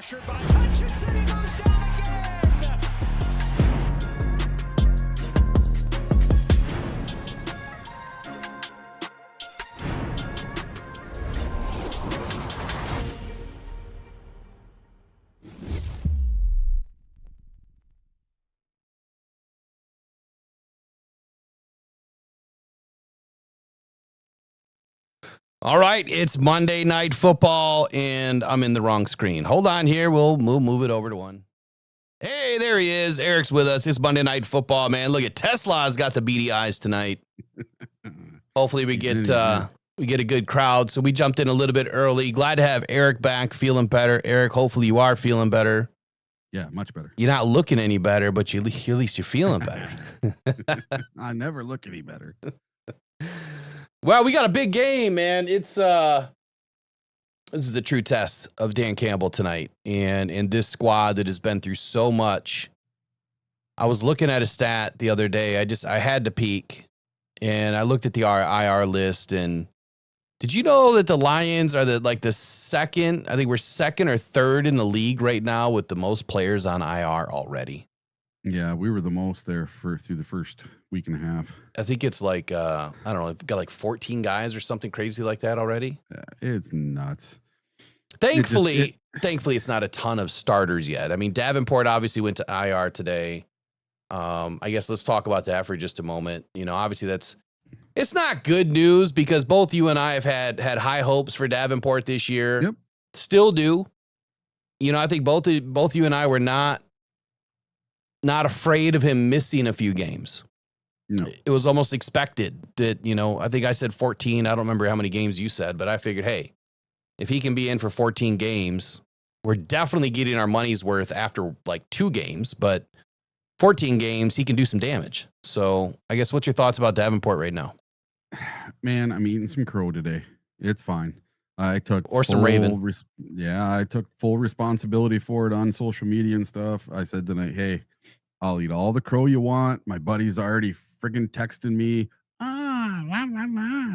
pressured by Hutchinson. He goes down again. All right, it's Monday Night Football, and I'm in the wrong screen. Hold on here. We'll move it over to one. Hey, there he is. Eric's with us. It's Monday Night Football, man. Look at Tesla's got the beady eyes tonight. Hopefully we get a good crowd. So we jumped in a little bit early. Glad to have Eric back, feeling better. Eric, hopefully you are feeling better. Yeah, much better. You're not looking any better, but at least you're feeling better. I never look any better. Well, we got a big game, man. It's this is the true test of Dan Campbell tonight, and this squad that has been through so much. I was looking at a stat the other day. I had to peek, and I looked at the IR list. And did you know that the Lions are the second? I think we're second or third in the league right now with the most players on IR already. Yeah, we were the most there through the first week and a half. I think it's like, I don't know, we've got like 14 guys or something crazy like that already. Yeah, it's nuts. Thankfully, it's not a ton of starters yet. I mean, Davenport obviously went to IR today. I guess let's talk about that for just a moment. You know, obviously it's not good news because both you and I have had high hopes for Davenport this year. Yep. Still do. You know, I think both you and I were not afraid of him missing a few games. No. It was almost expected that, you know, I think I said 14. I don't remember how many games you said, but I figured, hey, if he can be in for 14 games, we're definitely getting our money's worth after like 2 games, but 14 games, he can do some damage. So I guess what's your thoughts about Davenport right now? Man, I'm eating some crow today. It's fine. I took some Raven. I took full responsibility for it on social media and stuff. I said tonight, hey, I'll eat all the crow you want. My buddy's already friggin' texting me.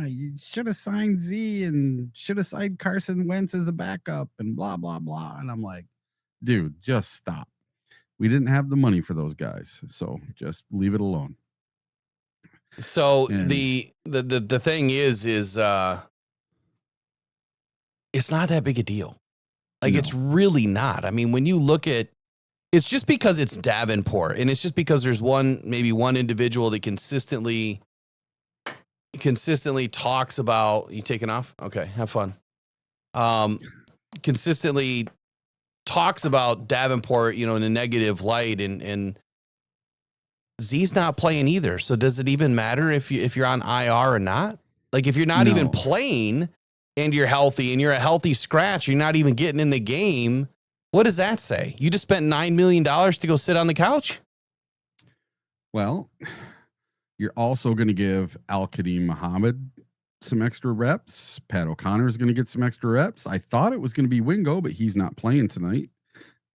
You should have signed Z and should have signed Carson Wentz as a backup and blah, blah, blah. And I'm like, dude, just stop. We didn't have the money for those guys. So just leave it alone. So the thing is it's not that big a deal. Like, It's really not. I mean, when you look at, it's just because it's Davenport, and it's just because there's maybe one individual that consistently talks about. You taking off? Okay, have fun. Consistently talks about Davenport, you know, in a negative light, and Z's not playing either. So does it even matter if you're on IR or not? Like, if you're not even playing and you're healthy and you're a healthy scratch, you're not even getting in the game. What does that say? You just spent $9 million to go sit on the couch? Well, you're also going to give Al-Qadim Muhammad some extra reps. Pat O'Connor is going to get some extra reps. I thought it was going to be Wingo, but he's not playing tonight.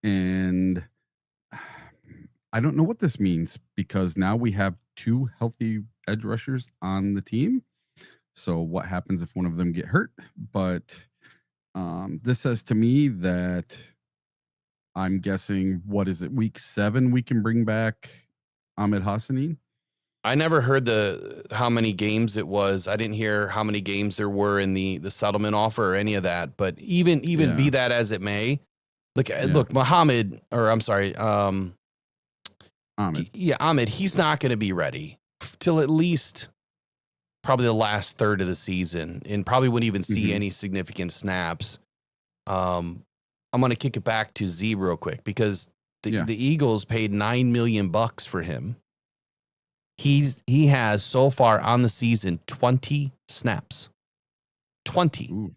And I don't know what this means because now we have 2 healthy edge rushers on the team. So what happens if one of them get hurt? But this says to me that I'm guessing, what is it, week 7 we can bring back Ahmed Hassanin? I never heard how many games it was. I didn't hear how many games there were in the settlement offer or any of that. But even be that as it may, look, Ahmed, Ahmed, he's not going to be ready till at least probably the last third of the season, and probably wouldn't even see any significant snaps. I'm going to kick it back to Z real quick because the Eagles paid $9 million for him. He has so far on the season 20 snaps. 20. Ooh,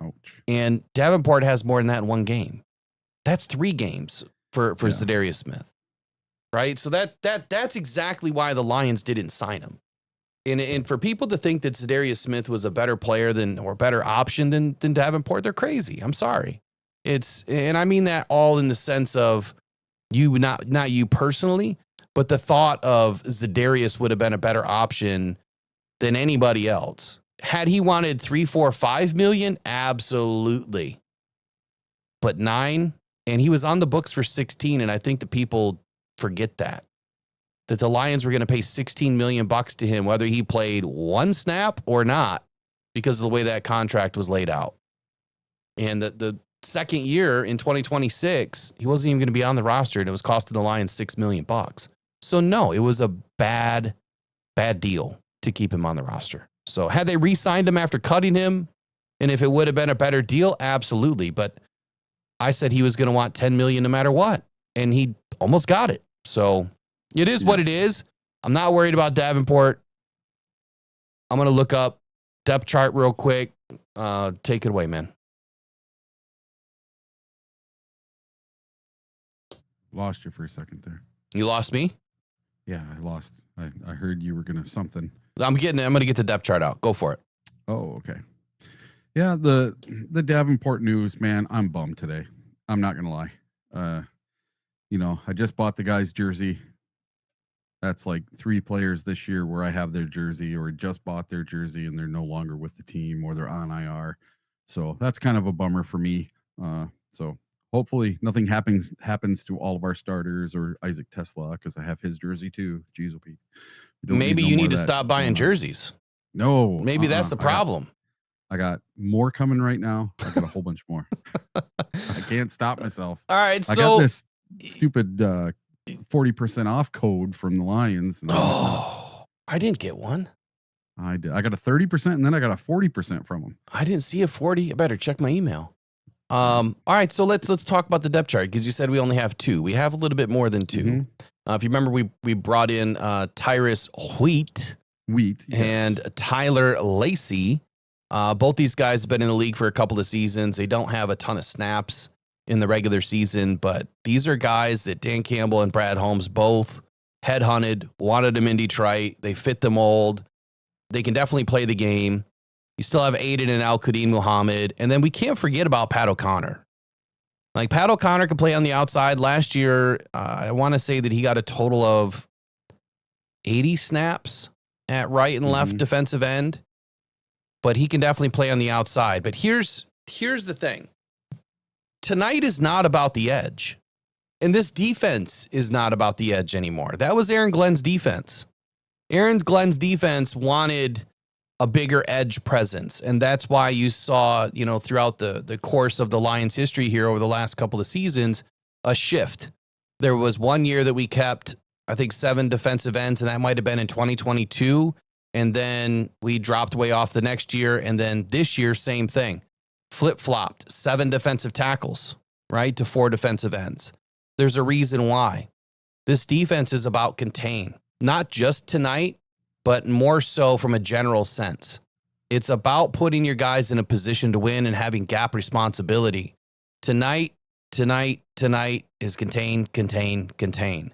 ouch. And Davenport has more than that in one game. That's 3 games for Za'Darius Smith. Right? So that's exactly why the Lions didn't sign him. And for people to think that Za'Darius Smith was a better player or better option than Davenport, they're crazy. I'm sorry. And I mean that all in the sense of you, not you personally, but the thought of Za'Darius would have been a better option than anybody else. Had he wanted 3, 4, 5 million, absolutely. But 9, And he was on the books for 16. And I think that people forget that the Lions were going to pay $16 million to him, whether he played one snap or not, because of the way that contract was laid out. And the second year in 2026, he wasn't even going to be on the roster, and it was costing the Lions $6 million. So no, it was a bad deal to keep him on the roster. So had they re-signed him after cutting him, and if it would have been a better deal, absolutely. But I said he was going to want $10 million no matter what, and he almost got it. So it is what it is. I'm not worried about Davenport. I'm going to look up depth chart real quick. Take it away, man. Lost you for a second there. You lost me? Yeah, I lost. I heard you were going to something. I'm going to get the depth chart out. Go for it. Oh, okay. Yeah, the Davenport news, man, I'm bummed today. I'm not going to lie. I just bought the guy's jersey. That's like 3 players this year where I have their jersey or just bought their jersey and they're no longer with the team or they're on IR. So that's kind of a bummer for me. So hopefully nothing happens to all of our starters or Isaac Tesla, because I have his jersey too. Jeez, maybe you need to stop buying jerseys. No. Maybe that's the problem. I got more coming right now. I got a whole bunch more. I can't stop myself. All right. So I got this stupid 40% off code from the Lions. And I didn't get one. I did. I got a 30% and then I got a 40% from them. I didn't see a 40. I better check my email. All right, so let's talk about the depth chart, because you said we only have 2. We have a little bit more than 2. Mm-hmm. If you remember, we brought in Tyrus Wheat yes. and Tyler Lacey. Both these guys have been in the league for a couple of seasons. They don't have a ton of snaps in the regular season, but these are guys that Dan Campbell and Brad Holmes both headhunted, wanted them in Detroit. They fit the mold. They can definitely play the game. You still have Aiden and Al-Qadim Muhammad. And then we can't forget about Pat O'Connor. Like, Pat O'Connor can play on the outside. Last year, I want to say that he got a total of 80 snaps at right and left defensive end. But he can definitely play on the outside. But here's the thing. Tonight is not about the edge. And this defense is not about the edge anymore. That was Aaron Glenn's defense. Aaron Glenn's defense wanted a bigger edge presence. And that's why you saw, throughout the course of the Lions history here over the last couple of seasons, a shift. There was one year that we kept, I think, 7 defensive ends, and that might have been in 2022. And then we dropped way off the next year. And then this year, same thing. Flip-flopped 7 defensive tackles, right, to 4 defensive ends. There's a reason why. This defense is about contain, not just tonight, but more so from a general sense. It's about putting your guys in a position to win and having gap responsibility. Tonight is contain.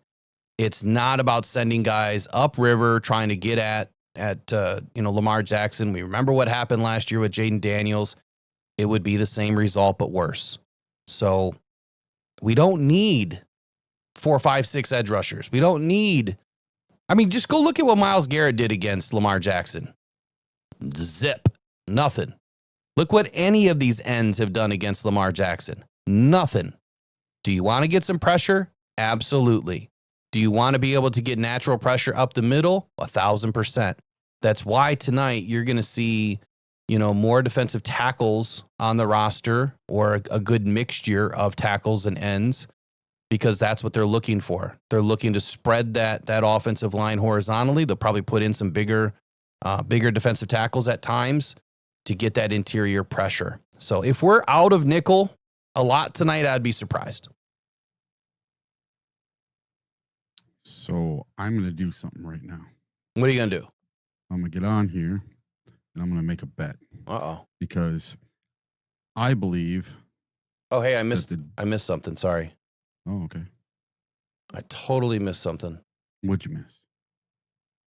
It's not about sending guys upriver trying to get at Lamar Jackson. We remember what happened last year with Jaden Daniels. It would be the same result, but worse. So we don't need 4, 5, 6 edge rushers. We don't need, just go look at what Myles Garrett did against Lamar Jackson. Zip. Nothing. Look what any of these ends have done against Lamar Jackson. Nothing. Do you want to get some pressure? Absolutely. Do you want to be able to get natural pressure up the middle? 1,000%. That's why tonight you're going to see, more defensive tackles on the roster, or a good mixture of tackles and ends, because that's what they're looking for. They're looking to spread that offensive line horizontally. They'll probably put in some bigger defensive tackles at times to get that interior pressure. So if we're out of nickel a lot tonight, I'd be surprised. So I'm going to do something right now. What are you going to do? I'm going to get on here and I'm going to make a bet. Uh-oh. Because I believe. Oh, hey, I missed something. Sorry. Oh, okay. I totally missed something. What'd you miss?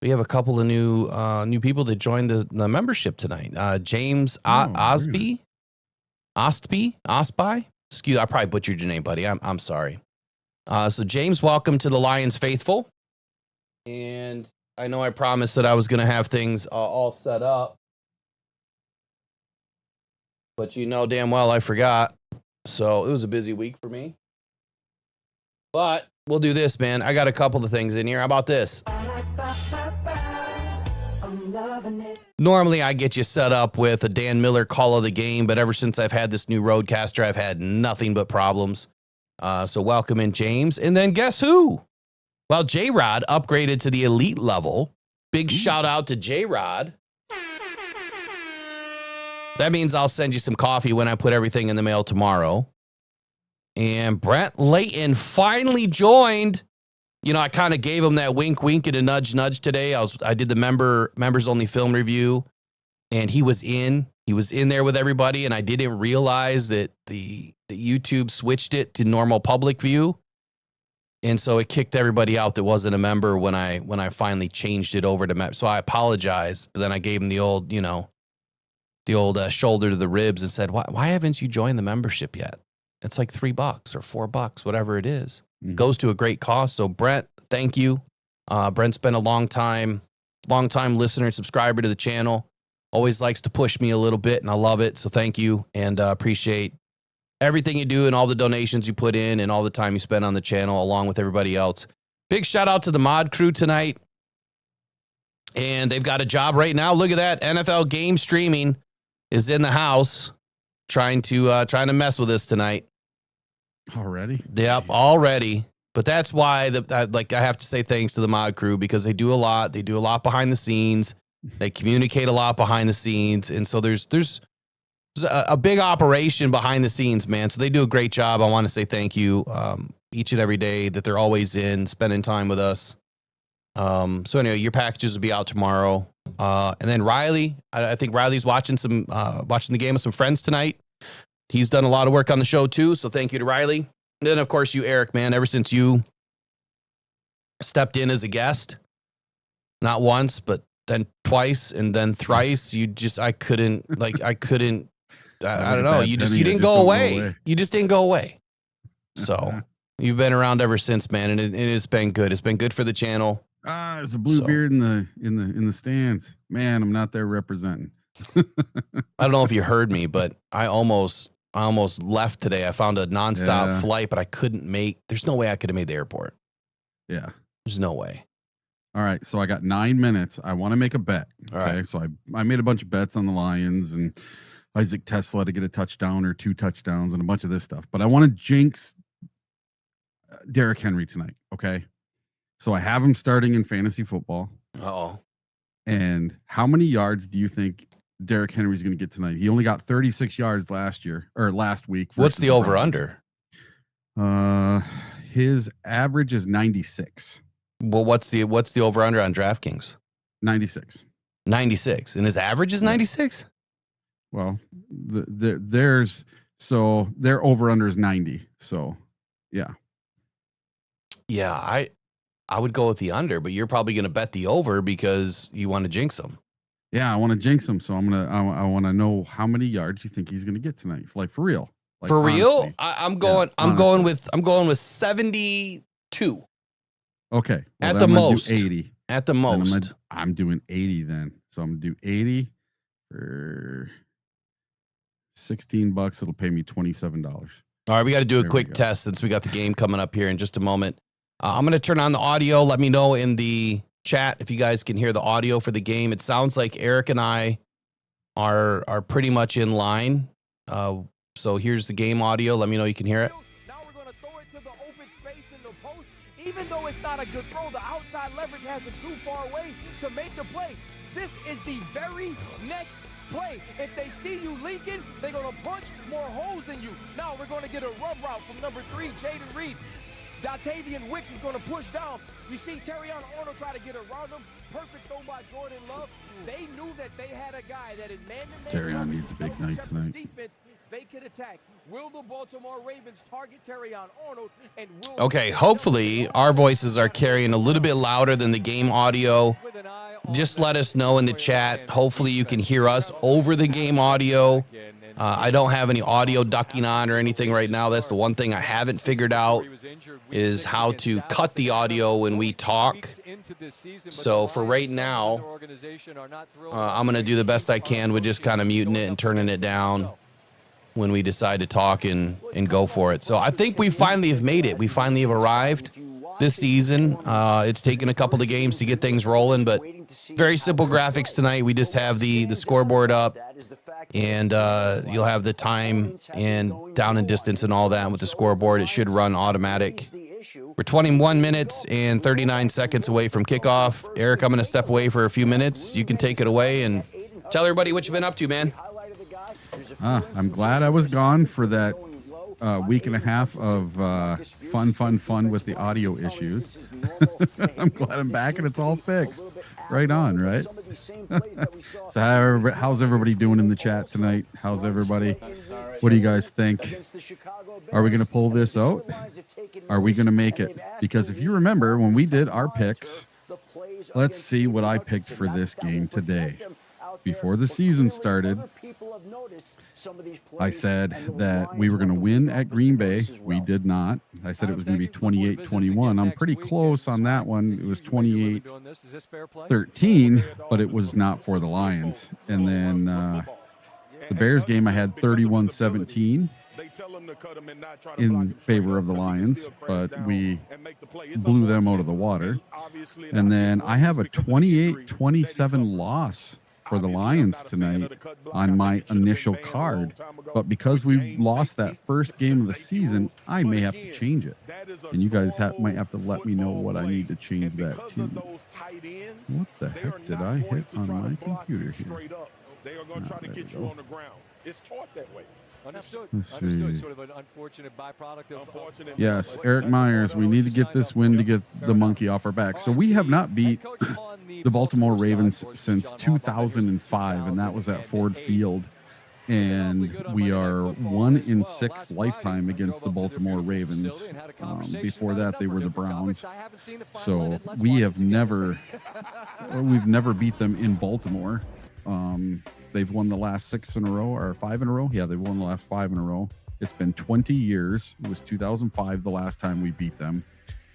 We have a couple of new people that joined the membership tonight. James Osby. Excuse, I probably butchered your name, buddy. I'm sorry. So James, welcome to the Lions faithful. And I know I promised that I was going to have things all set up, but damn well I forgot. So it was a busy week for me. But we'll do this, man. I got a couple of things in here. How about this? Normally, I get you set up with a Dan Miller call of the game, but ever since I've had this new Roadcaster, I've had nothing but problems. So welcome in, James. And then guess who? Well, J-Rod upgraded to the elite level. Big shout out to J-Rod. That means I'll send you some coffee when I put everything in the mail tomorrow. And Brent Layton finally joined. You know, I kind of gave him that wink, wink, and a nudge, nudge today. I did the members only film review, and he was in. He was in there with everybody, and I didn't realize that the YouTube switched it to normal public view, and so it kicked everybody out that wasn't a member when I finally changed it over to member. So I apologized, but then I gave him the old, you know, the old shoulder to the ribs and said, why haven't you joined the membership yet? It's like $3 or $4, whatever it is. Goes to a great cause. So Brent, thank you. Brent's been a long time listener and subscriber to the channel. Always likes to push me a little bit, and I love it. So thank you, and appreciate everything you do and all the donations you put in and all the time you spend on the channel along with everybody else. Big shout out to the mod crew tonight. And they've got a job right now. Look at that. NFL game streaming is in the house trying to mess with us tonight. Already? Yep, already. But that's why I have to say thanks to the mod crew, because they do a lot. They do a lot behind the scenes. They communicate a lot behind the scenes. And so there's a big operation behind the scenes, man. So they do a great job. I want to say thank you each and every day that they're always in, spending time with us. So anyway, your packages will be out tomorrow. And then Riley, I think Riley's watching the game with some friends tonight. He's done a lot of work on the show too, so thank you to Riley. And then, of course, you, Eric, man, ever since you stepped in as a guest, not once, but then twice and then thrice, I don't know. You didn't go away. You just didn't go away. So you've been around ever since, man, and it's been good. It's been good for the channel. There's a blue beard in the stands. Man, I'm not there representing. I don't know if you heard me, but I almost left today. I found a nonstop flight, but I couldn't there's no way I could have made the airport. Yeah. There's no way. All right. So I got 9 minutes. I want to make a bet. All right. So I made a bunch of bets on the Lions and Isaac Tesla to get a touchdown or 2 touchdowns and a bunch of this stuff. But I want to jinx Derrick Henry tonight. Okay. So I have him starting in fantasy football. Uh-oh. And how many yards do you think Derrick Henry's going to get tonight? He only got 36 yards last week. What's the over under? His average is 96. Well, what's the over under on DraftKings? 96. 96. And his average is 96? Well, their over under is 90. So, yeah. Yeah, I would go with the under, but you're probably going to bet the over because you want to jinx him. Yeah, I want to jinx him, so I want to know how many yards you think he's going to get tonight, like for real. Like, for real, honestly. I'm going with 72. Okay, well, at the most, 80. At the most, I'm doing 80 then. So I'm gonna do 80 for $16. It'll pay me $27. All right, we got to do a quick test since we got the game coming up here in just a moment. I'm going to turn on the audio. Let me know in the chat if you guys can hear the audio for the game. It sounds like Eric and I are pretty much in line. So here's the game audio. Let me know you can hear it. Now we're going to throw it to the open space in the post. Even though it's not a good throw, the outside leverage has him too far away to make the play. This is the very next play. If they see you leaking, they're going to punch more holes in you. Now we're going to get a rub route from number 3, Jaden Reed. Dotavian Wicks is going to push down. You see Terrion Arnold try to get around him. Perfect throw by Jordan Love. They knew that they had a guy that in man-to-man Terrion needs a big night tonight. Defense, they could attack. Will the Baltimore Ravens target Terrion Arnold? And will Okay, hopefully our voices are carrying a little bit louder than the game audio. Just let us know in the chat. Hopefully you can hear us over the game audio. I don't have any audio ducking on or anything right now. That's the one thing I haven't figured out, is how to cut the audio when we talk. So for right now, I'm going to do the best I can with just kind of muting it and turning it down. when we decide to talk and go for it. So I think we finally have made it. We finally have arrived this season. It's taken a couple of games to get things rolling, but very simple graphics tonight. We just have the scoreboard up, and you'll have the time and down and distance and all that with the scoreboard. It should run automatic. We're 21 minutes and 39 seconds away from kickoff. Eric, I'm going to step away for a few minutes. You can take it away and tell everybody what you've been up to, man. I'm glad I was gone for that week and a half of fun with the audio issues. I'm glad I'm back and it's all fixed. Right on, right? So how's everybody doing in the chat tonight? How's everybody? What do you guys think? Are we going to pull this out? Are we going to make it? Because if you remember, when we did our picks, let's see what I picked for this game today. Before the season started, I said that we were going to win at Green Bay. We did not. I said it was going to be 28-21. I'm pretty close on that one. It was 28-13, but it was not for the Lions. And then the Bears game, I had 31-17 in favor of the Lions, but we blew them out of the water. And then I have a 28-27 loss for the Lions tonight on my initial card, but because we lost that first game of the season, I may have to change it, and you guys might have to let me know what I need to change that to. What the heck did I hit on my computer here? There we go. Let's see. Sort of an unfortunate byproduct of yes, Eric Myers, we need to get this win to get the monkey off our back. So we have not beat the Baltimore Ravens since 2005, and that was at Ford Field. And we are 1-6 lifetime against the Baltimore Ravens. Before that, they were the Browns. So we've never beat them in Baltimore. They've won the last 6 in a row, or 5 in a row. Yeah, they've won the last 5 in a row. It's been 20 years. It was 2005 the last time we beat them.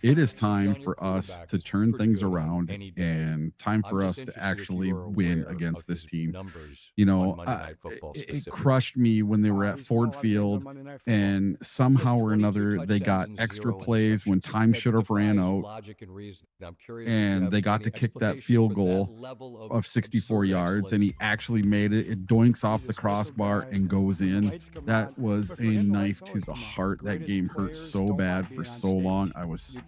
It is time for us to turn things around and time for us to actually win against this team. You know, it crushed me when they were at Ford Field and somehow or another they got extra plays when time should have ran out, and they got to kick that field goal of 64 yards, and he actually made it. It doinks off the crossbar and goes in. That was a knife to the heart. That game hurt so bad for so long. I was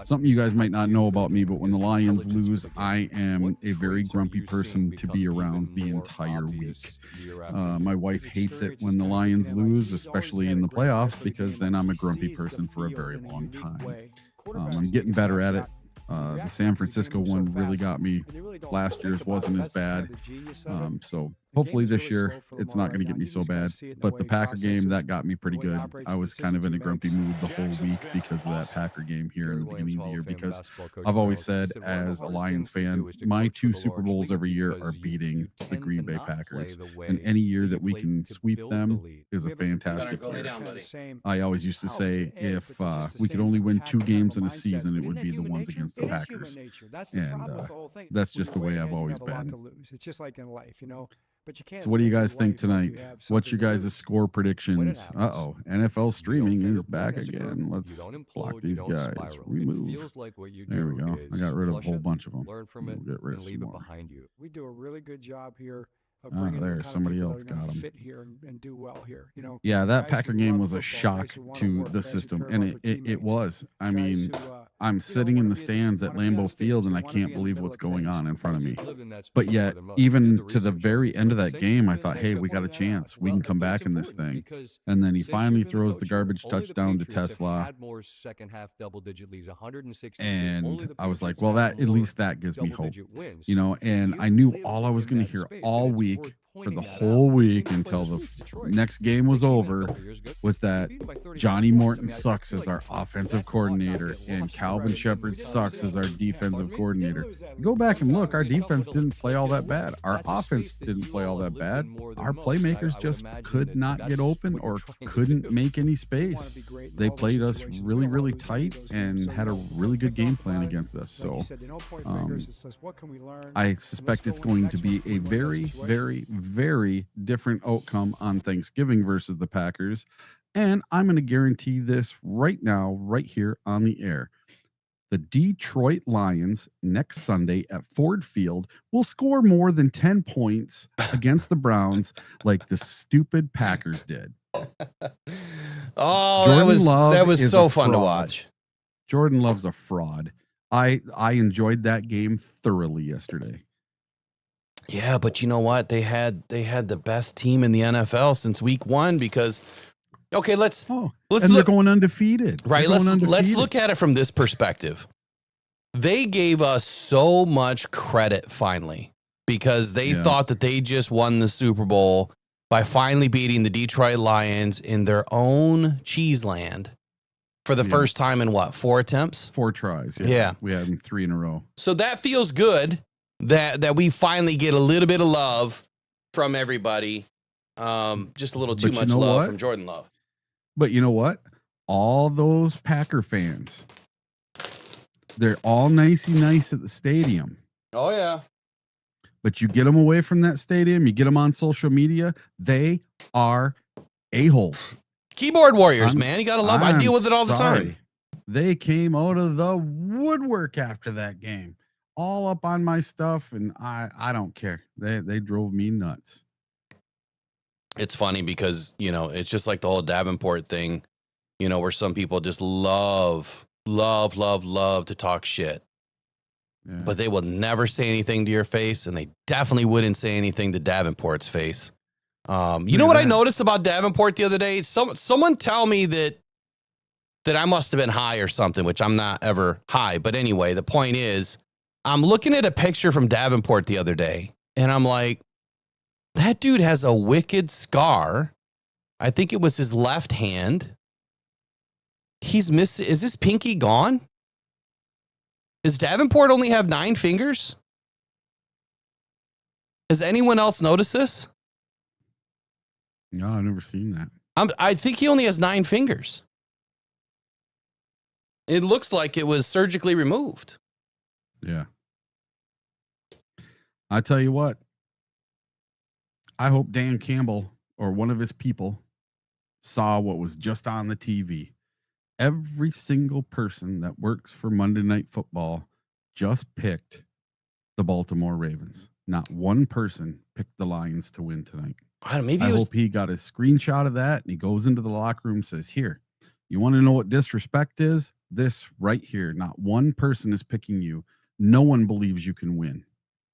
something you guys might not know about me, but when the Lions lose, I am a very grumpy person to be around the entire week. My wife hates it when the Lions lose, especially in the playoffs, because then I'm a grumpy person for a very long time. I'm getting better at it. The San Francisco one really got me. Last year's wasn't as bad. So hopefully this year it's not going to get me so bad. But the Packer game, that got me pretty good. I was kind of in a grumpy mood the whole week because of that Packer game here in the beginning of the year, because I've always said, as a Lions fan, my 2 Super Bowls every year are beating the Green Bay Packers. And any year that we can sweep them is a fantastic year. I always used to say, if we could only win 2 games in a season, it would be the ones against the Packers. And that's just the way I've always been. It's just like in life, you know. But you can't. So what do you guys think tonight? What's your guys' score predictions? Uh-oh. NFL streaming is back again. Let's block these guys. Remove. There we go. I got rid of a whole bunch of them. We'll get rid of some more. We do a really good job here. There's somebody else got them. Fit here and do well here, you know. Yeah, that Packer game was a shock to the system, and it was. I mean, I'm sitting in the stands at Lambeau Field, and I can't believe what's going on in front of me. But yet, even to the very end of that game, I thought, hey, we got a chance. We can come back in this thing. And then he finally throws the garbage touchdown to Tesla. And I was like, well, that at least that gives me hope. You know, and I knew all I was going to hear all week, for the whole week until the next game was over, was that Johnny Morton sucks as our offensive coordinator and Calvin Shepard sucks as our defensive coordinator. Go back and look, our defense didn't play all that bad. Our offense didn't play all that bad. Our playmakers just could not get open or couldn't make any space. They played us really, really tight and had a really good game plan against us. So I suspect it's going to be a very, very, very different outcome on Thanksgiving versus the Packers. And I'm going to guarantee this right now, right here on the air. The Detroit Lions next Sunday at Ford Field will score more than 10 points against the Browns like the stupid Packers did. Oh, Jordan that was is so a fun to fraud. watch. Jordan Love's a fraud. I enjoyed that game thoroughly yesterday. Yeah, but you know what? They had the best team in the NFL since week 1 because okay, let's and look, they're going undefeated. right, let's look at it from this perspective. They gave us so much credit finally because they thought that they just won the Super Bowl by finally beating the Detroit Lions in their own cheese land for the first time in what, 4 attempts? 4 tries. Yeah. We had them 3 in a row. So that feels good that we finally get a little bit of love from everybody. Just a little too much love from Jordan Love. But you know what? All those Packer fans, they're all nicey nice at the stadium. Oh, yeah. But you get them away from that stadium, you get them on social media, they are a-holes. Keyboard warriors, man. You got to love them. I deal with it all the sorry. time. They came out of the woodwork after that game. All up on my stuff, and I don't care. They drove me nuts. It's funny because, it's just like the whole Davenport thing, where some people just love to talk shit. Yeah. But they will never say anything to your face, and they definitely wouldn't say anything to Davenport's face. You know what I noticed about Davenport the other day? Someone tell me that I must have been high or something, which I'm not ever high. But anyway, the point is, I'm looking at a picture from Davenport the other day, and I'm like, that dude has a wicked scar. I think it was his left hand. He's missing. Is his pinky gone? Does Davenport only have 9 fingers? Has anyone else noticed this? No, I've never seen that. I think he only has 9 fingers. It looks like it was surgically removed. Yeah. I tell you what, I hope Dan Campbell or one of his people saw what was just on the TV. Every single person that works for Monday Night Football just picked the Baltimore Ravens. Not one person picked the Lions to win tonight. I hope he got a screenshot of that and he goes into the locker room and says, here, you want to know what disrespect is? This right here. Not one person is picking you. No one believes you can win.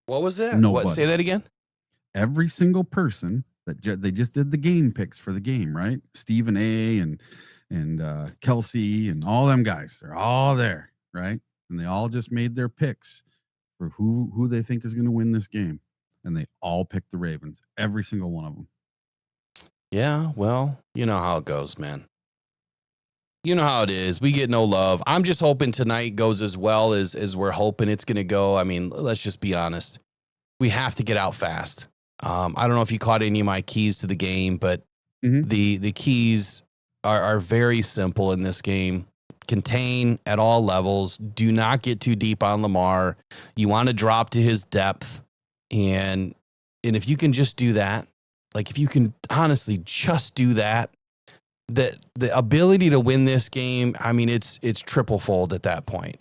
What was that? Nobody. What? Say that again. Every single person that they just did the game picks for the game, right? Stephen A. and Kelsey and all them guys. They're all there, right? And they all just made their picks for who they think is going to win this game. And they all picked the Ravens. Every single one of them. Yeah, well, you know how it goes, man. You know how it is. We get no love. I'm just hoping tonight goes as well as we're hoping it's going to go. I mean, let's just be honest. We have to get out fast. I don't know if you caught any of my keys to the game, but the keys are very simple in this game. Contain at all levels. Do not get too deep on Lamar. You want to drop to his depth. And if you can just do that, like if you can honestly just do that, the ability to win this game, I mean, it's triple fold at that point.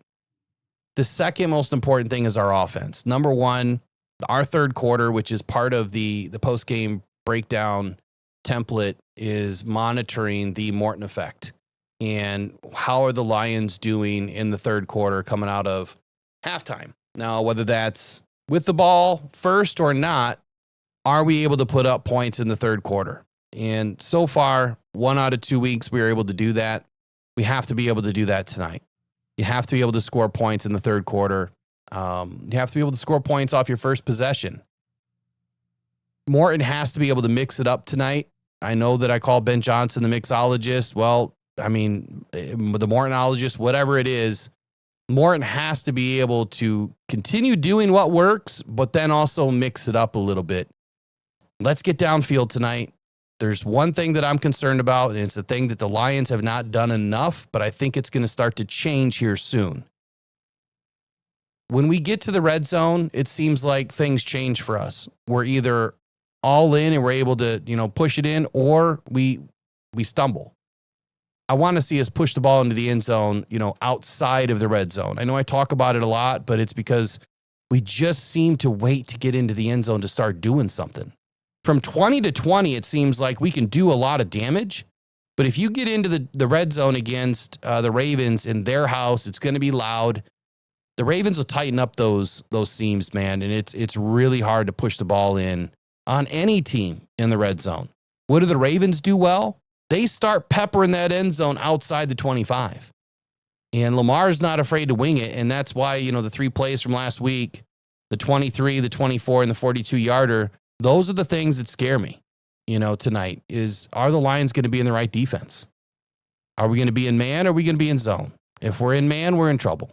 The second most important thing is our offense. Number one, our third quarter, which is part of the post-game breakdown template, is monitoring the Morton effect. And how are the Lions doing in the third quarter coming out of halftime? Now, whether that's with the ball first or not, are we able to put up points in the third quarter? And so far, 1 out of 2 weeks, we were able to do that. We have to be able to do that tonight. You have to be able to score points in the third quarter. You have to be able to score points off your first possession. Morton has to be able to mix it up tonight. I know that I call Ben Johnson the mixologist. Well, I mean, the Mortonologist, whatever it is, Morton has to be able to continue doing what works, but then also mix it up a little bit. Let's get downfield tonight. There's one thing that I'm concerned about, and it's the thing that the Lions have not done enough, but I think it's going to start to change here soon. When we get to the red zone, it seems like things change for us. We're either all in and we're able to, push it in, or we stumble. I want to see us push the ball into the end zone, outside of the red zone. I know I talk about it a lot, but it's because we just seem to wait to get into the end zone to start doing something. From 20 to 20, it seems like we can do a lot of damage. But if you get into the red zone against the Ravens in their house, it's going to be loud. The Ravens will tighten up those seams, man, and it's really hard to push the ball in on any team in the red zone. What do the Ravens do well? They start peppering that end zone outside the 25. And Lamar's not afraid to wing it, and that's why, the 3 plays from last week, the 23, the 24, and the 42-yarder, those are the things that scare me, tonight, are the Lions going to be in the right defense? Are we going to be in man, or are we going to be in zone? If we're in man, we're in trouble.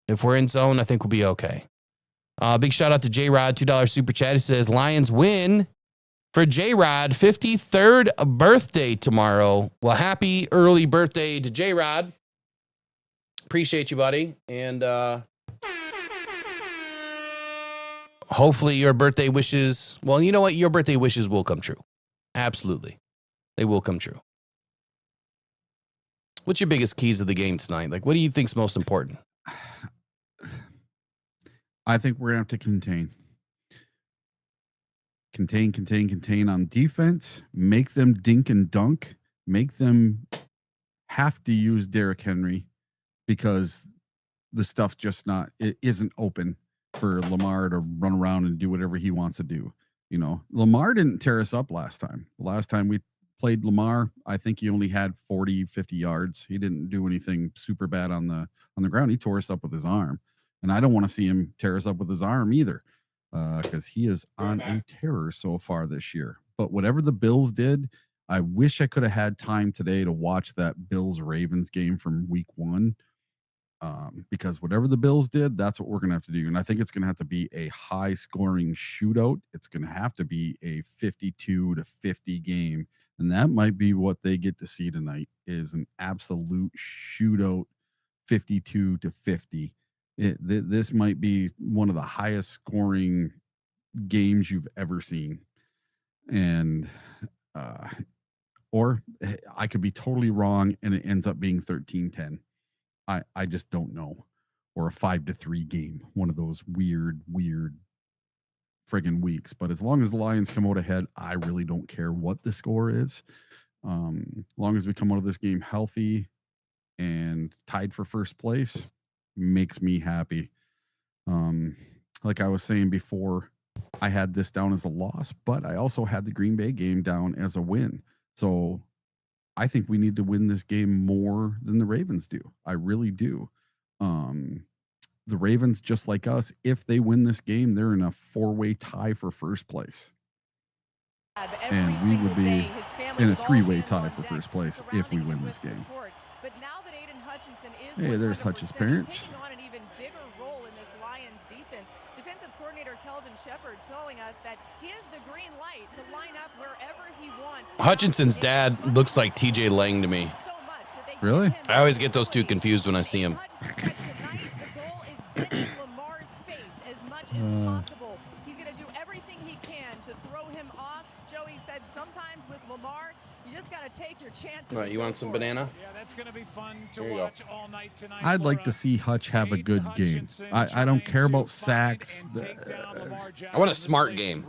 If we're in zone, I think we'll be okay. Big shout out to J-Rod, $2 super chat. He says, Lions win for J-Rod, 53rd birthday tomorrow. Well, happy early birthday to J-Rod. Appreciate you, buddy. And hopefully your birthday wishes, well, you know what? Your birthday wishes will come true. Absolutely. They will come true. What's your biggest keys of the game tonight? Like, what do you think's most important? I think we're going to have to contain on defense, make them dink and dunk, make them have to use Derrick Henry because the stuff it isn't open for Lamar to run around and do whatever he wants to do. Lamar didn't tear us up last time. The last time we played Lamar, I think he only had 40, 50 yards. He didn't do anything super bad on the ground. He tore us up with his arm. And I don't want to see him tear us up with his arm either, because he is on a terror so far this year. But whatever the Bills did, I wish I could have had time today to watch that Bills-Ravens game from week 1, because whatever the Bills did, that's what we're going to have to do. And I think it's going to have to be a high-scoring shootout. It's going to have to be a 52-50 game. And that might be what they get to see tonight, is an absolute shootout, 52-50. This might be one of the highest scoring games you've ever seen. And or I could be totally wrong and it ends up being 13-10. I just don't know. Or a 5-3 game. One of those weird friggin' weeks. But as long as the Lions come out ahead, I really don't care what the score is. As long as we come out of this game healthy and tied for first place, makes me happy. Like I was saying before, I had this down as a loss, but I also had the Green Bay game down as a win. So I think we need to win this game more than the Ravens do. I really do. The Ravens, just like us, if they win this game, they're in a 4-way tie for first place. And we would be in a 3-way tie for first place if we win this game. Hey, there's Hutch's parents. Hutchinson's dad looks like TJ Lang to me. Really? I always get those two confused when I see him. He's going to do everything he can to throw him off. Joey said sometimes with Lamar, you just got to take your chances. All right, you want some banana? Yeah, that's going to be fun to watch all night tonight. I'd like to see Hutch have a good game. I don't care about sacks. I want a smart game.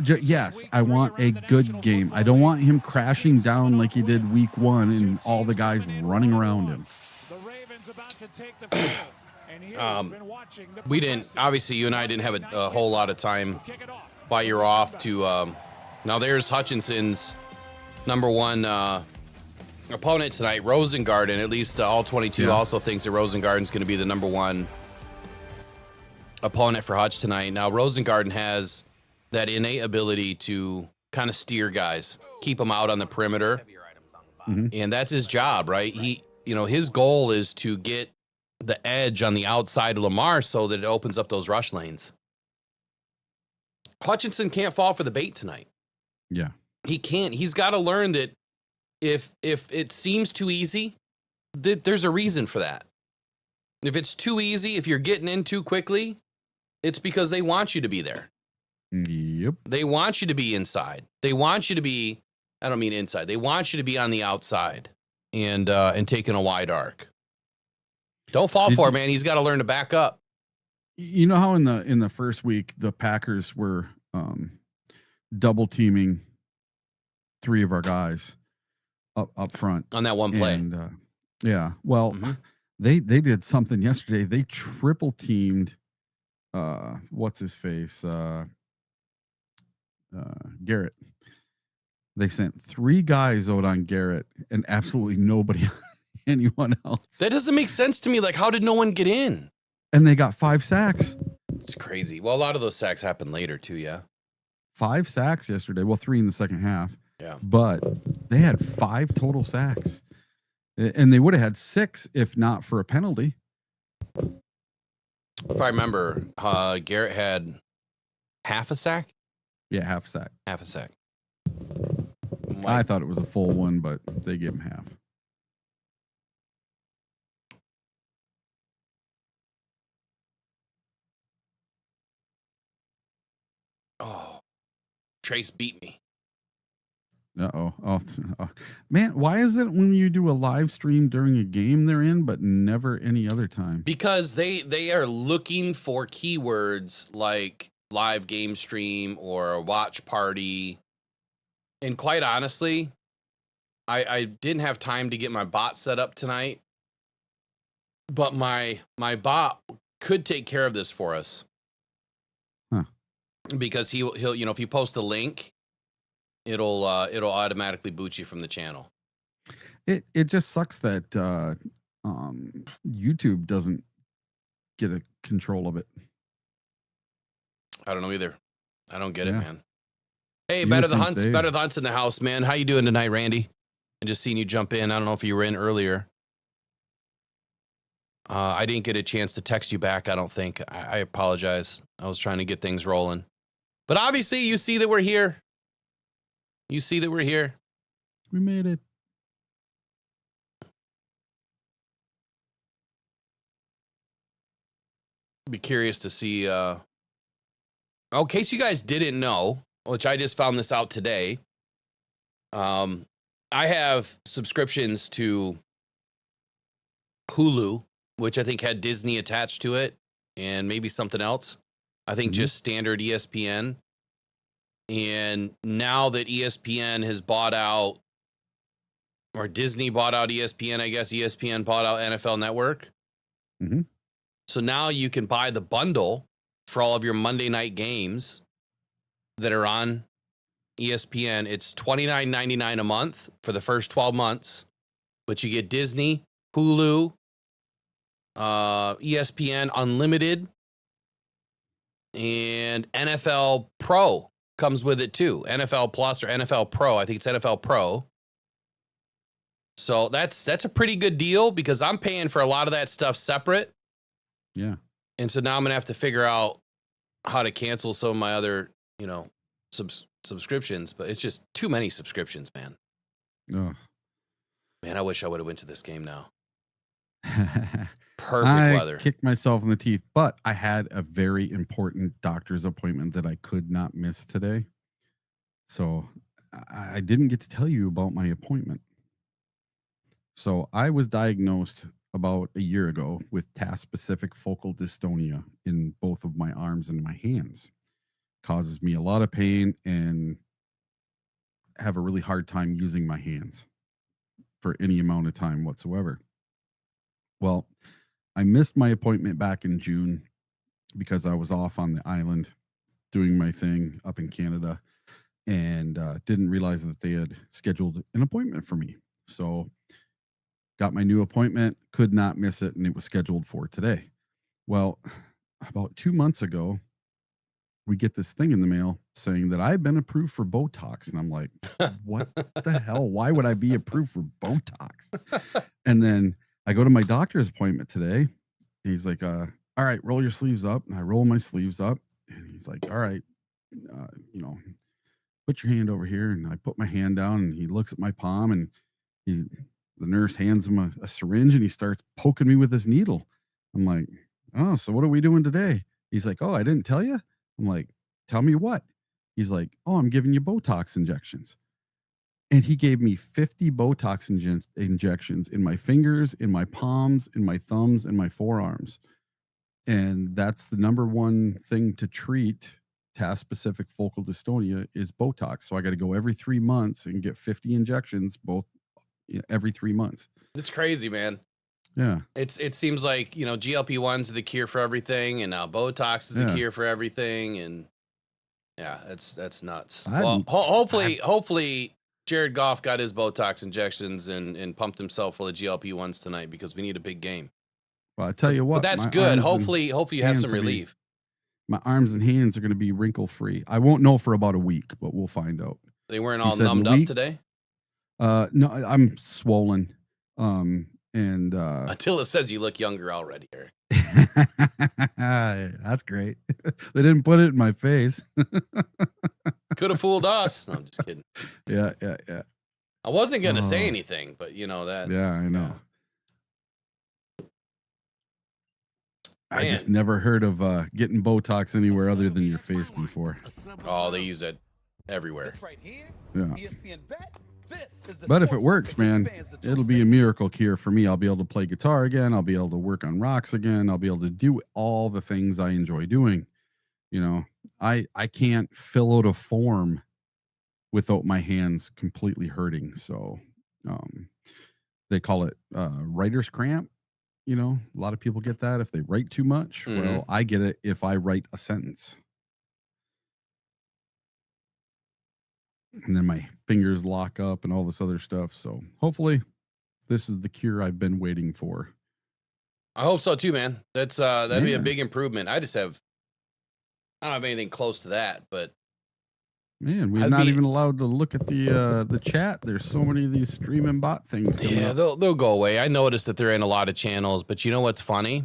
Yes, I want a good game. I don't want him crashing down like he did week 1 and all the guys running around him. The Ravens about to take the field. We didn't, obviously you and I didn't have a whole lot of time while you're off to, now there's Hutchinson's number 1 opponent tonight, Rosengarten. At least all 22 also thinks that Rosengarten's going to be the number 1 opponent for Hutch tonight. Now Rosengarten has that innate ability to kind of steer guys, keep them out on the perimeter. And that's his job, right? His goal is to get the edge on the outside of Lamar so that it opens up those rush lanes. Hutchinson can't fall for the bait tonight. Yeah. He can't. He's got to learn that if it seems too easy, there's a reason for that. If it's too easy, if you're getting in too quickly, it's because they want you to be there. Yep. They want you to be inside. They want you to be, I don't mean inside. They want you to be on the outside and taking a wide arc. Don't fall for it, man. He's got to learn to back up. You know how in the first week the Packers were double teaming 3 of our guys up front On that one play. And yeah, well, they did something yesterday. They triple teamed what's his face? Garrett. They sent 3 guys out on Garrett and absolutely nobody anyone else. That doesn't make sense to me. Like, how did no one get in? And they got 5 sacks. It's crazy. Well, a lot of those sacks happen later too, yeah. 5 sacks yesterday. Well, 3 in the second half. Yeah. But they had 5 total sacks. And they would have had 6 if not for a penalty. If I remember, Garrett had half a sack? Yeah, half sack. Half a sack. I thought it was a full one, but they gave him half. Oh, Trace beat me. Uh-oh. Oh, man, why is it when you do a live stream during a game they're in, but never any other time? Because they are looking for keywords like live game stream or a watch party. And quite honestly, I didn't have time to get my bot set up tonight. But my bot could take care of this for us. Huh. Because he'll if you post a link, it'll automatically boot you from the channel. It just sucks that YouTube doesn't get a control of it. I don't know either. I don't get it, Yeah. man. Hey, You Better would the think Hunts, they- Better the Hunts in the house, man. How you doing tonight, Randy? I just seen you jump in. I don't know if you were in earlier. I didn't get a chance to text you back, I don't think. I apologize. I was trying to get things rolling. But obviously, you see that we're here. You see that we're here. We made it. Be curious to see. In case you guys didn't know, which I just found this out today, I have subscriptions to Hulu, which I think had Disney attached to it, and maybe something else. I think just standard ESPN. And now that ESPN has bought out, or Disney bought out ESPN, I guess ESPN bought out NFL Network. Mm-hmm. So now you can buy the bundle for all of your Monday night games that are on ESPN. It's $29.99 a month for the first 12 months, but you get Disney, Hulu, ESPN Unlimited, and NFL Pro comes with it too. NFL Plus or NFL Pro. I think it's NFL Pro. So that's a pretty good deal because I'm paying for a lot of that stuff separate. Yeah. And so now I'm going to have to figure out how to cancel some of my other, subscriptions, but it's just too many subscriptions, man. Ugh. Man, I wish I would have went to this game now. I Perfect weather. kicked myself in the teeth, but I had a very important doctor's appointment that I could not miss today. So I didn't get to tell you about my appointment. So I was diagnosed about a year ago with task-specific focal dystonia in both of my arms and my hands. Causes me a lot of pain and have a really hard time using my hands for any amount of time whatsoever. Well, I missed my appointment back in June because I was off on the island doing my thing up in Canada and didn't realize that they had scheduled an appointment for me. So got my new appointment, could not miss it, and it was scheduled for today. Well, about 2 months ago, we get this thing in the mail saying that I've been approved for Botox. And I'm like, what the hell? Why would I be approved for Botox? And then I go to my doctor's appointment today. And he's like, all right, roll your sleeves up. And I roll my sleeves up. And he's like, all right, put your hand over here. And I put my hand down and he looks at my palm and the nurse hands him a syringe and he starts poking me with his needle. I'm like, oh, so what are we doing today? He's like, oh, I didn't tell you. I'm like, tell me what. He's like, oh, I'm giving you Botox injections. And he gave me 50 Botox injections in my fingers, in my palms, in my thumbs, and my forearms. And that's the number one thing to treat task-specific focal dystonia is Botox. So I got to go every 3 months and get 50 injections, both every 3 months. It's crazy, man. Yeah. It seems like, GLP-1s are the cure for everything, and now Botox is the cure for everything. And yeah, that's nuts. Well, hopefully Jared Goff got his Botox injections and pumped himself full of GLP-1s tonight, because we need a big game. Well, I tell you what, but that's good. Hopefully you have some relief. My arms and hands are going to be wrinkle free. I won't know for about a week, but we'll find out. They weren't all numbed up today? No, I'm swollen. Until it says you look younger already, Eric. That's great. They didn't put it in my face. Could have fooled us. No, I'm just kidding. Yeah. I wasn't going to say anything, but that. Yeah, I know. Man. I just never heard of getting Botox anywhere other than your face before. Oh, they use it everywhere. Yeah. But if it works, man, it'll be a miracle cure for me. I'll be able to play guitar again. I'll be able to work on rocks again. I'll be able to do all the things I enjoy doing. I can't fill out a form without my hands completely hurting. So they call it writer's cramp. A lot of people get that if they write too much. Mm-hmm. Well, I get it if I write a sentence. And then my fingers lock up and all this other stuff. So hopefully this is the cure I've been waiting for. I hope so too, man. That'd be a big improvement. I don't have anything close to that, but man, we're not even allowed to look at the chat. There's so many of these streaming bot things coming up. They'll go away. I noticed that they're in a lot of channels, but you know what's funny?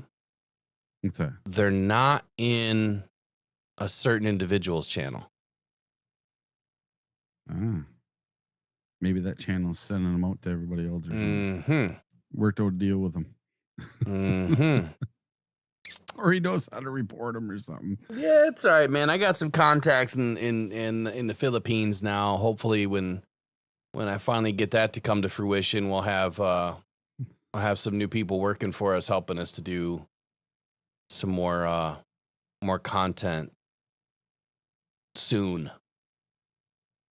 What's that? They're not in a certain individual's channel. Maybe that channel is sending them out to everybody else. Mm-hmm. Worked out a deal with them. Mm-hmm. Or he knows how to report them or something. Yeah, it's all right, man. I got some contacts in the Philippines now. Hopefully, when I finally get that to come to fruition, we'll have some new people working for us, helping us to do some more content soon.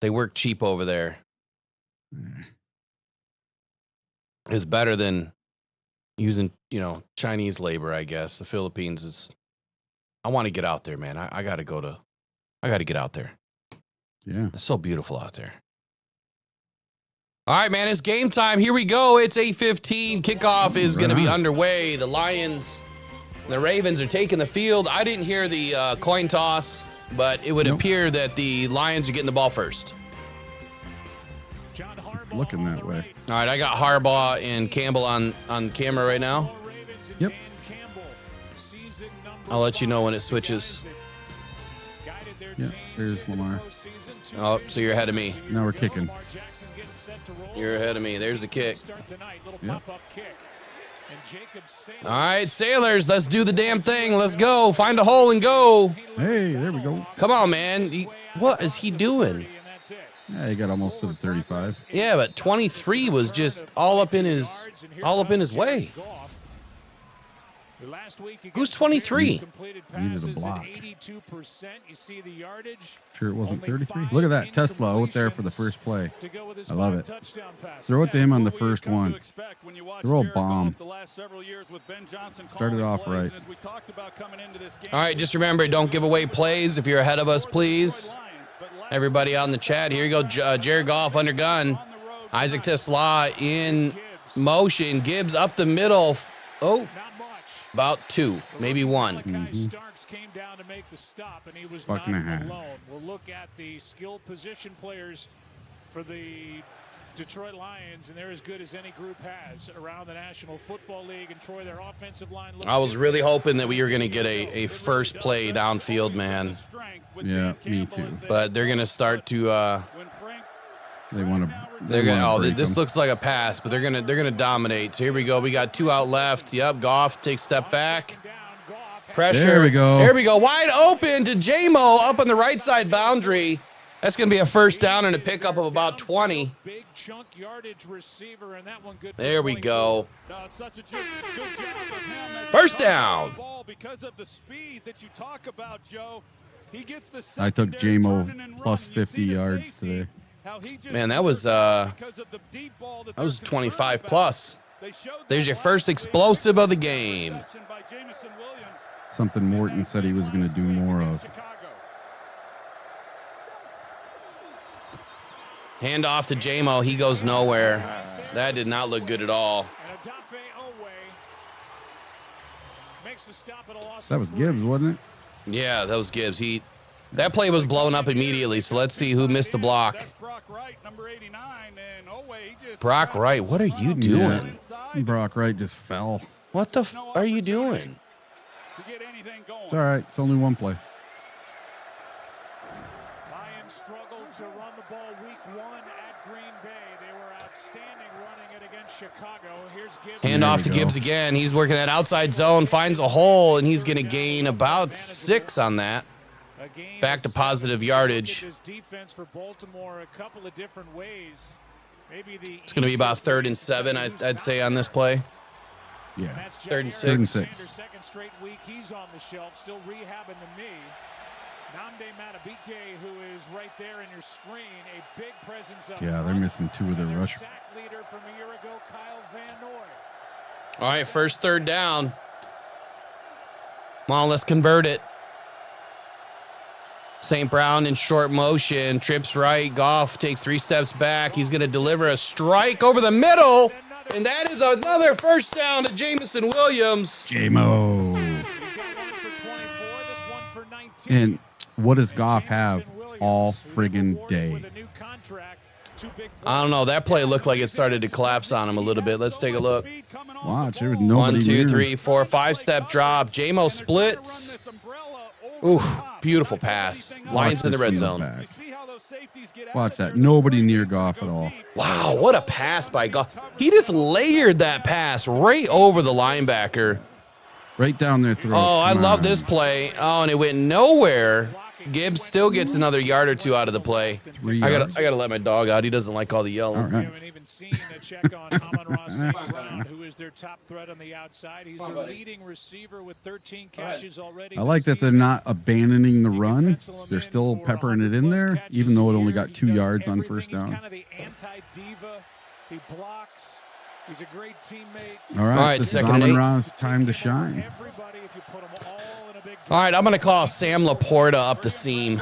They work cheap over there. It's better than using, Chinese labor, I guess. The Philippines is. I want to get out there, man. I got to get out there. Yeah. It's so beautiful out there. All right, man, it's game time. Here we go. It's 8:15. Kickoff is going to be underway. The Lions, the Ravens are taking the field. I didn't hear the coin toss, but it would appear that the Lions are getting the ball first. It's looking that way. All right, I got Harbaugh and Campbell on camera right now. Yep. I'll let you know when it switches. Yeah, there's Lamar. Oh, so you're ahead of me. Now we're kicking. You're ahead of me. There's the kick. Yep. All right, Sailors, let's do the damn thing. Let's go. Find a hole and go. Hey, there we go. Come on, man. What is he doing? Yeah, he got almost to the 35. Yeah, but 23 was just all up in his way. Who's 23? Needed a block. Sure it wasn't 33? Look at that. Tesla out there for the first play. I love it. Throw it to him on the first one. Throw a bomb. Started off right. All right, just remember, don't give away plays if you're ahead of us, please. Everybody on the chat, here you go. Jared Goff under gun. Isaac Tesla in motion. Gibbs up the middle. Oh, about 2, maybe 1. Mm-hmm. Buck and a half. We'll look at the skilled position players for the Detroit Lions, and they're as good as any group has around the National Football League. And Troy, their offensive line looks. I was really hoping that we were going to get a first play downfield, man. Yeah, me too. But they're going to start to. They want to. They're going. Oh, this looks like a pass, but they're going to dominate. So here we go. We got 2 out left. Yep. Goff takes step back. Pressure. There we go. There we go. Wide open to J-Mo up on the right side boundary. That's going to be a first down and a pickup of about 20. Big chunk yardage receiver, and that one good. There we go. No, it's such a good job of him as First he down. the ball because of the speed that you talk about, Joe. He gets the I took secondary J-Mo turn and run. plus You 50 see the yards safety, today. how he just Man, that was because of the deep ball that that was they're concerned 25 about. plus. They showed There's that your last first week. explosive of the game. Reception by Jamison Williams. Something Morton said he was going to do more of. Chicago. Hand off to J-Mo. He goes nowhere. That did not look good at all. And Odafe Oweh makes the stop at a loss. That was Gibbs, wasn't it? Yeah, that was Gibbs. That play was blown up immediately, so let's see who missed the block. That's Brock Wright, number 89, and Oweh, he just Brock Wright, what are you doing? Yeah. Brock Wright just fell. What the are you doing? to get anything going. It's all right. It's only one play. Lions struggled to run the ball week 1 at Green Bay. They were outstanding running it against Chicago. Here's Gibbs. Hand off to we go. Gibbs again. He's working that outside zone, finds a hole, and he's going to gain about 6 on that. Back to positive yardage. This defense for Baltimore a couple of different ways. Maybe It's going to be about 3rd and 7, I'd say, on this play. Yeah. 3rd and 3rd and 6. 6. Second straight week, he's on the shelf, still rehabbing the knee. Namde Matabike, who is right there in your screen, a big presence up Yeah, they're front. missing 2 of their And their rushers. sack leader from a year ago, Kyle Van Noy. All right, first 3rd down. Come on, let's convert it. St. Brown in short motion, trips right. Goff takes 3 steps back. He's going to deliver a strike over the middle, and that is another first down to Jamison Williams. J-Mo. He's got one for 24, this one for 19. And what does Goff have all friggin' day? With a new contract, 2 big I don't know. That play looked like it started to collapse on him a little bit. Let's take a look. Watch, there was 1, nobody 2, near. 3, 4, 5-step drop. J-Mo splits. Ooh, beautiful pass. Lions in the red zone. Back. Watch that. Nobody near Goff at all. Wow, what a pass by Goff. He just layered that pass right over the linebacker. Right down their throat. Oh, I Come love on. this play. Oh, and it went nowhere. Gibbs still gets another yard or 2 out of the play. 3 I yards. gotta let my dog out. He doesn't like all the yelling. All We right. haven't even seen a check on Amon-Ra St. Brown, who is their top threat on the outside. He's their leading receiver with 13 catches already. I like that they're not abandoning the run. They're still peppering it in there, even though it only got 2 yards on first He's down. kind of the anti-diva. He blocks. He's a great teammate. All right, All right, this is 2nd and 8. Amon-Ra's time to shine. Everybody, if you put them all in a big All right, I'm gonna call Sam Laporta up the seam.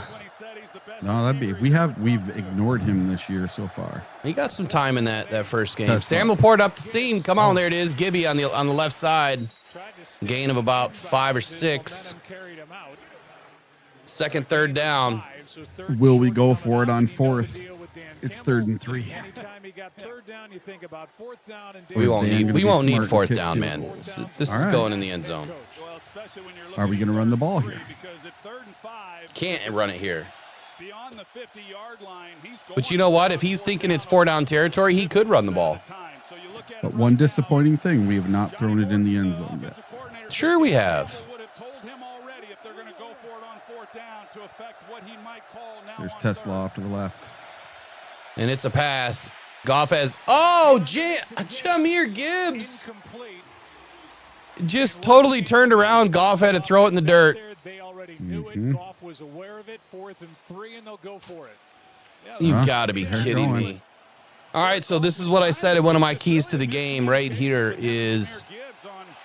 No, we've ignored him this year so far. He got some time in that first game. That's Sam fine. Laporta up the seam. Come on, there it is. Gibby on the left side. Gain of about 5 or 6. 2nd, 3rd down. Will we go for it on 4th? It's 3rd and 3. Anytime you got 3rd down, you think about 4th down and We won't Dan need gonna we be won't smart need and 4th kick down, field man. goal? This All is right. going in the end zone. Are we going to run the ball here? Can't run it here. Beyond the 50-yard line, he's going But you know what? If he's thinking it's 4 down territory, he could run the ball. So you look at But it one right now, disappointing thing, we have not thrown it in the end zone yet. offensive coordinator Sure we have. would have told him already if they're going to go for it on 4th down to affect what he might call now. There's on Tesla 3rd. off to the left. And it's a pass. Goff has Jahmyr Gibbs incomplete. just totally turned around. Goff had to throw it in the dirt. They already knew it. Goff was aware of it. 4th and 3, and they'll go for it. You've Huh? got to be They're kidding going. me. All right, so this is what I said at one of my keys to the game right here is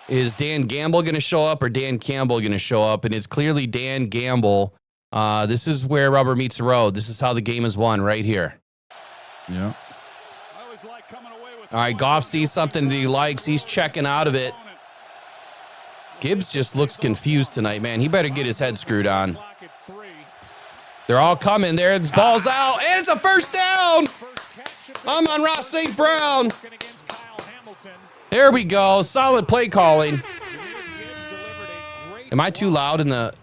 Dan Gamble going to show up or Dan Campbell going to show up? And it's clearly Dan Gamble. This is where rubber meets the road. This is how the game is won right here. Yeah. I always like coming away with All right, Goff sees something that he likes. He's checking out of it. Gibbs just looks confused tonight, man. He better get his head screwed on. Clock at 3. They're all coming. There, this ball's out, and it's a first down. First catch of the Amon-Ra St. Brown. working against Kyle Hamilton. There we go. Solid play calling. Jahmyr Gibbs delivered a great Am I too loud in the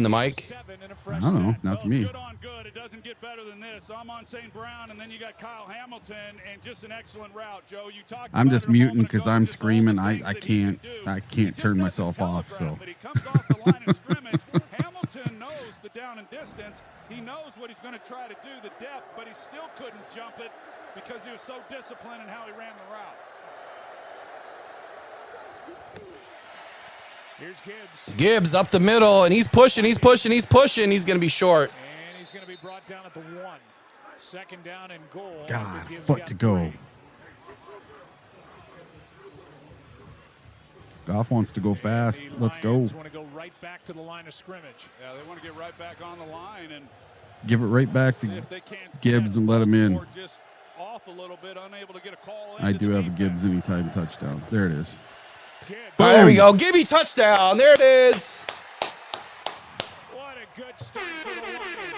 mic? 7 in a I fresh don't know. set. Not to me. Good on good. It doesn't doesn't get better than this. I'm on St. Brown, and then you got Kyle Hamilton, and just an excellent route, Joe. You talked. I'm about just it a muting moment because ago, I'm just all the screaming. things I that he can can't. do. I He can't just turn doesn't myself off. telegraph, So but he comes off the line of scrimmage. Hamilton knows the down and distance. He knows what he's going to try to do, the depth, but he still couldn't jump it because he was so disciplined in how he ran the route. Here's Gibbs. Gibbs up the middle, and he's pushing. He's going to be short. And he's going to be brought down at the 1. Second down and goal. God, Gibbs foot got to go. 3. Goff wants to go fast. The Let's go. Lions want to go right back to the line of scrimmage. Yeah, they want to get right back on the line, and Give it right back to if they can't Gibbs and let him in. or just off a little bit, unable to get a call I into do the have a defense. Gibbs anytime touchdown. There it is. Gibbs. All right, there we go. Gibby touchdown. There it is. What a good start for the Lions.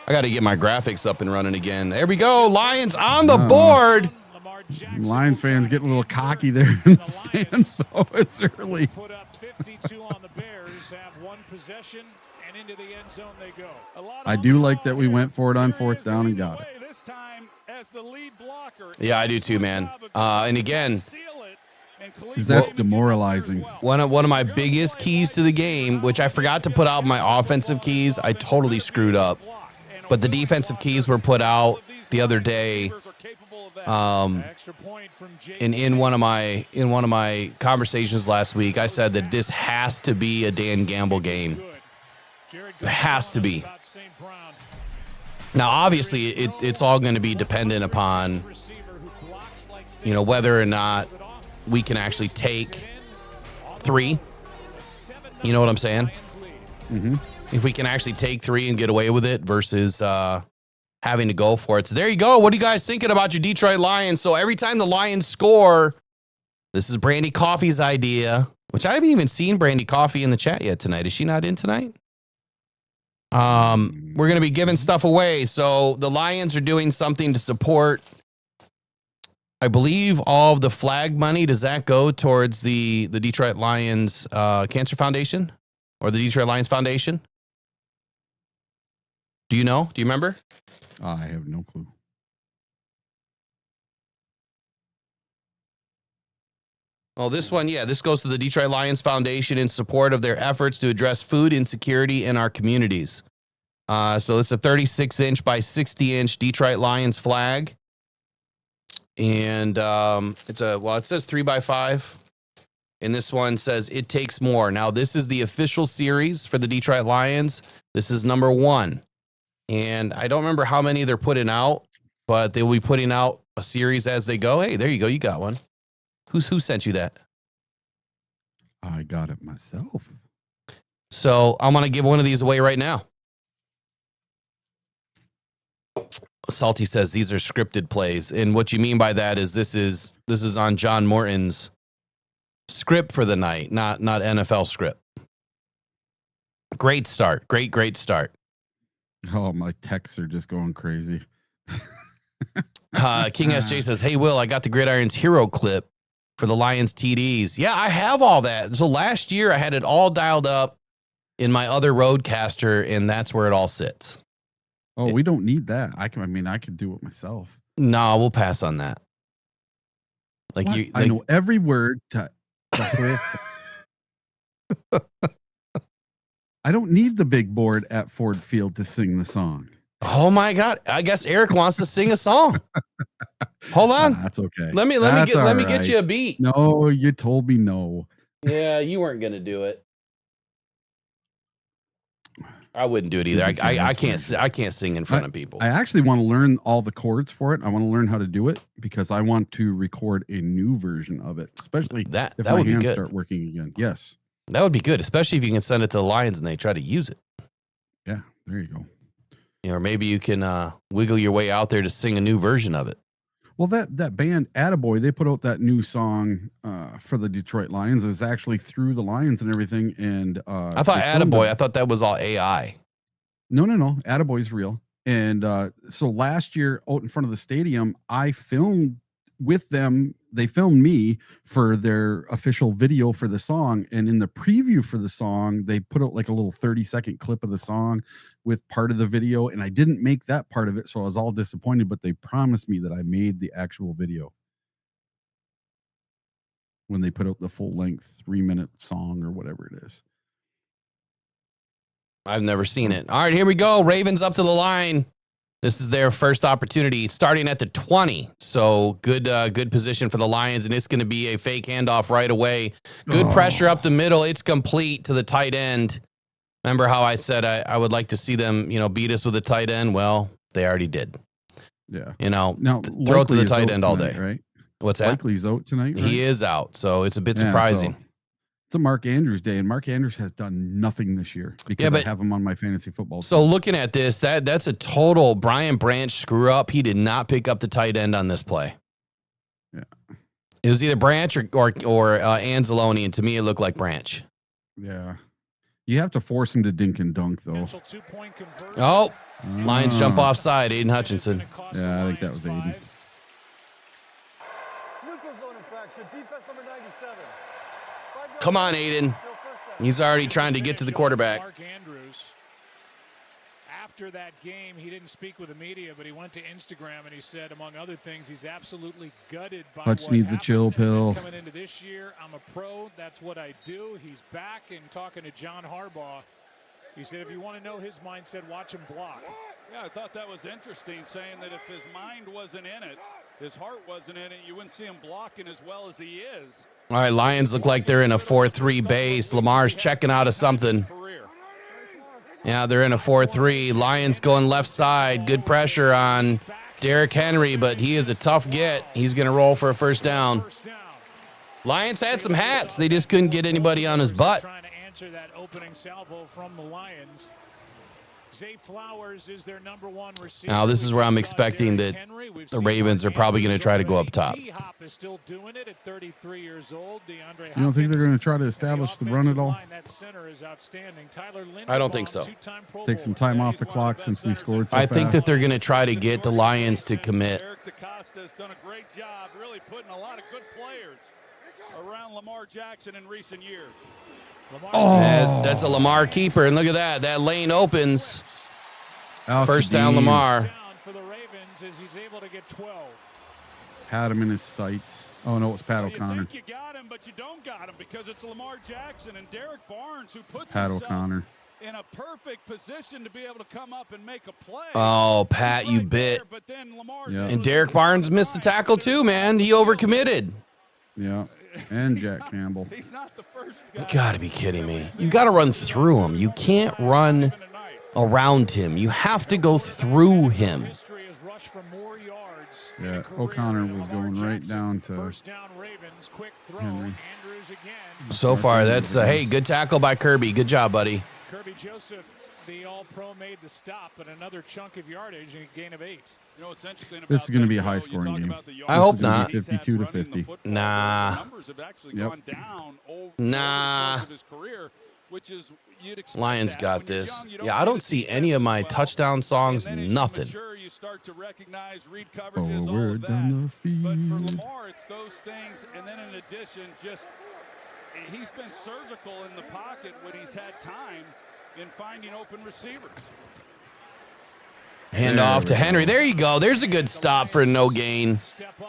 I got to get my graphics up and running again. There we go. Lions on the board. Lamar Jackson Lions will fans try getting a to little insert cocky there in the the stands, though. It's early. Put up 52 on the Bears, have one possession, and into the end zone they go. A lot I on do the like ball that we here. went for it on Here he fourth is down and leading got the it. way this time as the lead blocker. Yeah, I do too, man. And again, Seal it, and Khalid Because that's Raymond gets demoralizing. it as well. one of my biggest keys to the game, which I forgot to put out my offensive keys, I totally screwed up. But the defensive keys were put out the other day. Extra point from Jake. In one of my conversations last week, I said that this has to be a Dan Gamble game. Good. Jared It has to be. about St. Brown. Now, obviously, it's all going to be dependent upon, Receiver who blocks like whether or not we can actually take 3. You know what I'm saying? Mm-hmm. If we can actually take 3 and get away with it versus having to go for it. So there you go. What are you guys thinking about your Detroit Lions? So every time the Lions score, this is Brandy Coffee's idea, which I haven't even seen Brandy Coffee in the chat yet tonight. Is she not in tonight? We're going to be giving stuff away. So the Lions are doing something to support, I believe, all of the flag money. Does that go towards the Detroit Lions Cancer Foundation or the Detroit Lions Foundation? Do you know? Do you remember? I have no clue. Oh, this one, yeah, this goes to the Detroit Lions Foundation in support of their efforts to address food insecurity in our communities. So it's a 36-inch by 60-inch Detroit Lions flag. And it says 3x5. And this one says, "It takes more." Now, this is the official series for the Detroit Lions. This is number 1. And I don't remember how many they're putting out, but they will be putting out a series as they go. Hey, there you go. You got one. Who sent you that? I got it myself. So I'm going to give one of these away right now. Salty says these are scripted plays. And what you mean by that is this is on John Morton's script for the night, not NFL script. Great start. Great start. Oh, my texts are just going crazy. King SJ says, "Hey, Will, I got the Gridiron's hero clip for the Lions TDs." Yeah, I have all that. So last year I had it all dialed up in my other Roadcaster, and that's where it all sits. Oh, we don't need that. I could do it myself. No, we'll pass on that. Like What? you, I know every word to the whole I don't need the big board at Ford Field to sing the song. Oh my God! I guess Eric wants to sing a song. Hold on, That's okay. let me get you a beat. No, you told me no. Yeah, you weren't gonna do it. I wouldn't do it either. I can't sing in front of people. I actually want to learn all the chords for it. I want to learn how to do it because I want to record a new version of it, especially That if that my would be hands good. start working again. Yes. That would be good, especially if you can send it to the Lions and they try to use it. Yeah, there you go. Or maybe you can wiggle your way out there to sing a new version of it. Well, that band Attaboy, they put out that new song for the Detroit Lions. It's actually through the Lions and everything. And I thought they filmed Attaboy, it. I thought that was all AI. No. Attaboy's real. And so last year out in front of the stadium, I filmed with them. They filmed me for their official video for the song. And in the preview for the song, they put out like a little 30-second clip of the song with part of the video. And I didn't make that part of it. So I was all disappointed, but they promised me that I made the actual video when they put out the full length 3-minute song or whatever it is. I've never seen it. All right, here we go. Ravens up to the line. This is their first opportunity, starting at the 20. So good position for the Lions, and it's going to be a fake handoff right away. Good pressure up the middle. It's complete to the tight end. Remember how I said I would like to see them, beat us with a tight end? Well, they already did. Yeah. Now throw it to Likely the is tight out end all tonight, day. right? What's that? Likely's out tonight, right? He is out, so it's a bit surprising. So it's a Mark Andrews day, and Mark Andrews has done nothing this year because I have him on my fantasy football team. So looking at this, that's a total Brian Branch screw up. He did not pick up the tight end on this play. Yeah, it was either Branch or Anzalone, and to me, it looked like Branch. Yeah, you have to force him to dink and dunk, though. Oh, Lions jump offside. Aiden Hutchinson. Yeah, I think that was Aiden. Come on, Aiden. He's already trying to get to the quarterback. Mark Andrews, after that game, he didn't speak with the media, but he went to Instagram and he said, among other things, he's absolutely gutted by Hutch what needs a happened. chill pill. Coming into this year, I'm a pro. That's what I do. He's back and talking to John Harbaugh. He said, if you want to know his mindset, watch him block. Yeah, I thought that was interesting, saying that if his mind wasn't in it, his heart wasn't in it, you wouldn't see him blocking as well as he is. All right, Lions look like they're in a 4-3 base. Lamar's checking out of something. Yeah, they're in a 4-3. Lions going left side. Good pressure on Derrick Henry, but he is a tough get. He's going to roll for a first down. Lions had some hats. They just couldn't get anybody on his butt. Trying to answer that opening salvo from the Lions. Zay Flowers is their number one receiver. Now, this is where I'm expecting that the Ravens are probably going to try to go up top. D-Hop is still doing it at 33 years old. You don't think they're going to try to establish the run at all? I don't think so. Take some time off the clock since we scored so I think fast. that they're going to try to get the Lions to commit. Eric DeCosta has done a great job really putting a lot of good players around Lamar Jackson in recent years. That's a Lamar keeper, and look at that. That lane opens. First down, Lamar. For the Ravens as he's able to get 12. Had him in his sights. Oh, no, it's Pat You O'Connor. think you got him, but you don't got him because it's Lamar Jackson and Derek Barnes who puts Pat himself O'Connor. in a perfect position to be able to come up and make a play. Oh, Pat, you bit. But then Lamar's Yeah. And Derek Barnes missed the tackle too, man. He overcommitted. Yeah, and Jack Campbell. He's not the first guy. You got to be kidding me. You got to run through him. You can't run around him. You have to go through him. History has rushed for more yards. Yeah, O'Connor was going right down to First down Ravens, quick throw. Henry. Andrews again. So far, that's hey, good tackle by Kirby. Good job, buddy. Kirby Joseph, the All-Pro, made the stop, but another chunk of yardage and a gain of 8. You know what's interesting about This is going to be a that, Joe, high-scoring you game. talk about the I yards hope that not. he's had 52 to running the 50. football. Nah. The numbers have actually Yep. gone down over Nah. the course of his career, which is you'd expect Lions that. got When you're this. young, you Yeah, I get don't it see defense any of my well. touchdown songs, And then as you nothing. mature, you start to recognize read coverages, all Forward of that. down the But for field. Lamar, it's those things, and then in addition, just he's been surgical in the pocket when he's had time in finding open receivers. Hand off to Henry. There you go. There's a good stop for a no gain.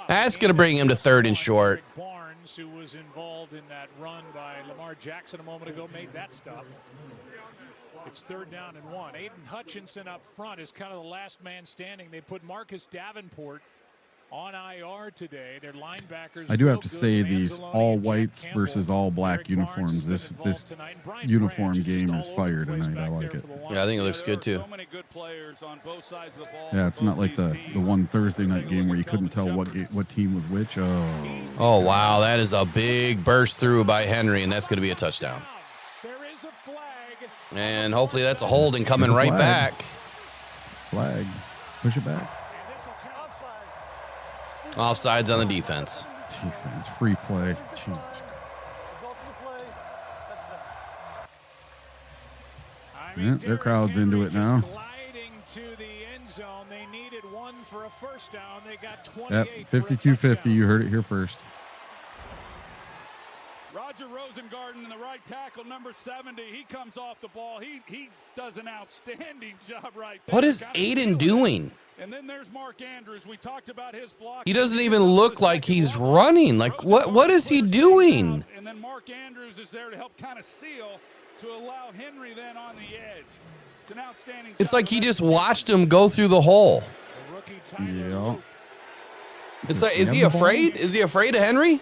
That's going to bring him to third and short. Barnes, who was involved in that run by Lamar Jackson a moment ago, made that stop. It's 3rd down and 1. Aiden Hutchinson up front is kind of the last man standing. They put Marcus Davenport on IR today. Their linebackers. I do have to say these all whites versus all black uniforms. This uniform game is fire tonight. I like it. Yeah, I think it looks good too. So many good players on both sides of the ball. Yeah, it's not like the one Thursday night game where you couldn't tell what team was which. Oh, wow. That is a big burst through by Henry, and that's going to be a touchdown. There is a flag. And hopefully that's a holding coming There's a right flag. back. Flag. Push it back. And this will count. Offsides on the defense. It's free play. Jesus. I Yeah, their crowd's into it now. Gliding to the end zone. They needed needed one for a first down. They got 28. Yep, 52-50. You heard it here first. Roger Rosengarten in the right tackle, number 70. He comes off the ball. He does an outstanding job right there. What is Aiden doing? And then there's Mark Andrews. We talked about his block. He doesn't even look like he's running. Like, what is he doing? And then Mark Andrews is there to help kind of seal to allow Henry then on the edge. It's an outstanding. It's like he just watched him go through the hole. Yeah. It's like, is he afraid? Is he afraid of Henry?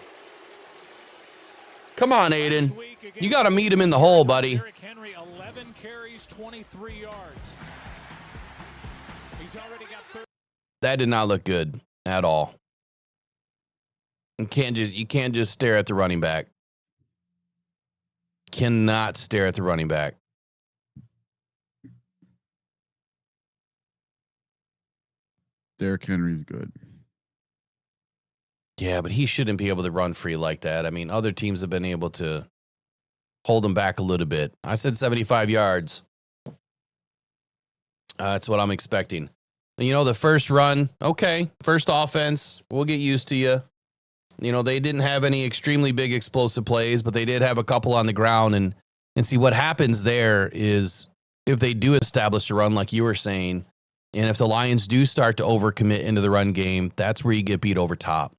Come on, Aiden. You got to meet him in the hole, buddy. Henry, 11 carries, 23 yards. He's already got 30. That did not look good at all. You can't just stare at the running back. Cannot stare at the running back. Derrick Henry's good. Yeah, but he shouldn't be able to run free like that. I mean, other teams have been able to hold him back a little bit. I said 75 yards. That's what I'm expecting. You know, the first run, okay, first offense, we'll get used to you. You know, they didn't have any extremely big explosive plays, but they did have a couple on the ground. And see, what happens there is if they do establish a run, like you were saying, and if the Lions do start to overcommit into the run game, that's where you get beat over top.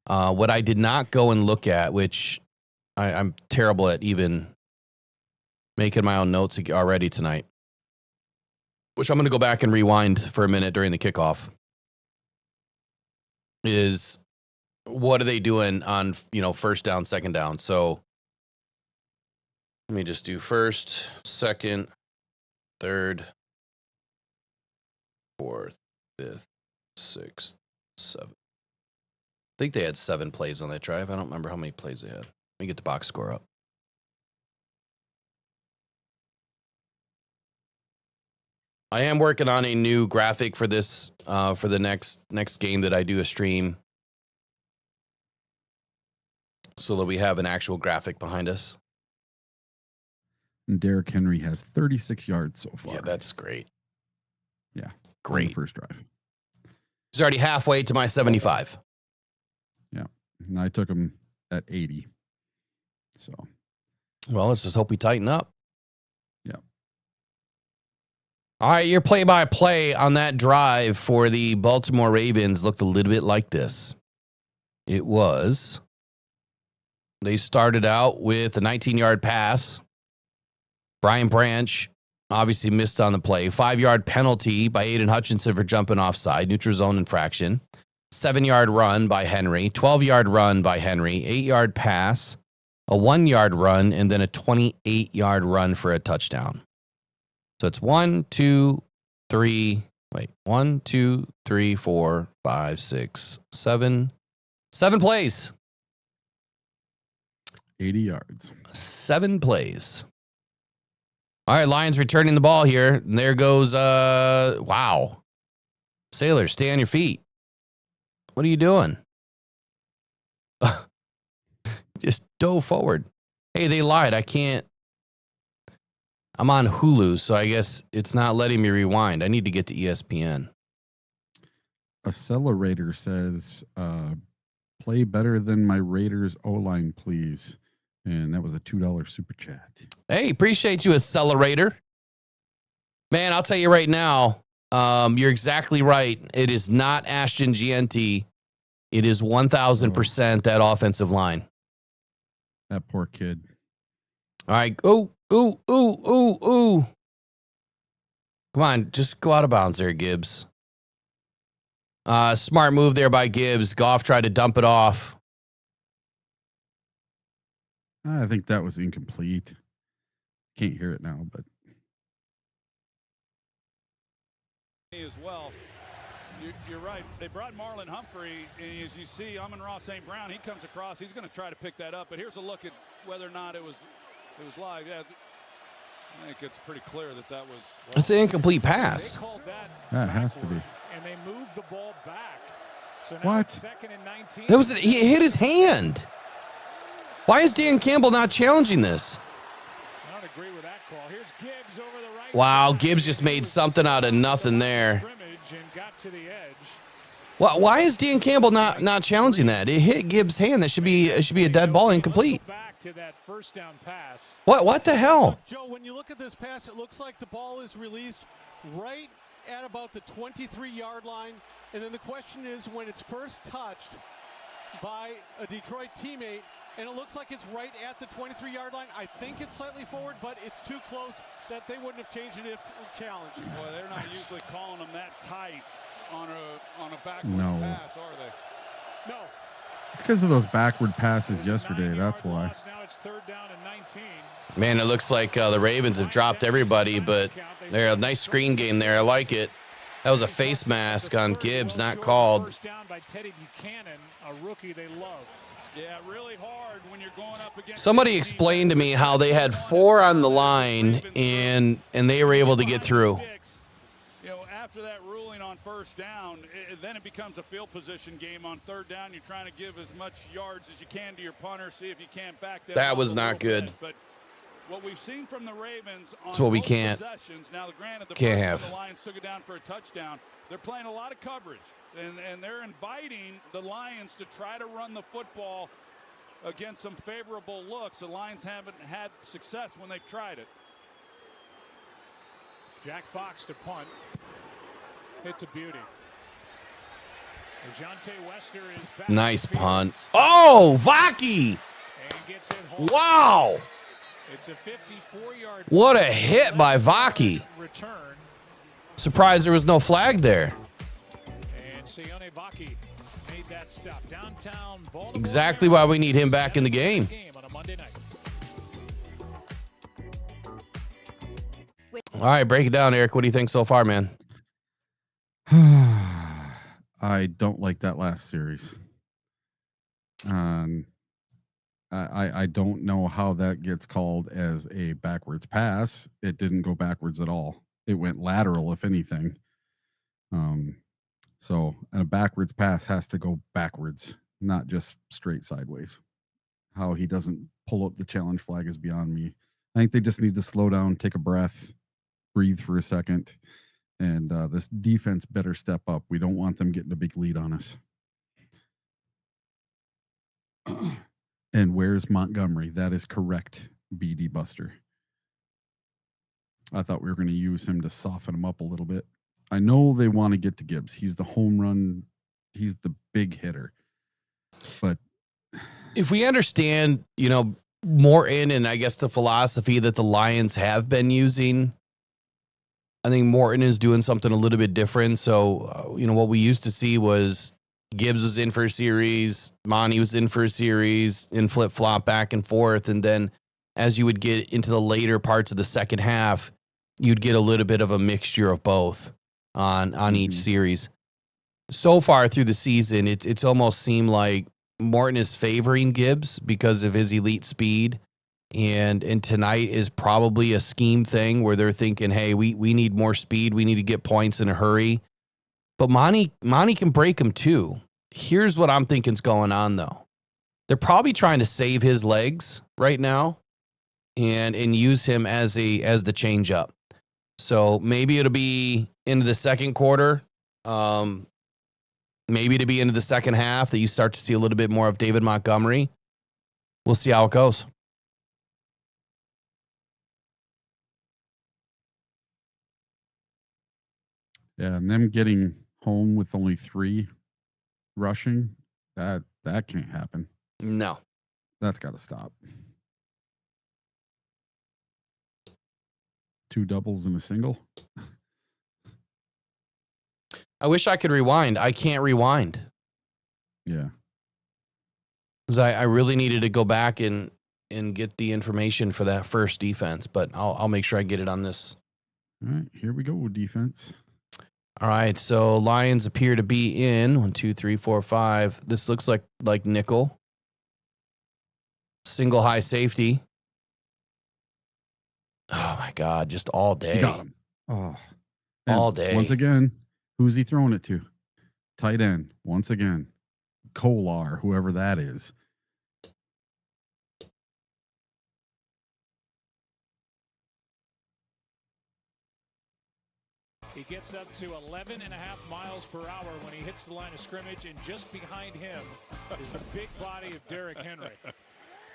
What I did not go and look at, which I'm terrible at even making my own notes already tonight, which I'm going to go back and rewind for a minute during the kickoff, is what are they doing on, first down, second down? So let me just do first, second, third, fourth, fifth, sixth, seventh. I think they had 7 plays on that drive. I don't remember how many plays they had. Let me get the box score up. I am working on a new graphic for this, for the next game that I do a stream, so that we have an actual graphic behind us. And Derrick Henry has 36 yards so far. Yeah, that's great. Yeah, great. On the first drive. He's already halfway to my 75. Yeah, and I took him at 80. So, well, let's just hope we tighten up. Yeah. All right, your play-by-play on that drive for the Baltimore Ravens looked a little bit like this. It was, they started out with a 19-yard pass. Brian Branch obviously missed on the play. 5-yard penalty by Aiden Hutchinson for jumping offside, neutral zone infraction. 7-yard run by Henry, 12-yard run by Henry, 8-yard pass, a 1-yard run, and then a 28-yard run for a touchdown. So it's 1, 2, 3, 4, 5, 6, 7. 7 plays. 80 yards. 7 plays. All right, Lions returning the ball here. And there goes, wow. Sailor, stay on your feet. What are you doing? Just dove forward. Hey, they lied. I can't. I'm on Hulu, so I guess it's not letting me rewind. I need to get to ESPN. Accelerator says, play better than my Raiders O-line, please. And that was a $2 super chat. Hey, appreciate you, Accelerator. Man, I'll tell you right now, you're exactly right. It is not Ashton Gianti. It is 1,000% that offensive line. That poor kid. All right. Ooh. Come on, just go out of bounds there, Gibbs. Smart move there by Gibbs. Goff tried to dump it off. I think that was incomplete. Can't hear it now, but as well. You're right. They brought Marlon Humphrey, and as you see, Amon-Ra St. Brown, he comes across. He's going to try to pick that up, but here's a look at whether or not it was live. Yeah, I think it's pretty clear that was. Well, it's an incomplete pass. That has to be. And they moved the ball back. So now What? it's 2nd and 19. He hit his hand. Why is Dan Campbell not challenging this? I don't agree with that call. Here's Gibbs over the right. Wow, side. Gibbs just made something out of nothing there. Scrimmage and got to the edge. Why is Dan Campbell not challenging that? It hit Gibbs' hand. That should be a dead ball, incomplete. Let's go back to that first down pass. What the hell? So, Joe, when you look at this pass, it looks like the ball is released right at about the 23-yard line. And then the question is, when it's first touched by a Detroit teammate, and it looks like it's right at the 23-yard line. I think it's slightly forward, but it's too close that they wouldn't have changed it if challenged. Boy, they're not usually calling them that tight on a backwards pass, are they? No. It's because of those backward passes yesterday. That's why. Now it's third down and 19. Man, it looks like the Ravens have dropped everybody, but they're a nice screen game there. I like it. That was a face mask on Gibbs, not called. First down by Teddy Buchanan, a rookie they love. Yeah, really hard when you're going up against. Somebody explained to me how they had 4 on the line and they were able to get through. You know, after that ruling on first down, then it becomes a field position game. On third down, you're trying to give as much yards as you can to your punter, see if you can't back that. That was not good. But what we've seen from the Ravens on That's what we both can't possessions, now granted the can't first have. one, the Lions took it down for a touchdown. They're playing a lot of coverage, and they're inviting the Lions to try to run the football against some favorable looks. The Lions haven't had success when they've tried it. Jack Fox to punt. It's a beauty. DeJounte Wester is back. Nice punt. Oh, Vaki! And gets it home. Wow! It's a 54-yard. What a hit by Vaki. Return. Surprised there was no flag there. And Sione Vaki made that stop downtown Baltimore. Exactly why we need him back in the game. On a Monday night. All right, break it down, Eric. What do you think so far, man? I don't like that last series. I don't know how that gets called as a backwards pass. It didn't go backwards at all. It went lateral, if anything. So a backwards pass has to go backwards, not just straight sideways. How he doesn't pull up the challenge flag is beyond me. I think they just need to slow down, take a breath, breathe for a second, and this defense better step up. We don't want them getting a big lead on us. And where's Montgomery? That is correct, BD Buster. I thought we were going to use him to soften him up a little bit. I know they want to get to Gibbs. He's the home run. He's the big hitter. But if we understand, Morton and I guess the philosophy that the Lions have been using, I think Morton is doing something a little bit different. So, what we used to see was Gibbs was in for a series, Monty was in for a series, and flip-flop back and forth. And then as you would get into the later parts of the second half, you'd get a little bit of a mixture of both on each series. So far through the season, it's almost seemed like Morton is favoring Gibbs because of his elite speed. And tonight is probably a scheme thing where they're thinking, hey, we need more speed. We need to get points in a hurry. But Monty can break him too. Here's what I'm thinking's going on, though. They're probably trying to save his legs right now and use him as the change up. So maybe it'll be into the second quarter. Maybe it'll be into the second half that you start to see a little bit more of David Montgomery. We'll see how it goes. yeah, and them getting home with only 3 rushing, that can't happen. No. That's got to stop. 2 doubles and a single. I wish I could rewind. I can't rewind. Yeah. Because I really needed to go back and get the information for that first defense, but I'll make sure I get it on this. All right, here we go with defense. All right, so Lions appear to be in 1, 2, 3, 4, 5. This looks like nickel. Single high safety. Oh my God, just all day. You got him. Oh, All and day. Once again, who's he throwing it to? Tight end. Once again, Kolar, whoever that is. He gets up to 11.5 miles per hour when he hits the line of scrimmage, and just behind him is the big body of Derrick Henry.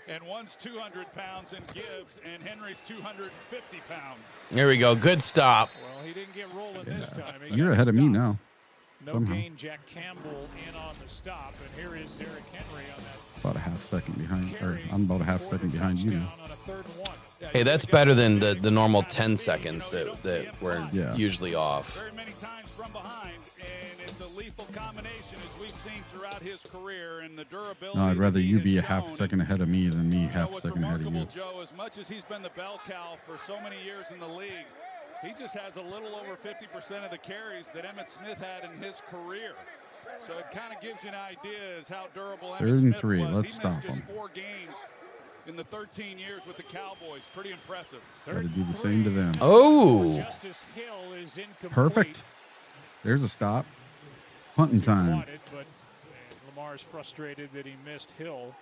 And one's 200 pounds in Gibbs, and Henry's 250 pounds. There we go. Good stop. Well, he didn't get rolling this time. You're ahead of me now. No somehow. gain, Jack Campbell in on the stop, and here is Derrick Henry on that. About a half second behind, or I'm about a half second behind you now. Hey, that's better than the normal 10 seconds that we're usually off. Very many times from behind, and it's a lethal combination as we've seen throughout his career, and the durability. No, I'd rather you be a half shown. second ahead of me than me half What's second ahead of you. Joe, as much as he's been the bell cow for so many years in the league, he just has a little over 50% of the carries that Emmitt Smith had in his career. So it kind of gives you an idea as how durable Emmitt 3rd and Smith 3. was. Let's He stop missed just him. 4 games in the 13 years with the Cowboys. Pretty impressive. Got to do the same to them. Oh, Justice Hill is incomplete. Perfect. There's a stop. Hunting time. Caught it, but Lamar's frustrated that he missed Hill.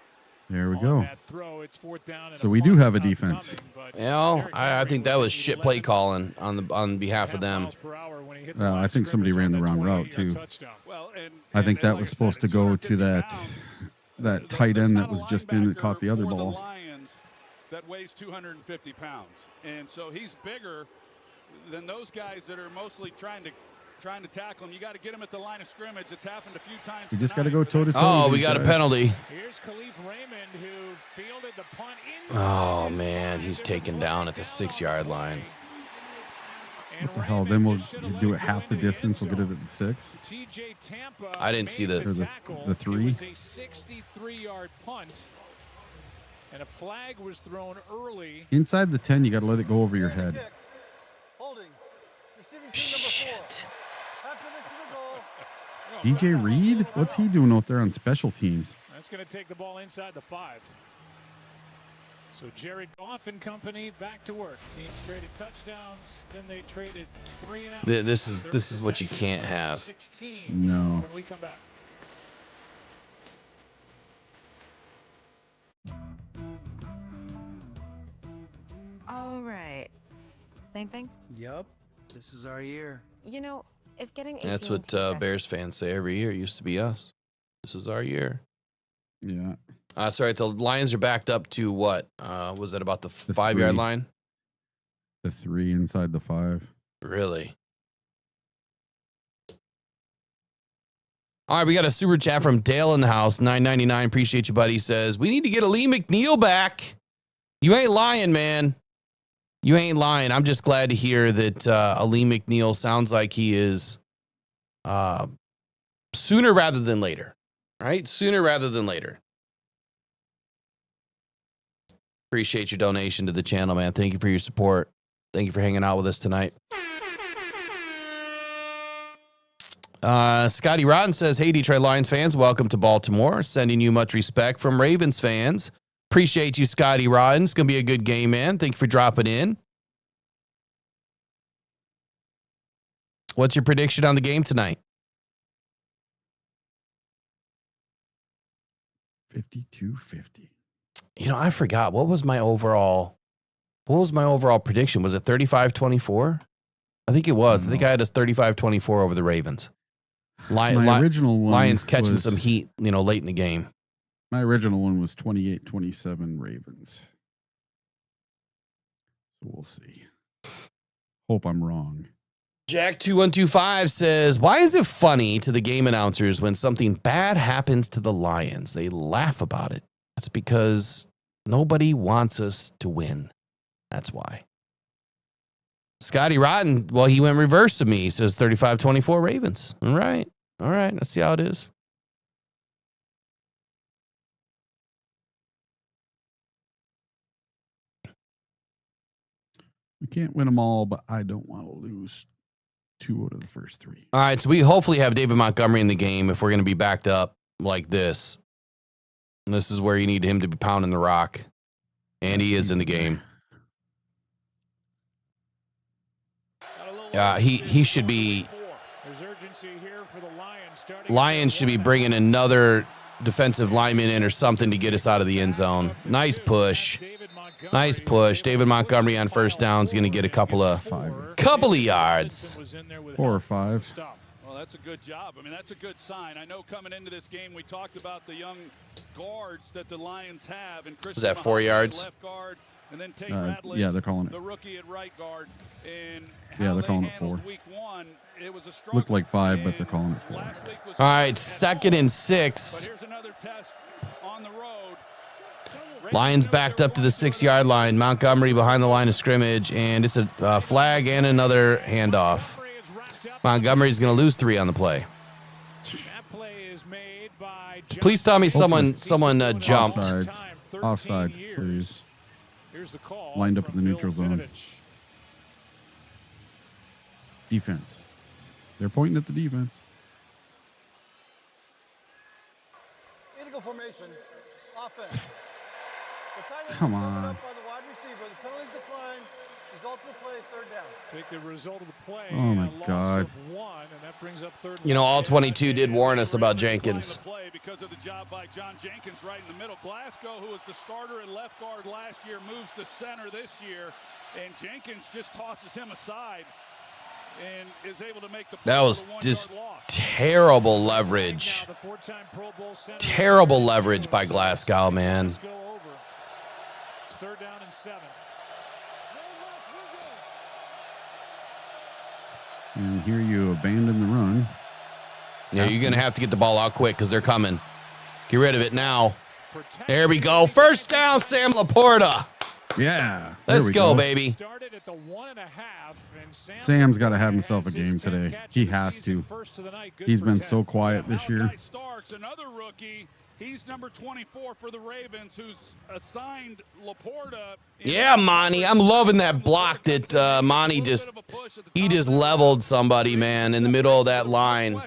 There we On go. that throw. It's 4th down and So a we do punt's have a not defense. coming, but well, Derrick I Henry think that was at shit play 11 calling on behalf of them. miles per hour when he hit the Well, line I of think somebody scrimmage ran on the that wrong route, 28-yard too. touchdown. Well, I think that like was I supposed said, to go at to 250 that pounds, tight there's end not that was a just in that linebacker caught the other for ball. Lions that weighs 250 pounds, and so he's bigger than those guys that are mostly trying to tackle him. You got to get him at the line of scrimmage. It's happened a few times. You just got to tonight, go but toe to toe. Oh, with we these got a guys. penalty. Here's Khalif Raymond, who fielded the punt Oh, inside his man, 5. he's There's a taken flag down at the down 6-yard on line. play. And What the hell? Raymond Then we'll just should have do let it go half the into distance. We'll end get it zone. at the 6. TJ Tampa I didn't see made the- Or the tackle. 3. It was a 63-yard punt, and a flag was thrown early. Inside the 10, you got to let it go over your head. Holding. Receiving team Shit. After this to the goal. DJ Reed? What's he doing out there on special teams? That's going to take the ball inside the 5. So Jared Goff and company back to work. Teams traded touchdowns, then they traded 3 and out. This is what you can't have. 16 No. when we come back. All right. Same thing? Yup. This is our year. You know, if getting That's AT&T what best- Bears fans say every year. It used to be us. This is our year. Yeah. Sorry, the Lions are backed up to what? Was that about the The 5-yard 3. line? The 3 inside the 5. Really? All right, we got a super chat from Dale in the house. $9.99. Appreciate you, buddy. He says, we need to get Lee McNeil back. You ain't lying, man. You ain't lying. I'm just glad to hear that Ali McNeil sounds like he is sooner rather than later. Right? Sooner rather than later. Appreciate your donation to the channel, man. Thank you for your support. Thank you for hanging out with us tonight. Scotty Rotten says, hey, Detroit Lions fans, welcome to Baltimore. Sending you much respect from Ravens fans. Appreciate you, Scotty Rotten. It's going to be a good game, man. Thank you for dropping in. What's your prediction on the game tonight? 52-50. You know, I forgot. What was my overall prediction? Was it 35-24? I think it was. I think I had us 35-24 over the Ravens. My original one Lions catching was- some heat, late in the game. My original one was 28-27 Ravens. So we'll see. Hope I'm wrong. Jack2125 says, why is it funny to the game announcers when something bad happens to the Lions? They laugh about it. That's because nobody wants us to win. That's why. Scotty Rotten, well, he went reverse to me. He says 35-24 Ravens. All right. Let's see how it is. We can't win them all, but I don't want to lose 2 out of the first 3. All right, so we hopefully have David Montgomery in the game if we're going to be backed up like this. And this is where you need him to be pounding the rock. And he is in the game. He should be. Lions should be bringing another defensive lineman in or something to get us out of the end zone. Nice push. David Montgomery on first down is going to get a couple of couple of yards. 4 or 5. Well, that's a good job. I mean, that's a good sign. I know coming into this game, we talked about the young guards that the Lions have. And Was that 4 yards? Left guard, and then Tate Radley, yeah, they're calling it. The rookie at right guard. And yeah, they're calling it 4. Week 1, it was a Looked like 5, but they're calling it 4. All right, 2nd and 6. But here's another test on the road. Lions backed up to the 6-yard line. Montgomery behind the line of scrimmage, and it's a flag and another handoff. Montgomery's going to lose 3 on the play. Please tell me someone jumped. Offsides, please. Lined up in the neutral zone. Defense. They're pointing at the defense. Illegal formation. Offense. Come on. By the wide receiver. The penalty decline. Result of the play, 3rd down. Take the result of the play. Oh my God. You know, all 22 did warn us about Jenkins. Because of the job by John Jenkins right in the middle. Glasgow, who was the starter at left guard last year, moves to center this year, and Jenkins just tosses him aside and is able to make the play. That was just terrible leverage. Terrible leverage by Glasgow, man. It's 3rd down and 7. And here you abandon the run. Yeah, you're going to have to get the ball out quick because they're coming. Get rid of it now. There we go. 1st down, Sam Laporta. Yeah. Let's go, baby. Sam's got to have himself a game today. He has to. He's been so quiet this year. Starks, another rookie. He's number 24 for the Ravens, who's assigned Laporta. Yeah, Monty. I'm loving that block that Monty just leveled somebody, man, in the middle of that line.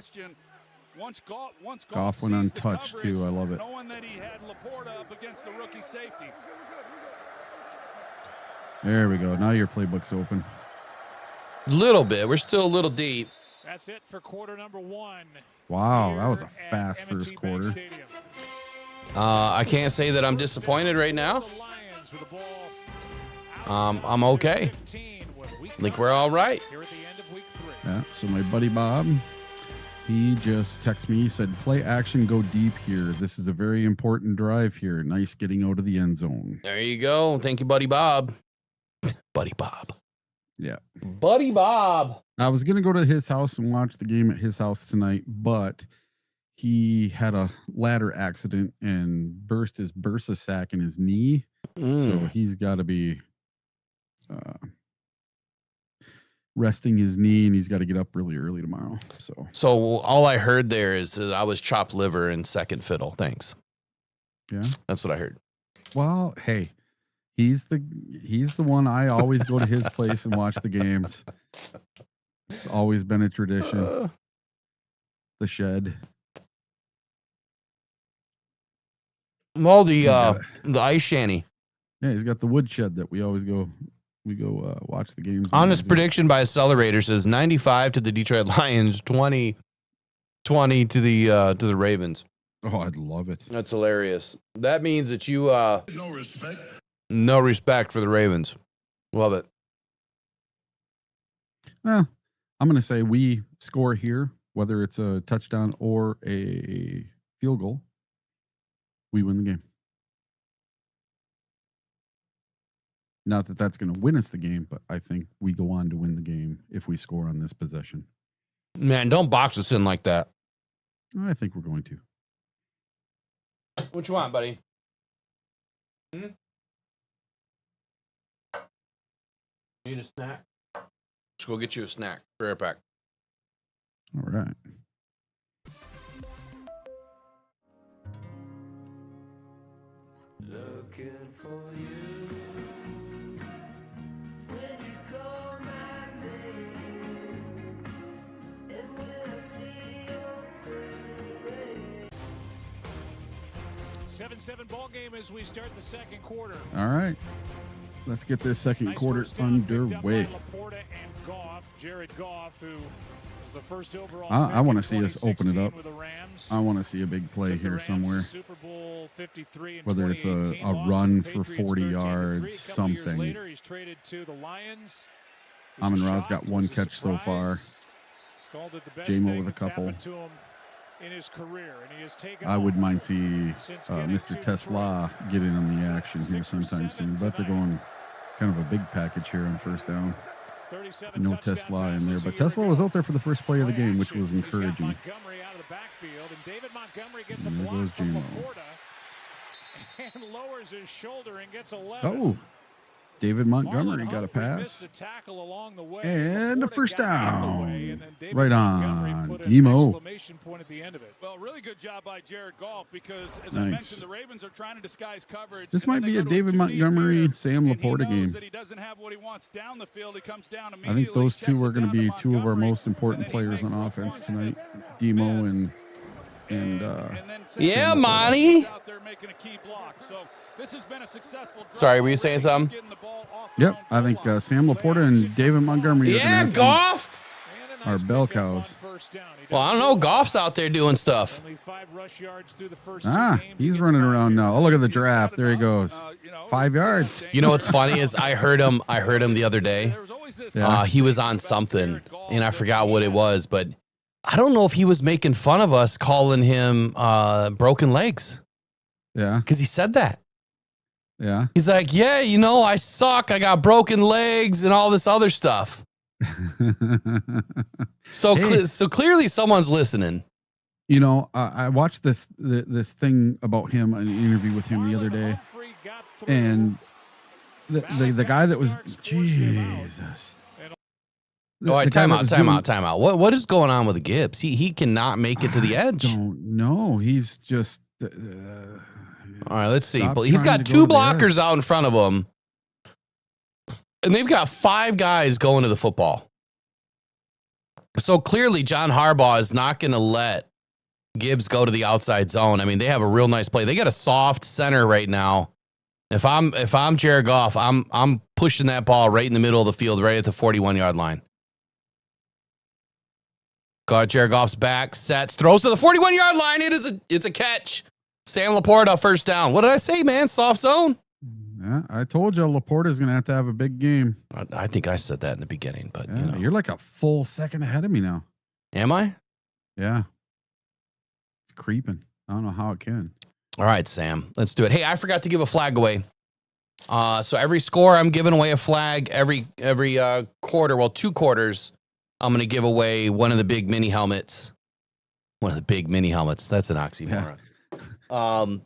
Goff went untouched, too. I love it. Knowing that he had Laporta up against the rookie safety. There we go. Now your playbook's open. Little bit. We're still a little deep. That's it for quarter number 1. Wow, that was a fast first quarter. I can't say that I'm disappointed right now. I'm okay. I think we're all right. Yeah, so my buddy Bob, he just texted me. He said, play action, go deep here. This is a very important drive here. Nice getting out of the end zone. There you go. Thank you, Buddy Bob. Buddy Bob. Yeah. Buddy Bob. I was going to go to his house and watch the game at his house tonight, but he had a ladder accident and burst his bursa sac in his knee. So he's got to be resting his knee, and he's got to get up really early tomorrow. So all I heard there is that I was chopped liver and second fiddle. Thanks. Yeah. That's what I heard. Well, hey, he's the one. I always go to his place and watch the games. It's always been a tradition. The shed. Well, the ice shanty. Yeah, he's got the wood shed that we always go. We go watch the games. Honest prediction by Accelerator says 95 to the Detroit Lions, 20 to the Ravens. Oh, I'd love it. That's hilarious. That means that you no respect for the Ravens. Love it. Well, I'm going to say we score here, whether it's a touchdown or a field goal. We win the game. Not that that's going to win us the game, but I think we go on to win the game if we score on this possession. Man, don't box us in like that. I think we're going to. What you want, buddy? Need a snack? Let's go get you a snack. Be right back. All right. Looking for you when you call my name, and when I see your face. 7-7 ball game as we start the second quarter. All right. Let's get this second quarter underway. Laporta and Goff, Jared Goff, who was the first overall. I want to see us open it up. I want to see a big play here somewhere. Super Bowl 53 whether it's a run for 40 yards, something. Later, he's traded to the Lions. Amon-Ra's got one catch so far. J-Mo with a couple. In his career, and he has taken I wouldn't mind see Mr. Tesla get in on the action here sometime soon, but they're going kind of a big package here on first down. No Tesla in there, but Tesla was out there for the first play of the game, which was encouraging. And there goes J-Mo. And lowers his shoulder and gets 11. Oh, David Montgomery got a pass. And a first down. Right on. Demo. Well, really good job by Jared Goff because, as I mentioned, the Ravens are trying to disguise coverage. This might be a David Montgomery, Sam Laporta game. I think those two are going to be two of our most important players on offense tonight. Demo and yeah, Monty. Sorry, were you saying something? Yep, I think Sam Laporta and David Montgomery. Yeah, Goff. Are bell cows. Well, I don't know. Goff's out there doing stuff. He's running around now. Oh, look at the draft. There he goes. 5 yards. You know what's funny is I heard him the other day. He was on something, and I forgot what it was, but I don't know if he was making fun of us calling him broken legs. Yeah. Because he said that. Yeah. He's like, yeah, you know, I suck. I got broken legs and all this other stuff. So clearly someone's listening. You know, I watched this thing about him, an interview with him the other day. And the guy that was, Jesus. All right, time out. What is going on with Gibbs? He cannot make it to the edge. I don't know. He's just. All right, let's see. He's got two blockers out in front of him, and they've got 5 guys going to the football. So clearly, John Harbaugh is not going to let Gibbs go to the outside zone. I mean, they have a real nice play. They got a soft center right now. If I'm Jared Goff, I'm pushing that ball right in the middle of the field, right at the 41-yard line. Got Jared Goff's back, sets, throws to the 41-yard line. It's a catch. Sam Laporta, first down. What did I say, man? Soft zone? Yeah, I told you Laporta's going to have a big game. I think I said that in the beginning, but yeah, you're like a full second ahead of me now. Am I? Yeah. It's creeping. I don't know how it can. All right, Sam, let's do it. Hey, I forgot to give a flag away. So every score, I'm giving away a flag. Every quarter, well, 2 quarters, I'm going to give away one of the big mini helmets. One of the big mini helmets. That's an oxymoron. Yeah.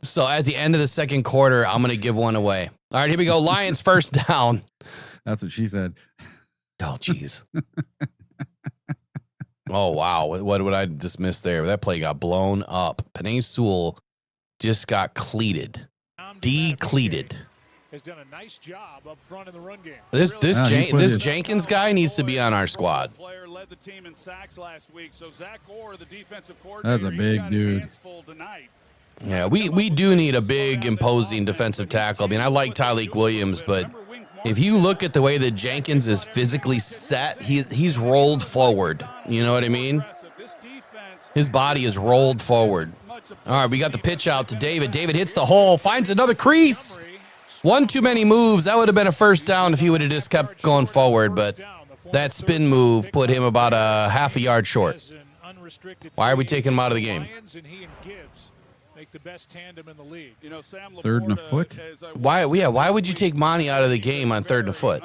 So at the end of the second quarter, I'm going to give one away. All right, here we go. Lions first down. That's what she said. Oh, jeez. Oh, wow. What would I just miss there? That play got blown up. Penei Sewell just got cleated. Decleated. Has done a nice job up front in the run game. This Jenkins guy needs to be on our squad. That's a big dude. Yeah, we do need a big, imposing defensive tackle. I mean, I like Tyleik Williams, but if you look at the way that Jenkins is physically set, he's rolled forward. You know what I mean? His body is rolled forward. All right, we got the pitch out to David. David hits the hole, finds another crease. One too many moves. That would have been a first down if he would have just kept going forward, but that spin move put him about a half a yard short. Why are we taking him out of the game? The best tandem in the league. You know, Sam 3rd and a foot. Why would you take Monty out of the game on 3rd and a foot?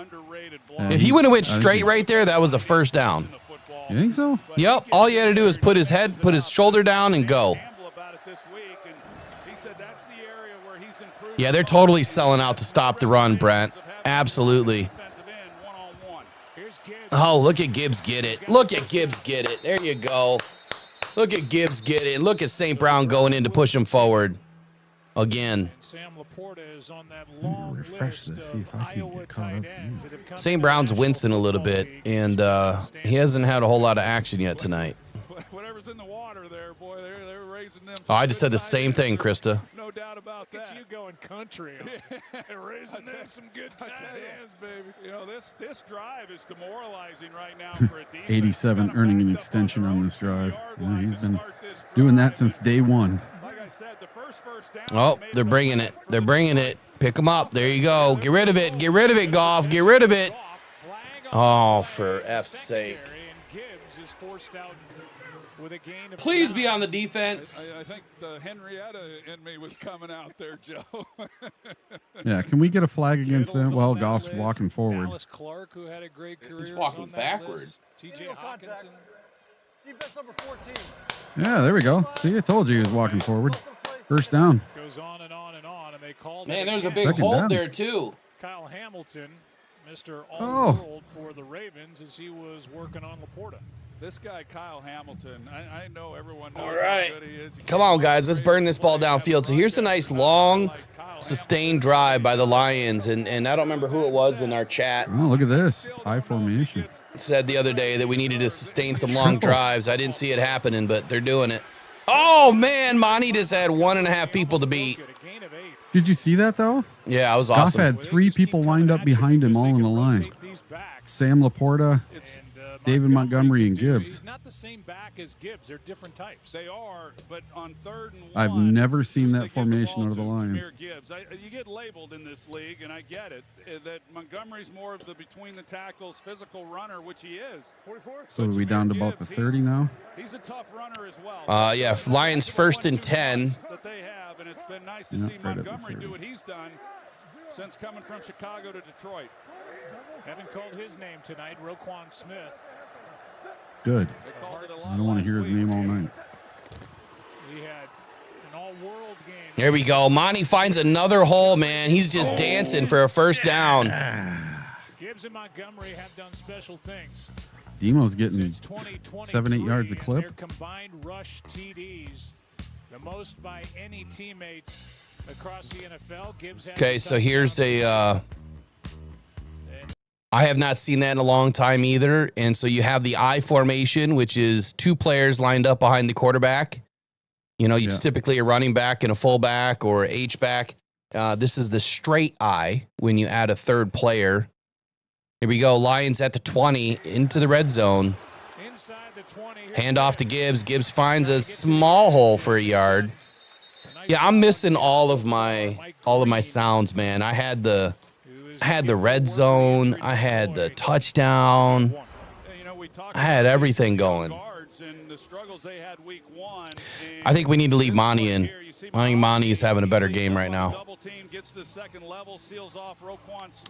If he would have went straight right there, that was a first down. You think so? Yep. All you had to do is put his shoulder down and go. Yeah, they're totally selling out to stop the run, Brent. Absolutely. Oh, look at Gibbs get it. Look at Gibbs get it. There you go. Look at Gibbs get it. Look at St. Brown going in to push him forward again. Sam Laporta is on that long refresh this, see if I can get caught up. St. Brown's wincing a little bit, and he hasn't had a whole lot of action yet tonight. Whatever's in the water there, boy, they're raising them. Oh, I just said the same thing, Krista. No doubt about that. Look at you going country. They're raising them some good tight hands, baby. You know, this drive is demoralizing right now for a defense. 87 earning an extension on this drive. Yeah, he's been doing that since day one. Like I said, the first down. Oh, they're bringing it. They're bringing it. Pick them up. There you go. Get rid of it. Get rid of it, Goff. Get rid of it. Oh, for F's sake. Gibbs is forced out with a gain of Please be on the defense. I think the Henrietta in me was coming out there, Joe. Yeah, can we get a flag against them? Well, Goff's walking forward. Dallas Clark, who had a great career, He's walking on that backward. list. TJ Hawkinson. Defense number 14. Yeah, there we go. See, I told you he was walking forward. First down. Goes on and on and on, and they called Man, it there's a again. big Second hold down. there, too. Kyle Hamilton, Mr. Oh. All-World for the Ravens, as he was working on Laporta. This guy, Kyle Hamilton, I know everyone knows All right. how good he is. You Come can't on, guys. Let's burn this ball downfield. So here's a nice, long, sustained drive by the Lions. And I don't remember who it was in our chat. Oh, look at this. High formation. Said the other day that we needed to sustain some long drives. I didn't see it happening, but they're doing it. Oh, man. Monty just had 1.5 people to beat. Did you see that, though? Yeah, it was Goff awesome. had 3 people lined up behind him all in the line. Sam Laporta, David Montgomery, and Gibbs. He's not the same back as Gibbs. They're different types. They are, but on 3rd and 1, I've never seen they that give formation ball out of the to Lions. Jahmyr Gibbs. You get labeled in this league, and I get it, that Montgomery's more of the between the tackles physical runner, which he is. So are we down to about the 30 now? He's a tough runner as well. Yeah, Lions 1st and 10. That they have, and it's been nice to Yeah, see right at the Montgomery 30. do what he's done since coming from Chicago to Detroit. Haven't called his name tonight, Roquan Smith. Good. They called it a I don't want to hear his name all night. He had an all-world game. There we go. Monty finds another hole, man. He's just dancing for a first down. Gibbs and Montgomery have done special things. Demo's getting Since 2023, 7-8 yards a and clip. Their combined rush TDs, the most by any teammates across the NFL. Gibbs has Okay, so here's a... I have not seen that in a long time either. And so you have the I formation, which is 2 players lined up behind the quarterback. You know, it's typically a running back and a fullback or a H-back. This is the straight I when you add a 3rd player. Here we go. Lions at the 20 into the red zone. inside the 20. Hand off to Gibbs. Gibbs finds a small hole for a yard. Yeah, I'm missing all of my sounds, man. I had the red zone. I had the touchdown. I had everything going. I think we need to leave Monty in. I think Monty's having a better game right now.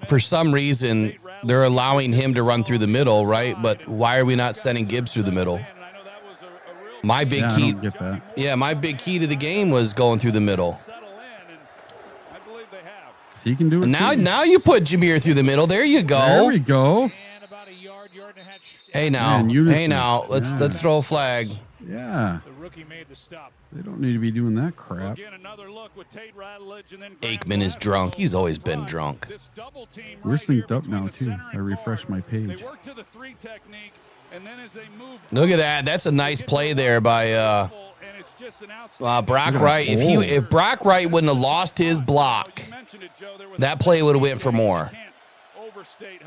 For some reason, they're allowing him to run through the middle, right? But why are we not sending Gibbs through the middle? My big key, I don't get that. yeah, my big key to the game was going through the middle. So you can do it. Now, too. now you put Jahmyr through the middle. There you go. There we go. And about a yard and a half. Hey now, Man, unison. hey now. Let's throw a flag. Yeah. The rookie made the stop. They don't need to be doing that crap. Again, another look with Tate Ratledge and then Aikman is drunk. He's always been drunk. This double team We're right here synced up between now the too. center I and refreshed guard. my page. They work to the 3 technique, and then as they move Look at that. That's a nice play there by and it's just an Brock Look at Wright. that. If Brock Wright wouldn't have lost his block, that play would have went for more.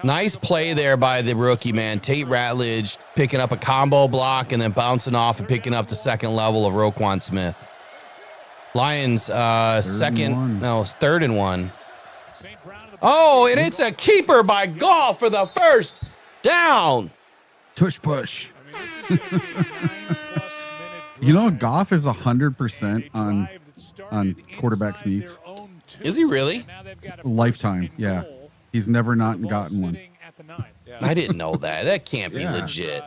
Nice play there by the rookie, man. Tate Ratledge picking up a combo block and then bouncing off and picking up the second level of Roquan Smith. Lions, it's 3rd and 1. Oh, and it's a keeper by Goff for the first down. Tush push. You know, Goff is 100% on quarterback sneaks. Is he really? Lifetime, yeah. He's never not gotten one. I didn't know that. That can't be Yeah. legit.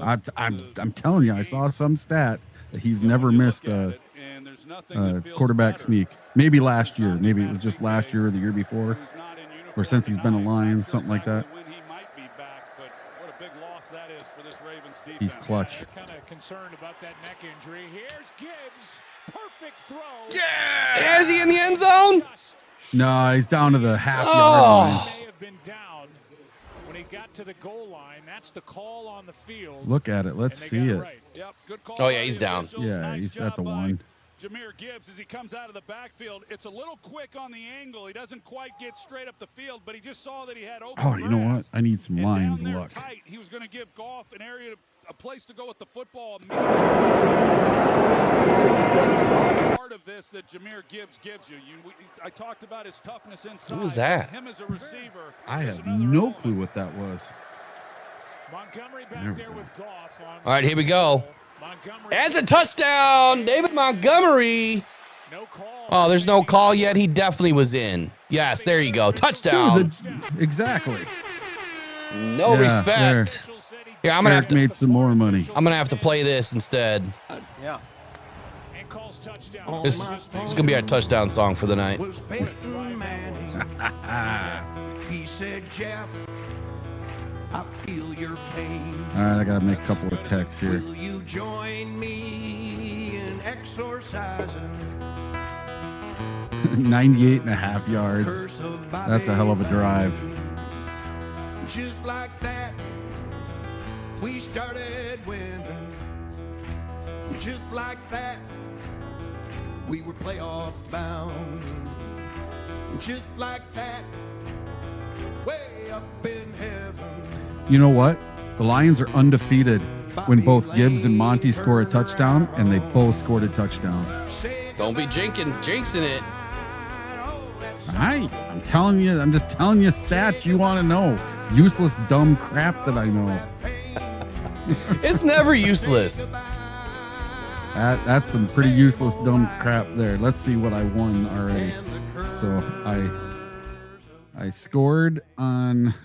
I'm telling you, I saw some stat that he's never missed a quarterback sneak. Maybe last year. Maybe it was just last year or the year before. Or since he's been a Lion, something like that. He's clutch. Kind of concerned about that neck injury. Here's Gibbs. Perfect throw. Yeah! Is he in the end zone? No, he's down to the half yard Oh. line. May have been down when he got to the goal line. That's the call on the field. Look at it. Let's see it. Yep, good call. Oh, yeah, he's down. Yeah, he's at the 1. Jahmyr Gibbs, as he comes out of the backfield, it's a little quick on the angle. He doesn't quite get straight up the field, but he just saw that he had open Oh, you know what? grass. I need some And Lions down there luck. tight, he was going to give Goff an area, a place to go with the football. Part of this that Jahmyr Gibbs gives you. I talked about his toughness inside. Who was that? Him as a receiver. I is have another no element. clue what that was. Montgomery back there with Goff on. All right, here we go. As a touchdown, David Montgomery. No call. Oh, there's no call yet. He definitely was in. Yes, there you go. Touchdown. Exactly. No respect. Here, I'm gonna have to made some more money. I'm gonna have to play this instead. Yeah. And calls touchdown. This is gonna be our touchdown song for the night. He said, Jeff, I feel your pain. All right, I gotta make a couple of texts here. Will you join me in exorcising? 98 and a half yards. That's a hell of a drive. Just like that, we started winning. Just like that, we were playoff bound. Just like that, way up in heaven. You know what? The Lions are undefeated when both Gibbs and Monty score a touchdown, and they both scored a touchdown. Don't be jinxing it. I'm telling you, I'm just telling you stats you want to know. Useless, dumb crap that I know. It's never useless. That's some pretty useless, dumb crap there. Let's see what I won already. So I scored on,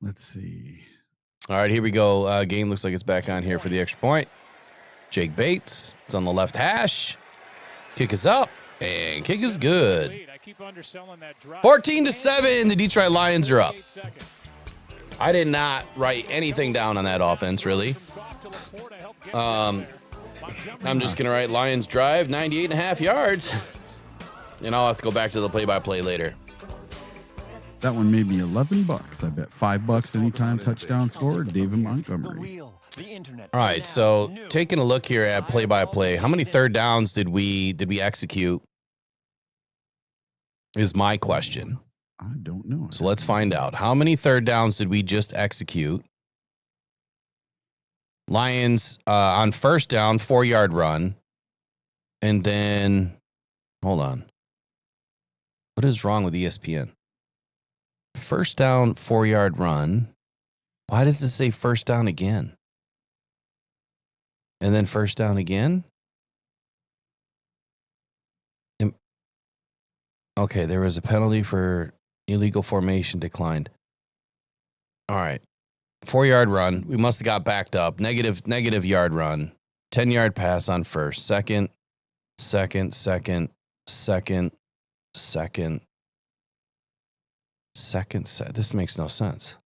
let's see. All right, here we go. Game looks like it's back on here for the extra point. Jake Bates. It's on the left hash. Kick is up, and kick is good. 14-7, the Detroit Lions are up. I did not write anything down on that offense, really. I'm just going to write Lions drive, 98 and a half yards. And I'll have to go back to the play-by-play later. That one made me $11. I bet $5 anytime touchdown score, David Montgomery. All right, so taking a look here at play-by-play, how many third downs did we execute? Is my question. I don't know. So let's find out. How many third downs did we just execute? Lions on first down, 4-yard run. And then, hold on. What is wrong with ESPN? First down, 4-yard run. Why does it say first down again? And then first down again? Okay, there was a penalty for illegal formation declined. All right. 4-yard run. We must have got backed up. Negative yard run. 10-yard pass on first. Second. This makes no sense.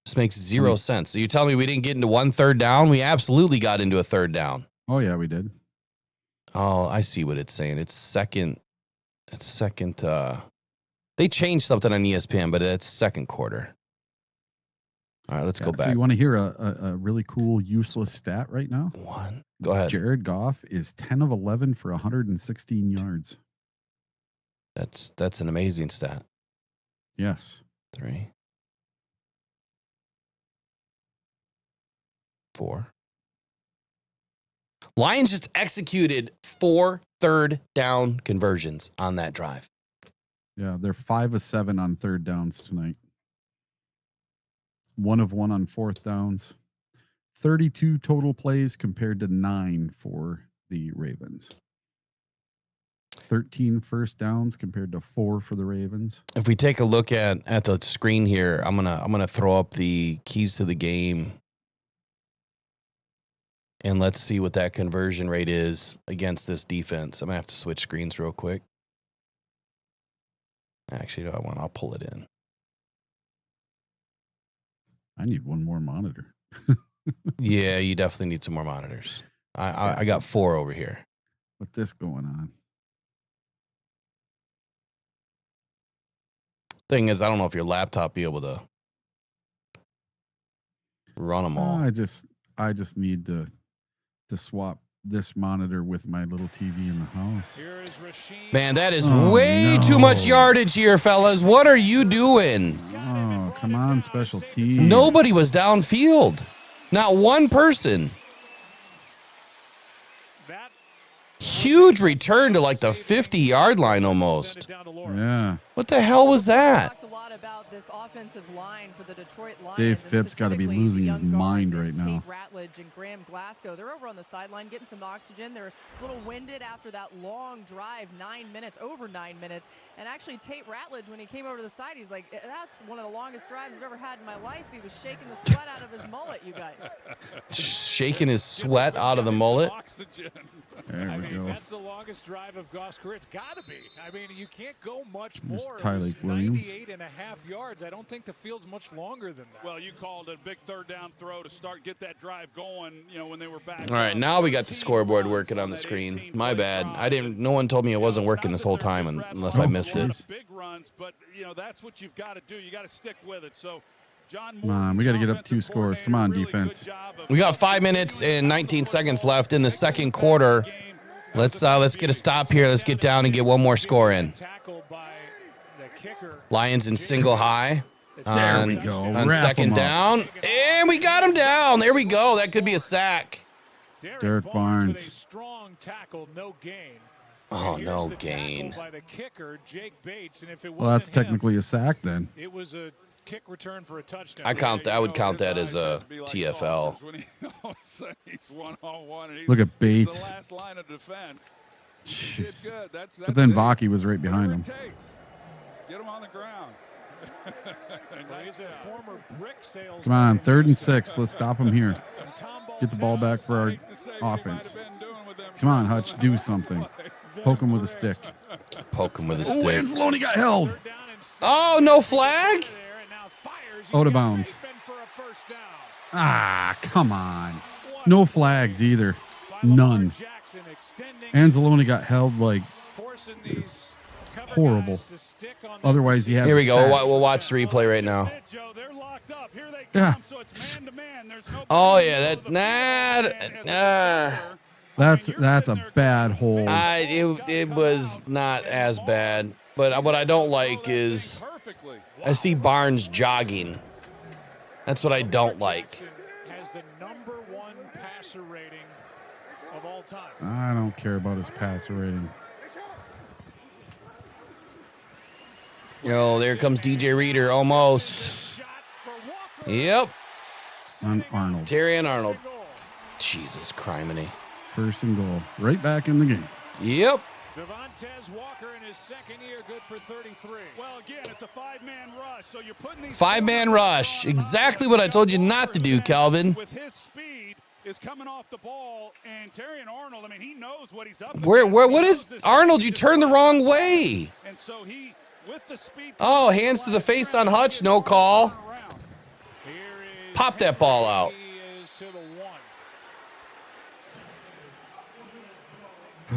This makes zero sense. So you tell me we didn't get into one third down? We absolutely got into a third down. Oh, yeah, we did. Oh, I see what it's saying. It's second. They changed something on ESPN, but it's second quarter. All right, let's go back. So you want to hear a really cool, useless stat right now? One. Go ahead. Jared Goff is 10 of 11 for 116 yards. That's an amazing stat. Yes. 3, 4. Lions just executed 4 third down conversions on that drive. Yeah, they're 5 of 7 on third downs tonight. 1 of 1 on fourth downs. 32 total plays compared to 9 for the Ravens. 13 first downs compared to 4 for the Ravens. If we take a look at the screen here, I'm gonna throw up the keys to the game. And let's see what that conversion rate is against this defense. I'm going to have to switch screens real quick. Actually, I'll pull it in. I need one more monitor. Yeah, you definitely need some more monitors. I got 4 over here. With this going on. Thing is, I don't know if your laptop be able to run them all. I just need to swap this monitor with my little TV in the house. Man, that is way too much yardage here, fellas. What are you doing? Oh, come on, special teams. Nobody was downfield. Not one person. huge return to like the 50-yard line almost. Yeah. What the hell was that? Talked a lot about this offensive line for the Detroit Lions. Dave Phipps got to be losing his mind right now. Tate Ratledge and Graham Glasgow. They're over on the sideline getting some oxygen. They're a little winded after that long drive, 9 minutes, over 9 minutes. And actually, Tate Ratledge, when he came over to the side, he's like, that's one of the longest drives I've ever had in my life. He was shaking the sweat out of his mullet, you guys. Shaking his sweat out of the mullet. There we go. That's the longest drive of Goff's career. It's got to be. I mean, you can't go much There's more. Tyreek Williams. 98.5 yards. I don't think the field's much longer than that. Well, you called a big third down throw to get that drive going, when they were back. All right, now we got the scoreboard working on the screen. My bad. No one told me it wasn't working this whole time unless I missed it. Big runs, but that's what you've got to do. You got to stick with it. So Come on, we got to get up 2 scores. Come on, defense. We got 5 minutes and 19 seconds left in the second quarter. Let's get a stop here. Let's get down and get one more score in. Lions in single high. There we go. On second down. And we got him down. There we go. That could be a sack. Derek Barnes. Strong tackle, no gain. Oh, no gain. By the kicker, Jake Bates, and if it Well, that's technically a sack then. It was a kick return for a touchdown. I would count that as a TFL. Look at Bates. The last line of defense. That's But then Vaki was right behind him. Get him on the ground. He's a former brick salesman. Come on, 3rd and 6. Let's stop him here. Get the ball back for our offense. Come on, Hutch, do something. Poke him with a stick. Poke him with a Oh, stick. Anzalone got held. Oh, no flag? Out of bounds. Ah, come on. No flags either. None. Anzalone got held like horrible. Otherwise, he has. Here we go. We'll watch the replay right now. Yeah. Oh yeah, That's a bad hold. It was not as bad, but what I don't like is I see Barnes jogging. That's what I don't like. Has the #1 passer rating of all time. I don't care about his passer rating. Yo, there comes DJ Reader almost. Yep. On Arnold. Terry and Arnold. Jesus criminy. 1st and goal. Right back in the game. Yep. Devontae Walker in his second year, good for 33. Well, again, it's a 5-man rush, so you're putting these 5-man rush. Exactly what I told you not to do, Calvin. With his speed is coming off the ball, and Terry and Arnold, I mean, he knows what he's up What is Arnold? You turned the wrong way. And so he, with the speed. Oh, hands to the face on Hutch. No call. Pop that ball out. He is to the 1. I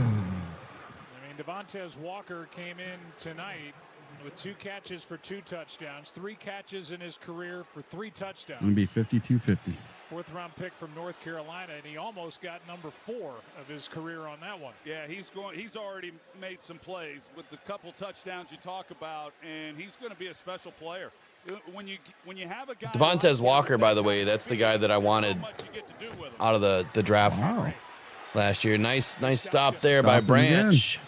mean, Devontae Walker came in tonight with 2 catches for 2 touchdowns, 3 catches in his career for 3 touchdowns. Going to be 52-50. 4th-round pick from North Carolina, and he almost got #4 of his career on that one. Yeah, he's already made some plays with the couple touchdowns you talk about, and he's going to be a special player. When you have a guy. Devontae Walker, by the way, that's the guy that I wanted out of the draft last year. Nice stop there by Branch.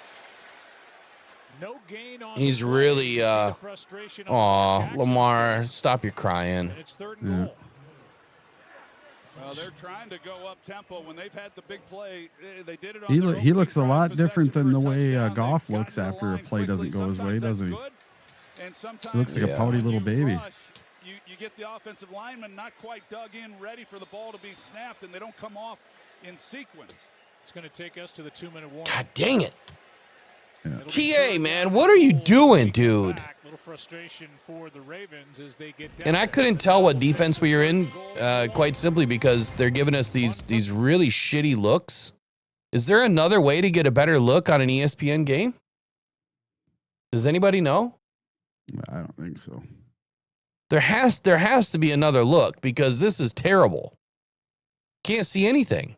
No gain on He's really Lamar, stop your crying. It's 3rd and goal. Well, they're trying to go up tempo when they've had the big play. They did it on He looks a lot different than the way Goff looks after a play doesn't go his way, doesn't he? He looks like a pouty little baby. You get the offensive lineman not quite dug in, ready for the ball to be snapped, and they don't come off in sequence. It's going to take us to the 2-minute warning. God dang it. Yeah. TA, man, what are you doing, dude? Little frustration for the Ravens as they get down. And I couldn't tell what defense we were in, quite simply because they're giving us these really shitty looks. Is there another way to get a better look on an ESPN game? Does anybody know? I don't think so. There has to be another look because this is terrible. Can't see anything.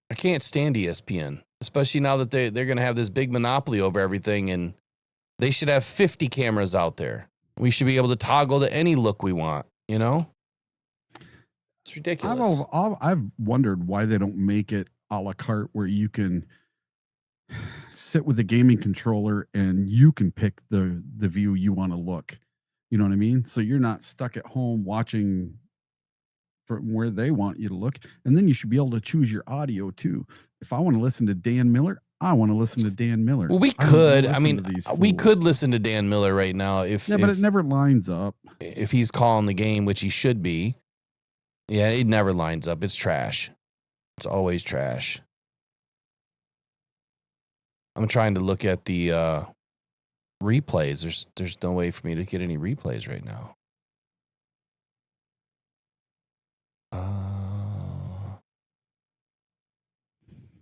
I can't stand ESPN, especially now that they're going to have this big monopoly over everything, and they should have 50 cameras out there. We should be able to toggle to any look we want, you know? It's ridiculous. I've wondered why they don't make it a la carte where you can sit with the gaming controller and you can pick the view you want to look. You know what I mean? So you're not stuck at home watching from where they want you to look. And then you should be able to choose your audio too. If I want to listen to Dan Miller, I want to listen to Dan Miller. Well, we could. I mean, we could listen to Dan Miller right now but it never lines up. If he's calling the game, which he should be. Yeah, it never lines up. It's trash. It's always trash. I'm trying to look at the replays. There's no way for me to get any replays right now.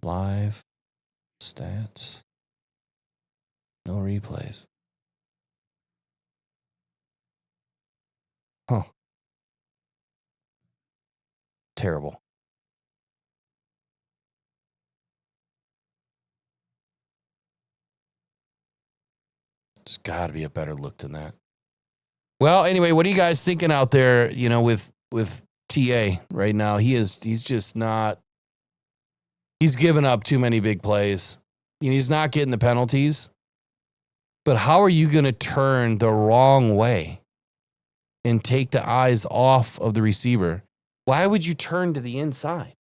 Live stats. No replays. Huh. Terrible. There's got to be a better look than that. Well, anyway, what are you guys thinking out there, you know, with TA right now? He's just not, he's given up too many big plays. You know, he's not getting the penalties. But how are you going to turn the wrong way and take the eyes off of the receiver? Why would you turn to the inside?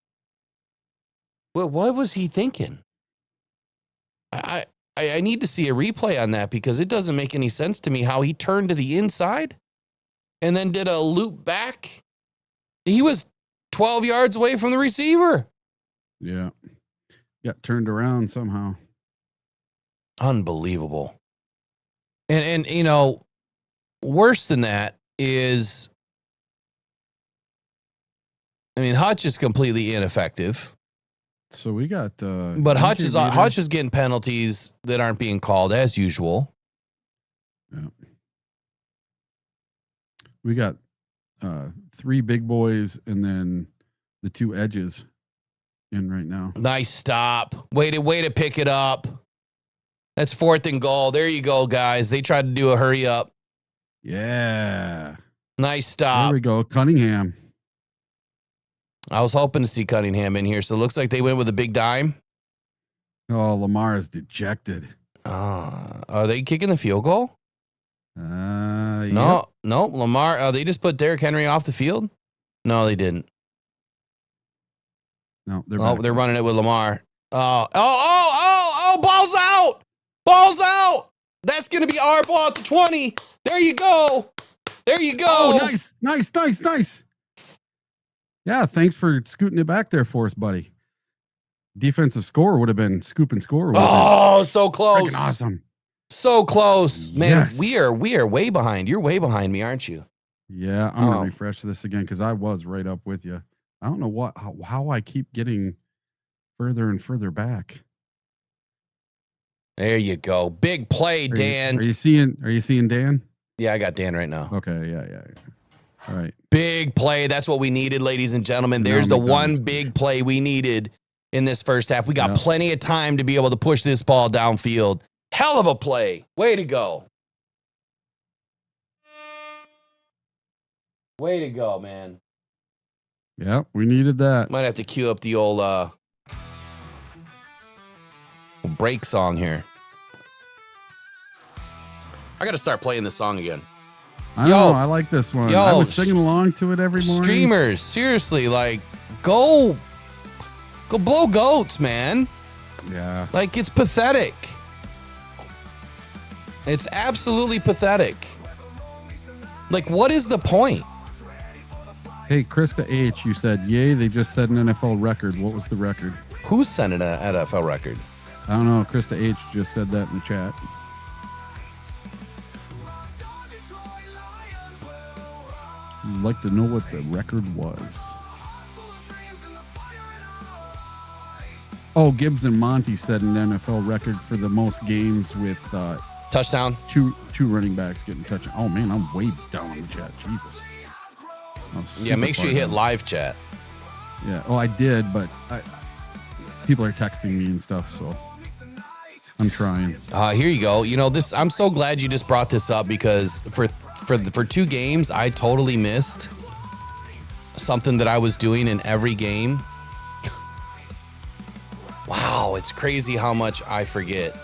What was he thinking? I need to see a replay on that because it doesn't make any sense to me how he turned to the inside and then did a loop back. He was 12 yards away from the receiver. Yeah. Got turned around somehow. Unbelievable. And you know, worse than that is, I mean, Hutch is completely ineffective. So we got, but Hutch is getting penalties that aren't being called as usual. Yeah. We got 3 big boys and then the 2 edges in right now. Nice stop. Way to pick it up. That's 4th and goal. There you go, guys. They tried to do a hurry up. Yeah. Nice stop. There we go. Cunningham. I was hoping to see Cunningham in here. So it looks like they went with a big dime. Oh, Lamar is dejected. Are they kicking the field goal? Yep. No, Lamar. They just put Derrick Henry off the field? No, they didn't. No, they're running it with Lamar. Ball's out. Ball's out. That's going to be our ball at the 20. There you go. There you go. Oh, nice. Yeah, thanks for scooting it back there for us, buddy. Defensive score would have been scoop and score. Oh, so close. Freaking awesome. So close. Man, yes. we are way behind. You're way behind me, aren't you? Yeah, I'm going to refresh this again because I was right up with you. I don't know how I keep getting further and further back. There you go. Big play, Dan. Are you seeing Dan? Yeah, I got Dan right now. Okay, yeah. All right. Big play. That's what we needed, ladies and gentlemen. There's the one big play we needed in this first half. We got plenty of time to be able to push this ball downfield. Hell of a play. Way to go. Way to go, man. Yeah, we needed that. Might have to cue up the old break song here. I got to start playing this song again. I know, I like this one. I was singing along to it every morning. Streamers, seriously, like, go blow goats, man. Yeah. Like, it's pathetic. It's absolutely pathetic. Like, what is the point? Hey, Krista H., you said, yay, they just set an NFL record. What was the record? Who sent an NFL record? I don't know. Krista H. just said that in the chat. I'd like to know what the record was. Oh, Gibbs and Monty set an NFL record for the most games with touchdown. Two running backs getting touchdown. Oh man, I'm way down in the chat. Jesus. Yeah, make sure you hit live chat. Yeah. Oh, I did, but people are texting me and stuff, so I'm trying. Here you go. You know this. I'm so glad you just brought this up because for 2 games I totally missed something that I was doing in every game. Wow, it's crazy how much I forget.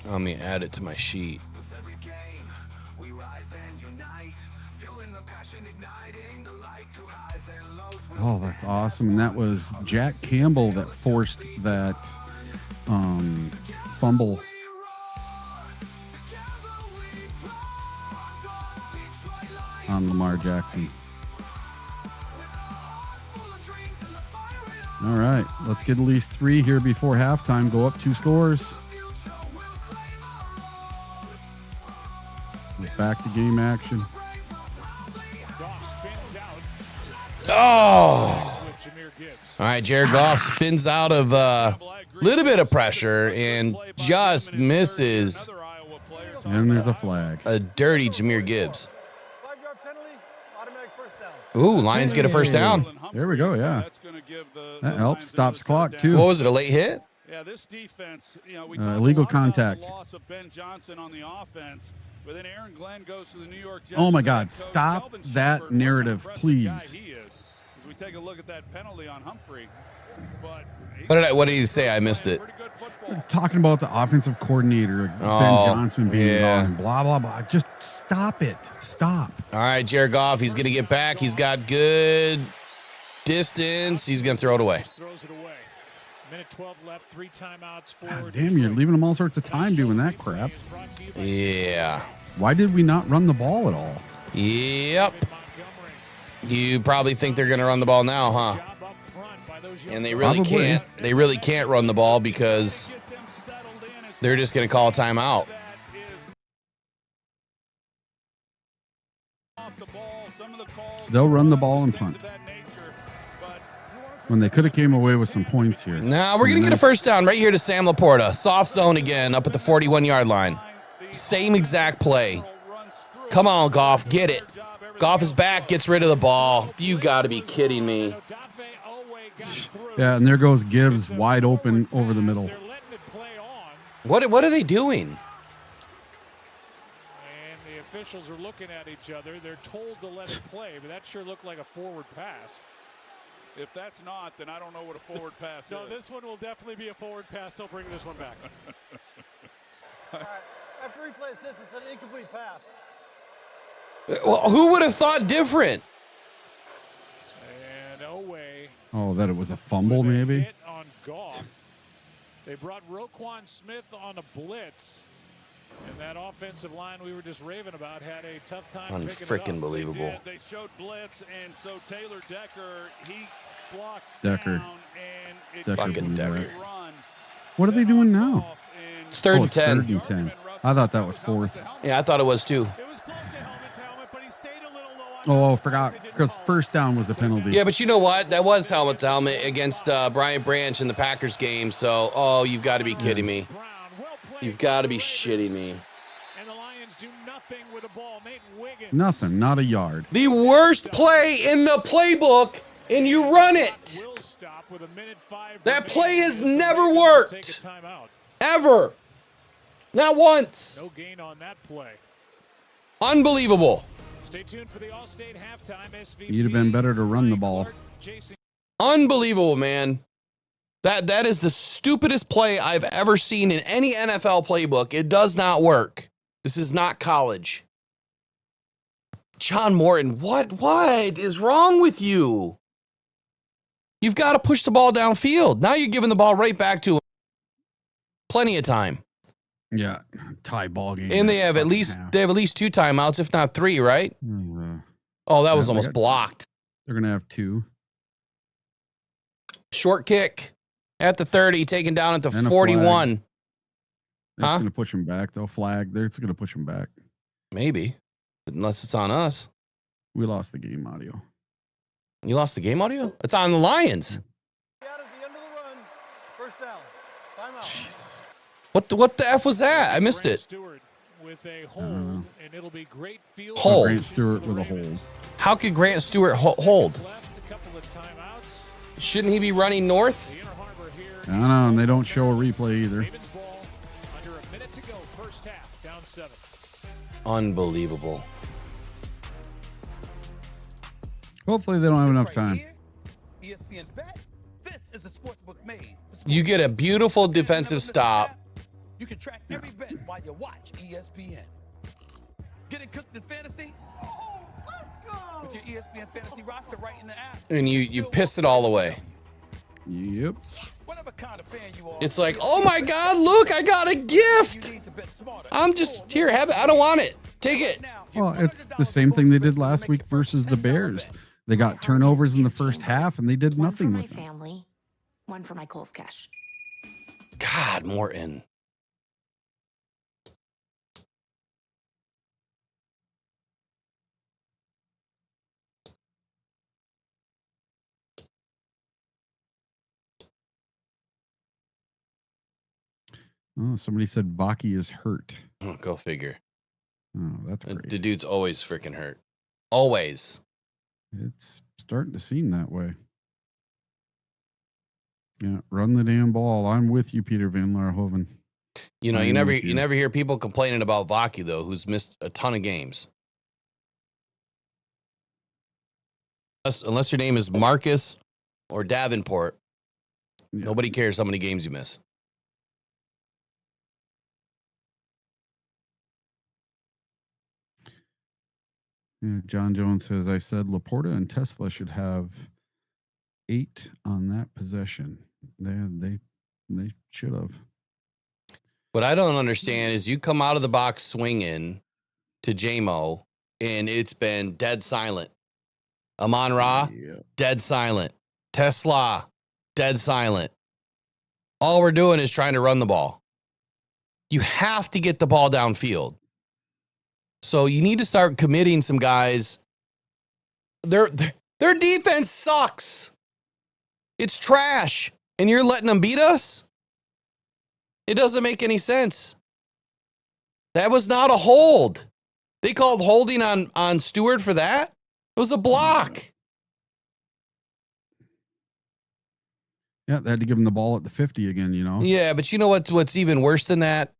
Let me add it to my sheet. Oh, that's awesome. And that was Jack Campbell that forced that fumble. On Lamar Jackson. All right, let's get at least 3 here before halftime. Go up 2 scores. Back to game action. Oh! All right, Jared Goff spins out of a little bit of pressure and just misses. And there's a flag. A dirty Jahmyr Gibbs. Ooh, Lions get a first down. There we go, yeah. That helps. Stops clock, too. What was it, a late hit? Yeah, this defense, illegal contact. Loss of Ben Johnson on the offense. But then Aaron Glenn goes to the New York Jets. Oh my God! Stop that narrative, please. We take a look at that penalty on Humphrey. But what did he say? I missed it. Talking about the offensive coordinator, Ben Johnson being involved, blah blah blah. Just stop it. Stop. All right, Jared Goff. He's gonna get back. He's got good distance. He's gonna throw it away. Minute 12 left, 3 timeouts for God damn, you're leaving them all sorts of time doing that crap. Yeah. Why did we not run the ball at all? Yep. You probably think they're going to run the ball now, huh? And they really can't. They really can't run the ball because they're just going to call a timeout. They'll run the ball and punt. When they could have came away with some points here. Now we're going to get a first down right here to Sam Laporta. Soft zone again up at the 41-yard line. Same exact play. Come on, Goff. Get it. Goff is back. Gets rid of the ball. You got to be kidding me. Yeah, and there goes Gibbs wide open over the middle. What are they doing? And the officials are looking at each other. They're told to let it play, but that sure looked like a forward pass. If that's not, then I don't know what a forward pass is. No, this one will definitely be a forward pass, so bring this one back. All right. After replay says it's an incomplete pass. Well, who would have thought different? And Whey. Oh, that it was a fumble, maybe? Hit on Goff. They brought Roquan Smith on a blitz. And that offensive line we were just raving about had a tough time picking it up. Unfreaking believable. They showed blitz, and so Taylor Decker, he blocked Decker. down, and it Fucking Decker. run. What are they doing now? It's third and it's 10. 3rd and 10. I thought that was 4th. Yeah, I thought it was too. Oh, forgot. Because first down was a penalty. Yeah, but you know what? That was helmet to helmet against Brian Branch in the Packers game. So, oh, you've got to be kidding me. You've got to be shitting me. And the Lions do nothing with the ball. Nate Wiggins. Nothing, not a yard. The worst play in the playbook, and you run it. That play has never worked. Ever. Not once. No gain on that play. Unbelievable. Stay tuned for the All-State halftime SVP. You'd have been better to run the ball. Unbelievable, man. That is the stupidest play I've ever seen in any NFL playbook. It does not work. This is not college. John Morton, what is wrong with you? You've got to push the ball downfield. Now you're giving the ball right back to him. Plenty of time. Yeah, tie ball game. And they have at least 2 timeouts, if not 3, right? Oh, that was almost blocked. They're gonna have 2. Short kick at the 30, taken down at the And a 41. That's gonna push them back, though. Flag. It's gonna push them back. Maybe, unless it's on us. We lost the game audio. You lost the game audio? It's on the Lions. Out at the end of the run. First down. Timeout. What the F was that? I missed it. Stewart with a hold, and it'll be great field. Hold. Grant Stewart with a hold. How could Grant Stewart hold? Left, a couple of timeouts. Shouldn't he be running north? The Inner Harbor here. I don't know, and they don't show a replay either. Ravens ball under a minute to go, first half, down 7. Unbelievable. Hopefully they don't have enough time. ESPN Bet. This is the sportsbook made. You get a beautiful defensive stop. You can track every bet while you watch ESPN. Getting cooked in fantasy? Oh, let's go! With your ESPN fantasy roster right in the app. And you piss it all away. Yep. Whatever kind of fan you are. It's like, oh my God, look, I got a gift. I'm just here, have it. I don't want it. Take it. Well, it's the same thing they did last week versus the Bears. They got turnovers in the first half, and they did nothing with them. One for my family, one for my Kohl's Cash. God, Morton. Oh, somebody said Baki is hurt. Oh, go figure. Oh, that's great. The dude's always freaking hurt. Always. It's starting to seem that way. Yeah, run the damn ball. I'm with you, Peter Van Laarhoven. You know, you never hear people complaining about Vaki though, who's missed a ton of games. Unless your name is Marcus or Davenport, nobody cares how many games you miss. Yeah, John Jones says, I said Laporta and Tesla should have 8 on that possession. They should have. What I don't understand is you come out of the box swinging to JMO, and it's been dead silent. Amon-Ra, dead silent. Tesla, dead silent. All we're doing is trying to run the ball. You have to get the ball downfield. So you need to start committing some guys. Their defense sucks. It's trash. And you're letting them beat us? It doesn't make any sense. That was not a hold. They called holding on Stewart for that? It was a block. Yeah, they had to give him the ball at the 50 again, you know? Yeah, but you know what's even worse than that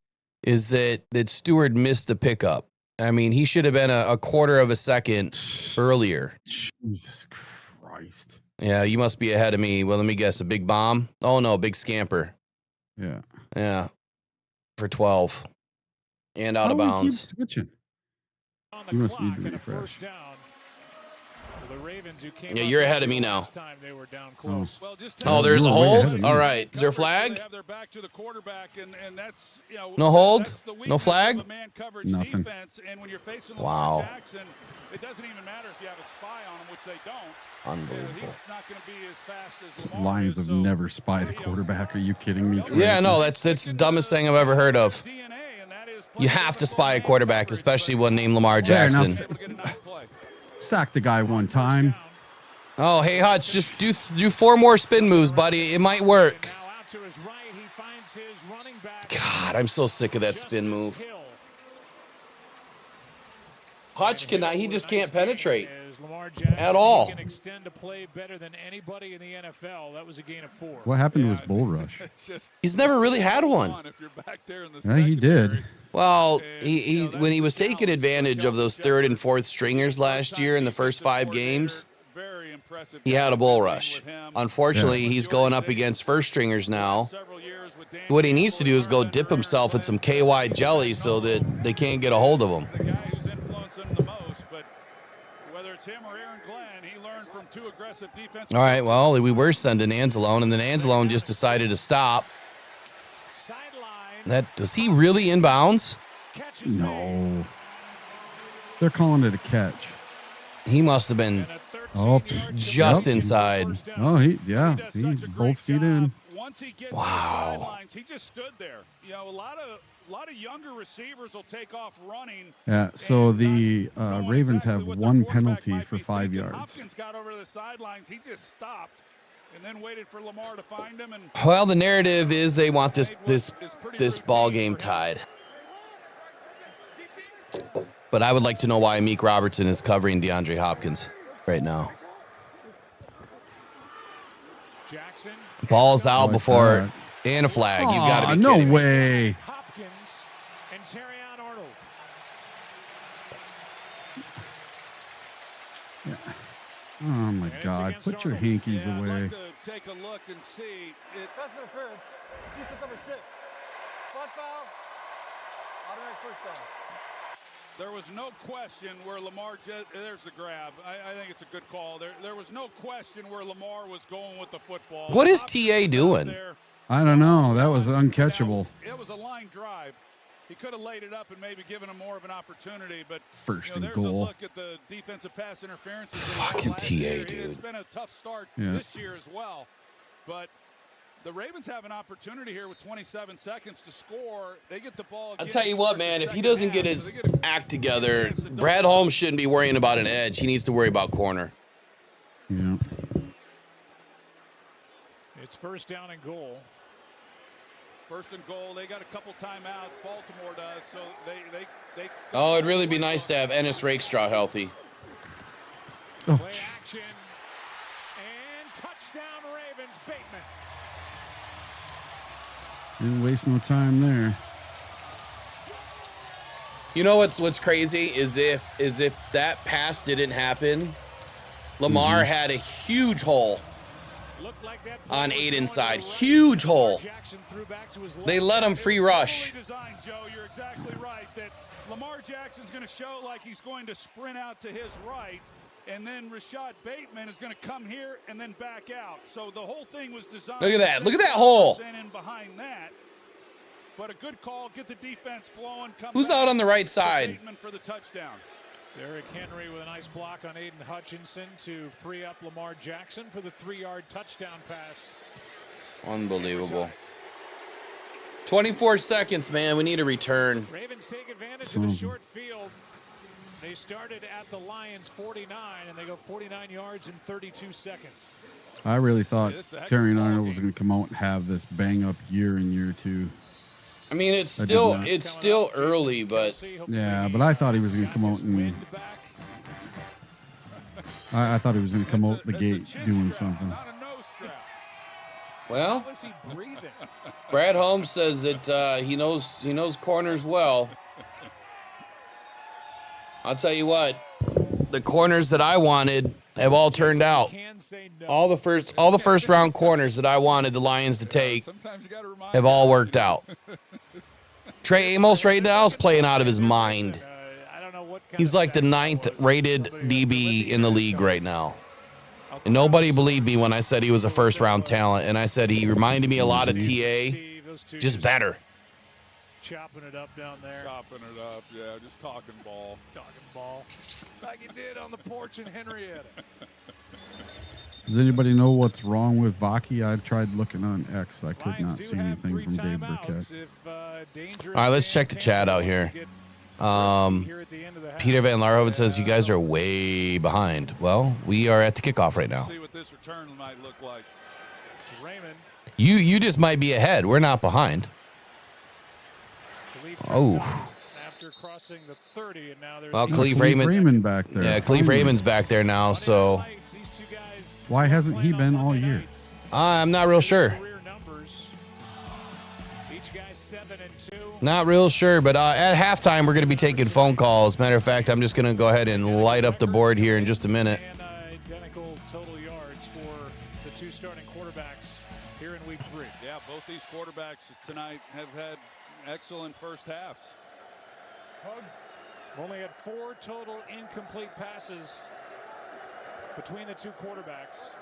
is that Stewart missed the pickup. I mean, he should have been a quarter of a second earlier. Jesus Christ. Yeah, you must be ahead of me. Well, let me guess. A big bomb? Oh, no, big scamper. Yeah. Yeah. For 12. And out of bounds. Keep switching. On You the must need clock to and a refresh. first down. The Ravens who came Yeah, up you're with ahead of it me now. last time they were down close. Well, just Oh, there's a You were way ahead hold? of me. All right. Is there a flag? They have their back to the quarterback, and that's, you know, No hold? that's the No weakness flag? of a man coverage Nothing. defense, and when you're facing Wow. Lamar Jackson, it doesn't even matter if you have a spy on him, which they don't. Unbelievable. He's not going to be as fast as Lamar Lions is, have so, never spied a quarterback. Are you kidding me? Yeah, no, that's the dumbest thing I've ever heard of. You have to spy a quarterback, especially one named Lamar There, now Jackson. sack the guy one time. Oh, hey, Hutch, just do 4 more spin moves, buddy. It might work. Now out to his right, he finds his running back. God, I'm so sick of that spin move. Hill. Hutch cannot, he just can't penetrate As Lamar Jackson, at all. He can extend a play better than anybody in the NFL. That was a gain of 4. What happened to his bull rush? He's never really had one. Yeah, he did. Well, he when he was taking advantage of those 3rd and 4th stringers last year in the first 5 games, he had a bull rush. Unfortunately, he's going up against first stringers now. What he needs to do is go dip himself in some KY jelly so that they can't get a hold of him. All right, well, we were sending Anzalone, and then Anzalone just decided to stop. Was he really inbounds? No. They're calling it a catch. He must have been just inside. Oh, he both feet in. Once he gets wow. to the sidelines, he just stood there. You know, a lot of younger receivers will take off running. Yeah, so the Ravens have 1 penalty for 5 yards. Hopkins got over to the sidelines. He just stopped and then waited for Lamar to find him. And well, the narrative is they want this ball game tied. But I would like to know why Meek Robertson is covering DeAndre Hopkins right now. Jackson. Ball's out before and a flag. You got to be no kidding way. me. Hopkins and Terrion Arnold. Yeah. Oh my God! Put your hankies I'd away. like to take a look and see. Pass interference. Defense number 6. Spot foul. Automatic first down. There was no question where there's the grab. I think it's a good call. There was no question where Lamar was going with the football. What is TA doing? I don't know. That was uncatchable. It was a line drive. He could have laid it up and maybe given him more of an opportunity, but First and there's goal. a look at the defensive pass interference. Fucking TA, dude. It's been a tough start this year as well, but the Ravens have an opportunity here with 27 seconds to score. They get the ball. I'll tell you what, man. If he doesn't get his act together, Brad Holmes shouldn't be worrying about an edge. He needs to worry about corner. Yeah. It's first down and goal. First and goal. They got a couple timeouts. Baltimore does. So they. Oh, it'd really be nice to have Ennis Rakestraw healthy. Oh. Play action and touchdown Ravens. Bateman. Didn't waste no time there. You know what's crazy is if that pass didn't happen, Lamar had a huge hole on Aiden's side. Huge hole. They let him free rush. Designed, Joe. You're exactly right that Lamar Jackson's going to show like he's going to sprint out to his right, and then Rashad Bateman is going to come here and then back out. So the whole thing was designed. Look at that. Look at that hole. Then in behind that. But a good call, get the defense flowing. Who's out on the right side? Bateman for the touchdown. Derrick Henry with a nice block on Aiden Hutchinson to free up Lamar Jackson for the 3-yard touchdown pass. Unbelievable. 24 seconds, man. We need a return. Ravens take advantage of a short field. They started at the Lions 49, and they go 49 yards in 32 seconds. I really thought Terry Arnold was going to come out and have this bang-up year in year 2. I mean, it's still early, but yeah, but I thought he was going to come out and I thought he was going to come out the gate doing something. Well, Brad Holmes says that he knows corners well. I'll tell you what, the corners that I wanted have all turned out. All the first round corners that I wanted the Lions to take have all worked out. Trey Amos right now is playing out of his mind. He's like the 9th rated DB in the league right now. And nobody believed me when I said he was a first round talent. And I said he reminded me a lot of TA, just better. Chopping it up down there. Chopping it up, yeah, just talking ball. Talking ball. Like he did on the porch in Henrietta. Does anybody know what's wrong with Vaki? I've tried looking on X. I could not see anything from Dave Burkett. All right, let's check the chat out here. Peter Van Larhoven says you guys are way behind. Well, we are at the kickoff right now. See what this return might look like. You just might be ahead. We're not behind. Oh. After crossing the 30, and now there's well, Khalif Raymond back there. Yeah, Khalif Raymond's back there now. So why hasn't he been all year? I'm not real sure. Not real sure, but at halftime we're going to be taking phone calls. Matter of fact, I'm just going to go ahead and light up the board here in just a minute. Identical total yards for the two starting quarterbacks here in week 3. Yeah, both these quarterbacks tonight have had excellent first halves. Only had 4 total incomplete passes between the two quarterbacks.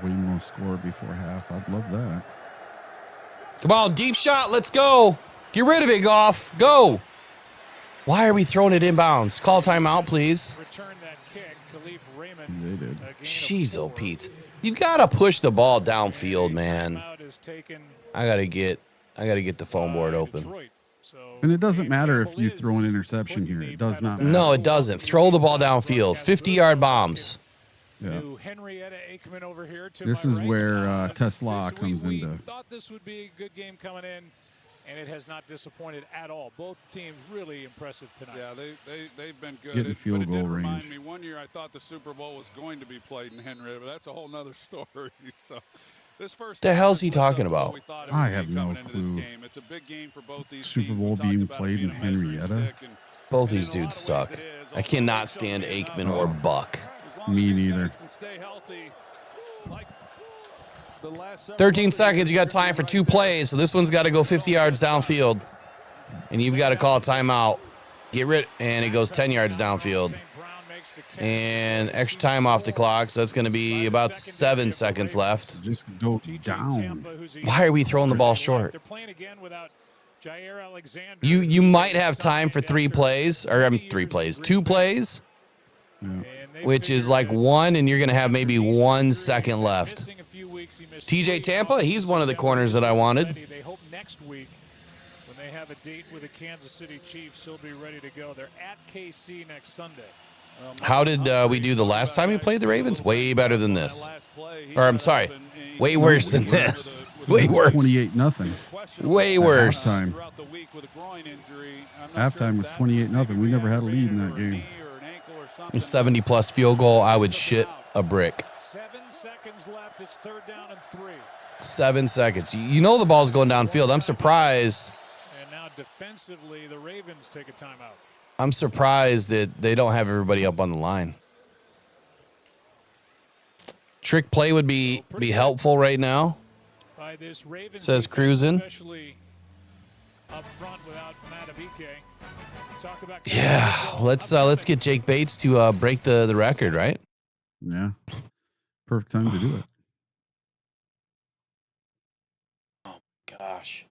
Way more score before half. I'd love that. Come on, deep shot. Let's go. Get rid of it, Goff. Go. Why are we throwing it inbounds? Call timeout, please. Return that kick. Khalif Raymond. They did. Jeez, oh, Pete. You got to push the ball downfield, man. I got to get the phone board open. And it doesn't matter if you throw an interception here. It does not matter. No, it doesn't. Throw the ball downfield. 50-yard bombs. Yeah. Over here to this is where Tesla comes into. Thought this would be a good game coming in, and it has not disappointed at all. Both teams really impressive tonight. Yeah, they've been good. Getting field but it goal did remind range. me, one year I thought the Super Bowl was going to be played in Henrietta, but that's a whole nother story. So this first The hell's he talking about? I have no clue. It's a big game for both these Super teams. Bowl being played in Henrietta. Both these dudes suck. I cannot stand Aikman or Buck. Me neither. 13 seconds. You got time for 2 plays. So this one's got to go 50 yards downfield. And you've got to call a timeout. Get rid. And it goes 10 yards downfield. And extra time off the clock. So it's going to be about 7 seconds left. Just go down. Why are we throwing the ball short? You might have time for 3 plays. Or 3 plays. 2 plays. Yeah. Which is like 1, and you're going to have maybe 1 second left. TJ Tampa, he's one of the corners that I wanted. They hope next week when they have a date with the Kansas City Chiefs, he'll be ready to go. They're at KC next Sunday. How did we do the last time we played the Ravens? Way better than this. Or I'm sorry, way worse than this. Way worse. 28-0. Way worse. Halftime was 28-0. We never had a lead in that game. 70-plus field goal, I would shit a brick. 7 seconds left. It's 3rd down and 3. 7 seconds. You know the ball's going downfield. I'm surprised. And now defensively, the Ravens take a timeout. I'm surprised that they don't have everybody up on the line. Trick play would be helpful right now. By this Ravens Says cruising. Especially up front without Matabike. Talk about Yeah, let's get Jake Bates to break the record, right? Yeah. Perfect time to do it. Gosh.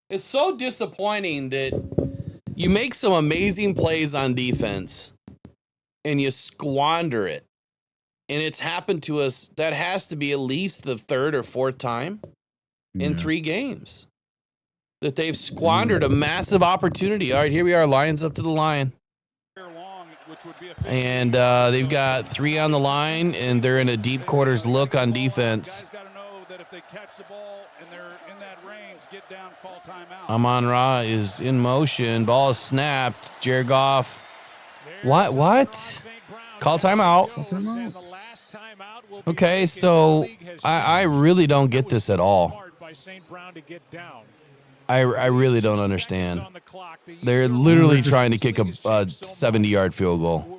It's so disappointing that you make some amazing plays on defense and you squander it. And it's happened to us. That has to be at least the 3rd or 4th time in 3 games that they've squandered a massive opportunity. All right, here we are. Lions up to the line. And they've got 3 on the line, and they're in a deep quarters look on defense. Amon-Ra is in motion. Ball is snapped. Jared Goff. What? Call timeout. Okay, so I really don't get this at all. I really don't understand. They're literally trying to kick a 70-yard field goal.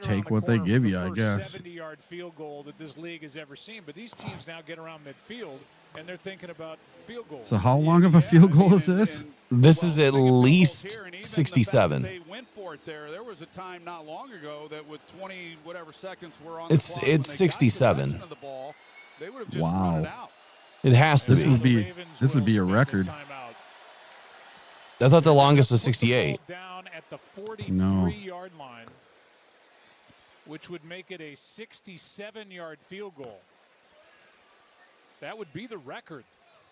Take what they give you, I guess. 70-yard field goal that this league has ever seen. But these teams now get around midfield, and they're thinking about field goals. So how long of a field goal is this? This is at least 67. They went for it there. There was a time not long ago that with 20 whatever seconds were on it's 67. They would have just wow. run it out. It has to be. This would be a record. I thought the longest was 68. Down at the No. 43-yard line, which would make it a 67-yard field goal. That would be the record.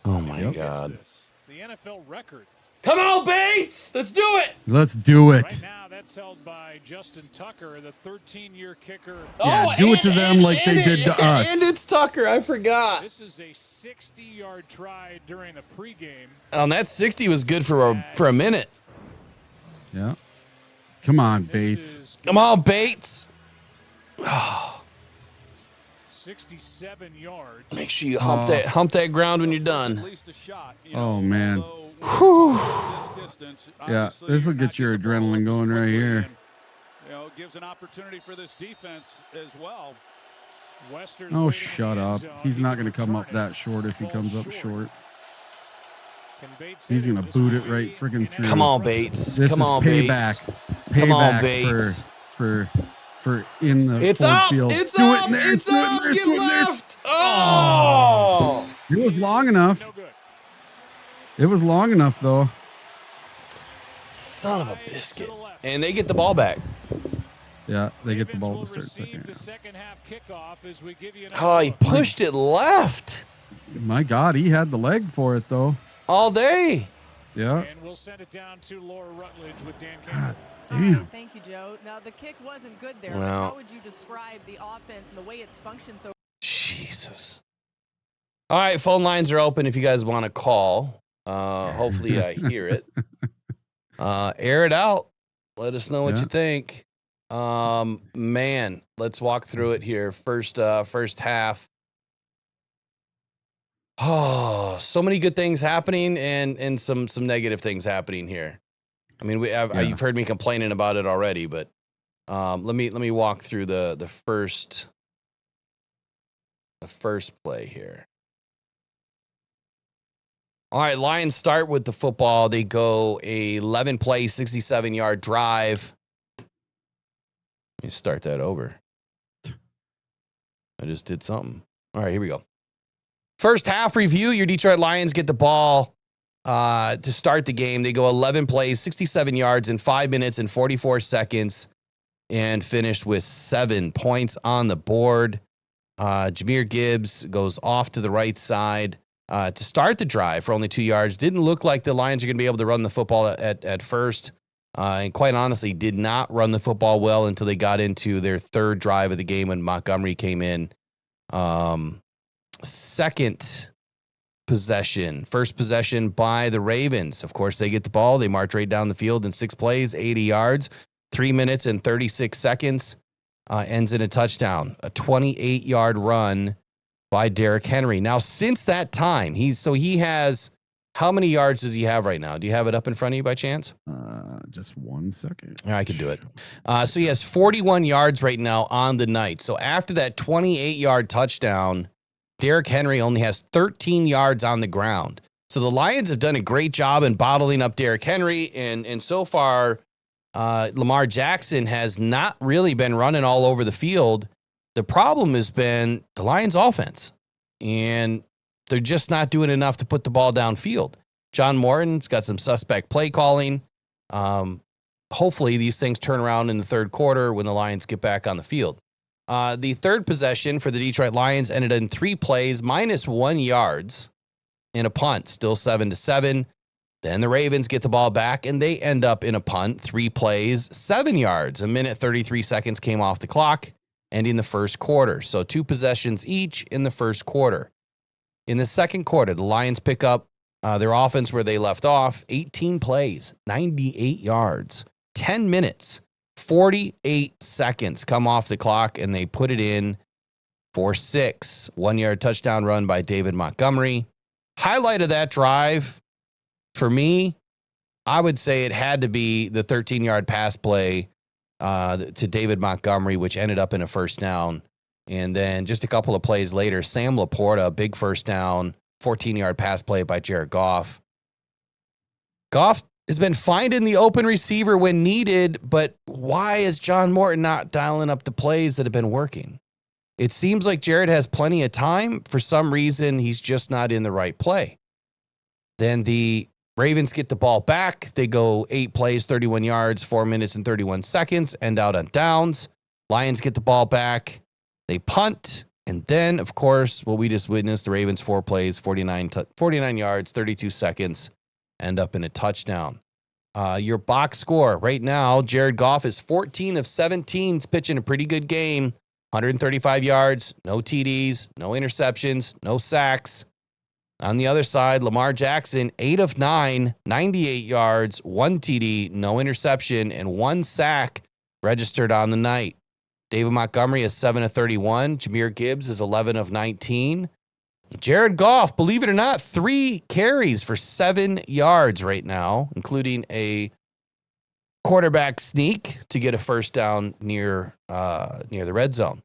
Oh my God. The NFL record. Come on, Bates! Let's do it! Let's do it. Right now, that's held by Justin Tucker, the 13-year kicker. Yeah, do it to them like they did to us. And it's Tucker, I forgot. This is a 60-yard try during the pregame. That 60 was good for a minute. Yeah. Come on, Bates. Come on, Bates. 67 yards. Make sure you hump that ground when you're done. Oh man. Yeah, this will get your adrenaline going right here. Gives an opportunity for this defense as well. Oh, shut up. He's not going to come up that short if he comes up short. He's going to boot it right freaking through. Come on, Bates. This Come is on, payback. Bates. Payback Come on, Bates. for in the It's full up. field. It's do up. It in there, It's do it in up. there, Get do it in there. left. Oh. It was long enough. It was long enough, though. Son of a biscuit. And they get the ball back. Yeah, they get the ball to start second half. Oh, he pushed it left. My God, he had the leg for it, though. All day. Yeah. And we'll send it down to Laura Rutledge with Dan Campbell. Damn. Thank you, Joe. Now, the kick wasn't good there. No. But how would you describe the offense and the way it's functioned so? Jesus. All right, phone lines are open if you guys want to call. Hopefully I hear it. Air it out. Let us know what you think. Man, let's walk through it here. First half. Oh, so many good things happening and some negative things happening here. I mean, you've heard me complaining about it already, but let me walk through the first play here. All right, Lions start with the football. They go a 11-play, 67-yard drive. Let me start that over. I just did something. All right, here we go. First half review. Your Detroit Lions get the ball to start the game. They go 11 plays, 67 yards in 5 minutes and 44 seconds and finish with 7 points on the board. Jahmyr Gibbs goes off to the right side to start the drive for only 2 yards. Didn't look like the Lions are going to be able to run the football at first. And quite honestly, did not run the football well until they got into their third drive of the game when Montgomery came in. Second possession, first possession by the Ravens. Of course, they get the ball. They march right down the field in 6 plays, 80 yards, 3 minutes and 36 seconds. Ends in a touchdown, a 28-yard run by Derrick Henry. Now, since that time, he has, how many yards does he have right now? Do you have it up in front of you by chance? Just 1 second. I can do it. So he has 41 yards right now on the night. So after that 28-yard touchdown, Derrick Henry only has 13 yards on the ground. So the Lions have done a great job in bottling up Derrick Henry, and so far, Lamar Jackson has not really been running all over the field. The problem has been the Lions' offense, and they're just not doing enough to put the ball downfield. John Morton's got some suspect play calling. Hopefully these things turn around in the third quarter when the Lions get back on the field. The third possession for the Detroit Lions ended in 3 plays, -1 yards, and a punt, still 7-7. Then the Ravens get the ball back, and they end up in a punt, 3 plays, 7 yards. 1 minute, 33 seconds came off the clock, ending the first quarter. So 2 possessions each in the first quarter. In the second quarter, the Lions pick up their offense where they left off, 18 plays, 98 yards, 10 minutes, 48 seconds come off the clock, and they put it in for 6. 1-yard touchdown run by David Montgomery. Highlight of that drive, for me, I would say it had to be the 13-yard pass play to David Montgomery, which ended up in a first down. And then just a couple of plays later, Sam Laporta, big first down, 14-yard pass play by Jared Goff. Goff has been finding the open receiver when needed, but why is John Morton not dialing up the plays that have been working? It seems like Jared has plenty of time. For some reason, he's just not in the right play. Then the Ravens get the ball back. They go 8 plays, 31 yards, 4 minutes and 31 seconds, end out on downs. Lions get the ball back. They punt. And then, of course, what we just witnessed, the Ravens 4 plays, 49 yards, 32 seconds, end up in a touchdown. Your box score right now, Jared Goff is 14 of 17. He's pitching a pretty good game. 135 yards, no TDs, no interceptions, no sacks. On the other side, Lamar Jackson, 8 of 9, 98 yards, 1 TD, no interception, and 1 sack registered on the night. David Montgomery is 7 of 31. Jahmyr Gibbs is 11 of 19. Jared Goff, believe it or not, 3 carries for 7 yards right now, including a quarterback sneak to get a first down near the red zone.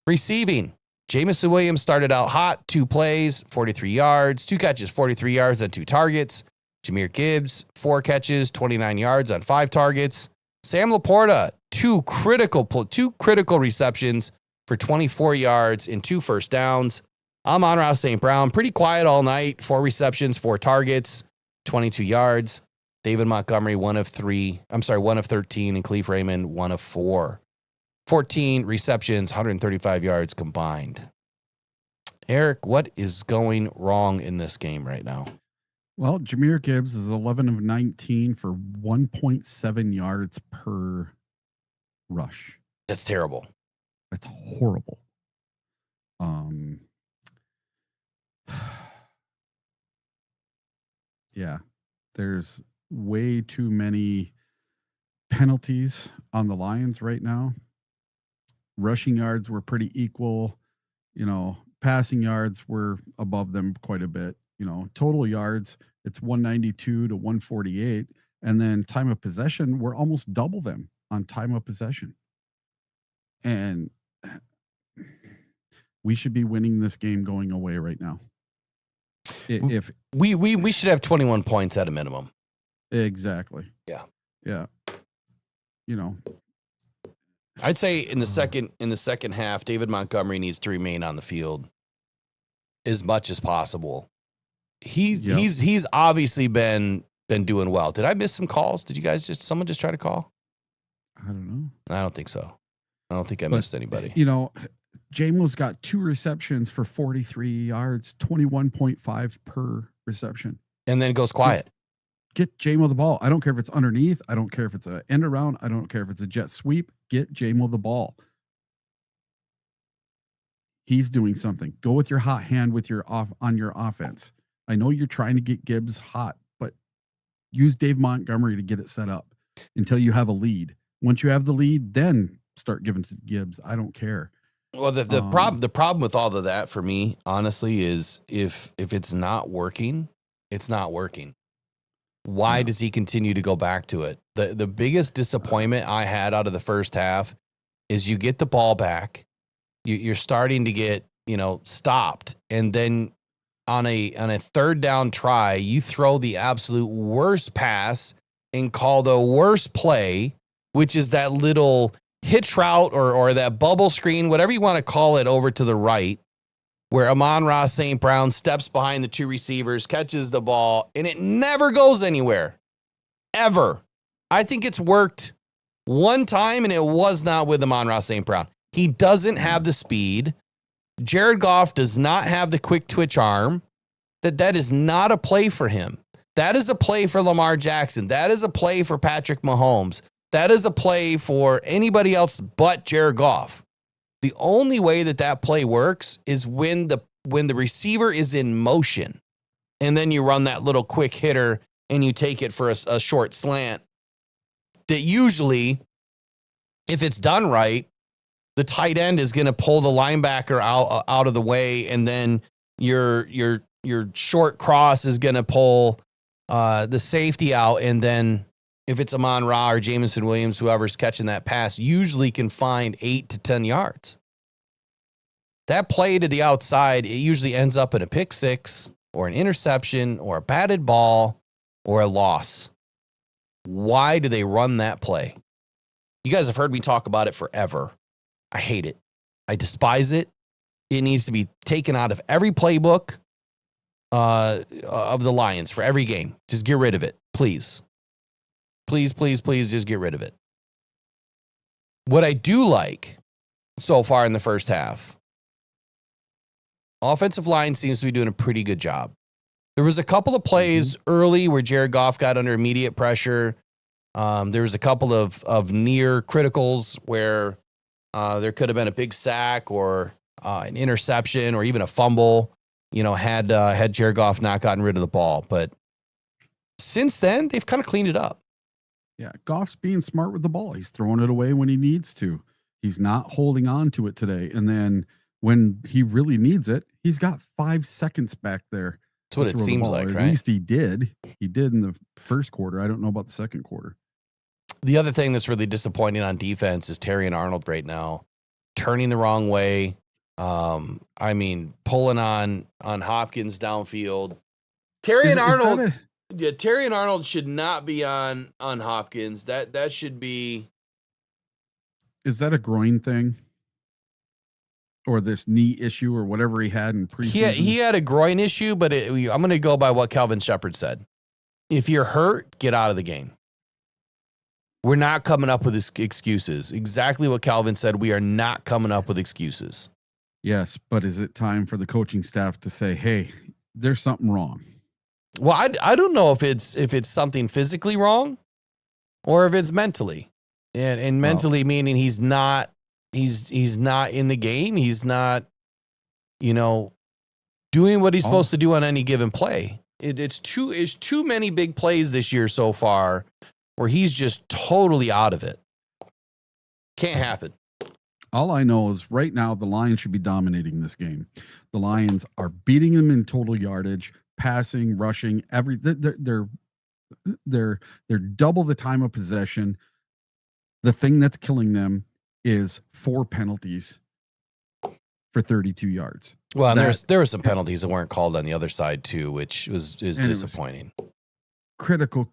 Receiving, Jameson Williams started out hot, 2 plays, 43 yards, 2 catches, 43 yards on 2 targets. Jahmyr Gibbs, 4 catches, 29 yards on 5 targets. Sam Laporta, 2 critical receptions for 24 yards and 2 first downs. Amon-Ra St. Brown, pretty quiet all night, 4 receptions, 4 targets, 22 yards. David Montgomery, 1 of 13, and Khalif Raymond, 1 of 4. 14 receptions, 135 yards combined. Eric, what is going wrong in this game right now? Well, Jahmyr Gibbs is 11 of 19 for 1.7 yards per rush. That's terrible. That's horrible. Yeah. There's way too many penalties on the Lions right now. Rushing yards were pretty equal. Passing yards were above them quite a bit. Total yards, it's 192 to 148. And then time of possession, we're almost double them on time of possession. And we should be winning this game going away right now. If we should have 21 points at a minimum. Exactly. Yeah. Yeah. I'd say in the second half, David Montgomery needs to remain on the field as much as possible. He's obviously been doing well. Did I miss some calls? Did you guys someone just try to call? I don't know. I don't think so. I don't think I missed anybody. Jamo's got 2 receptions for 43 yards, 21.5 per reception. And then goes quiet. Get Jamo the ball. I don't care if it's underneath. I don't care if it's an end around. I don't care if it's a jet sweep. Get Jamo the ball. He's doing something. Go with your hot hand on your offense. I know you're trying to get Gibbs hot, but use Dave Montgomery to get it set up until you have a lead. Once you have the lead, then start giving to Gibbs. I don't care. Well, the problem with all of that for me, honestly, is if it's not working, it's not working. Why does he continue to go back to it? The biggest disappointment I had out of the first half is you get the ball back, you're starting to get stopped, and then on a third down try, you throw the absolute worst pass and call the worst play, which is that little hitch route or that bubble screen, whatever you want to call it, over to the right, where Amon-Ra St. Brown steps behind the 2 receivers, catches the ball, and it never goes anywhere. Ever. I think it's worked one time, and it was not with Amon-Ra St. Brown. He doesn't have the speed. Jared Goff does not have the quick twitch arm. That is not a play for him. That is a play for Lamar Jackson. That is a play for Patrick Mahomes. That is a play for anybody else but Jared Goff. The only way that play works is when the receiver is in motion, and then you run that little quick hitter and you take it for a short slant. That usually, if it's done right, the tight end is going to pull the linebacker out of the way, and then your short cross is going to pull the safety out, and then if it's Amon-Ra or Jameson Williams, whoever's catching that pass, usually can find 8 to 10 yards. That play to the outside, it usually ends up in a pick six or an interception or a batted ball or a loss. Why do they run that play? You guys have heard me talk about it forever. I hate it. I despise it. It needs to be taken out of every playbook of the Lions for every game. Just get rid of it, please. Please, please, please just get rid of it. What I do like so far in the first half, offensive line seems to be doing a pretty good job. There was a couple of plays early where Jared Goff got under immediate pressure. There was a couple of near criticals where there could have been a big sack or an interception or even a fumble, had Jared Goff not gotten rid of the ball. But since then, they've kind of cleaned it up. Yeah, Goff's being smart with the ball. He's throwing it away when he needs to. He's not holding on to it today. And then when he really needs it, he's got 5 seconds back there. That's what it seems like, right? At least he did. He did in the first quarter. I don't know about the second quarter. The other thing that's really disappointing on defense is Terry and Arnold right now turning the wrong way. Pulling on Hopkins downfield. Terry and Arnold should not be on Hopkins. That should be. Is that a groin thing? Or this knee issue or whatever he had in preseason? He had a groin issue, but I'm going to go by what Calvin Shepard said. If you're hurt, get out of the game. We're not coming up with excuses. Exactly what Calvin said. We are not coming up with excuses. Yes, but is it time for the coaching staff to say, hey, there's something wrong? Well, I don't know if it's something physically wrong or if it's mentally. And mentally meaning he's not in the game. He's not, doing what he's supposed to do on any given play. It's too many big plays this year so far where he's just totally out of it. Can't happen. All I know is right now the Lions should be dominating this game. The Lions are beating them in total yardage, passing, rushing, they're double the time of possession. The thing that's killing them is 4 penalties for 32 yards. Well, and there were some penalties that weren't called on the other side too, which is disappointing. Critical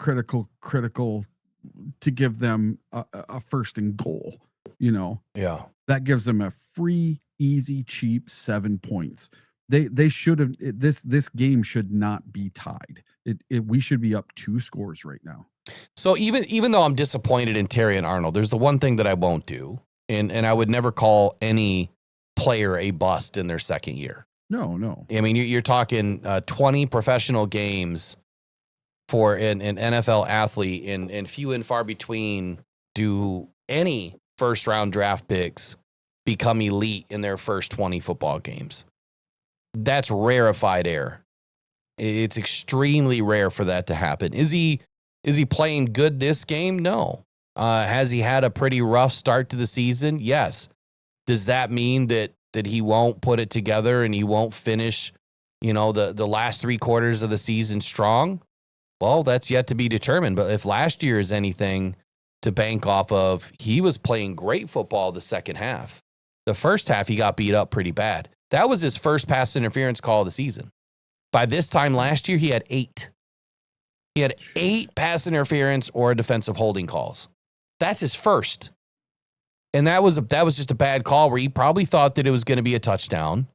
to give them a first and goal. Yeah, that gives them a free, easy, cheap 7 points. They should have this game should not be tied. We should be up 2 scores right now. So even though I'm disappointed in Terry and Arnold, there's the one thing that I won't do, and I would never call any player a bust in their second year. No. I mean, you're talking 20 professional games for an NFL athlete, and few and far between do any first round draft picks become elite in their first 20 football games. That's rarefied air. It's extremely rare for that to happen. Is he playing good this game? No. Has he had a pretty rough start to the season? Yes. Does that mean that he won't put it together and he won't finish, the last 3 quarters of the season strong? Well, that's yet to be determined. But if last year is anything to bank off of, he was playing great football the second half. The first half, he got beat up pretty bad. That was his first pass interference call of the season. By this time last year, he had 8. He had 8 pass interference or defensive holding calls. That's his first. And that was just a bad call where he probably thought that it was going to be a touchdown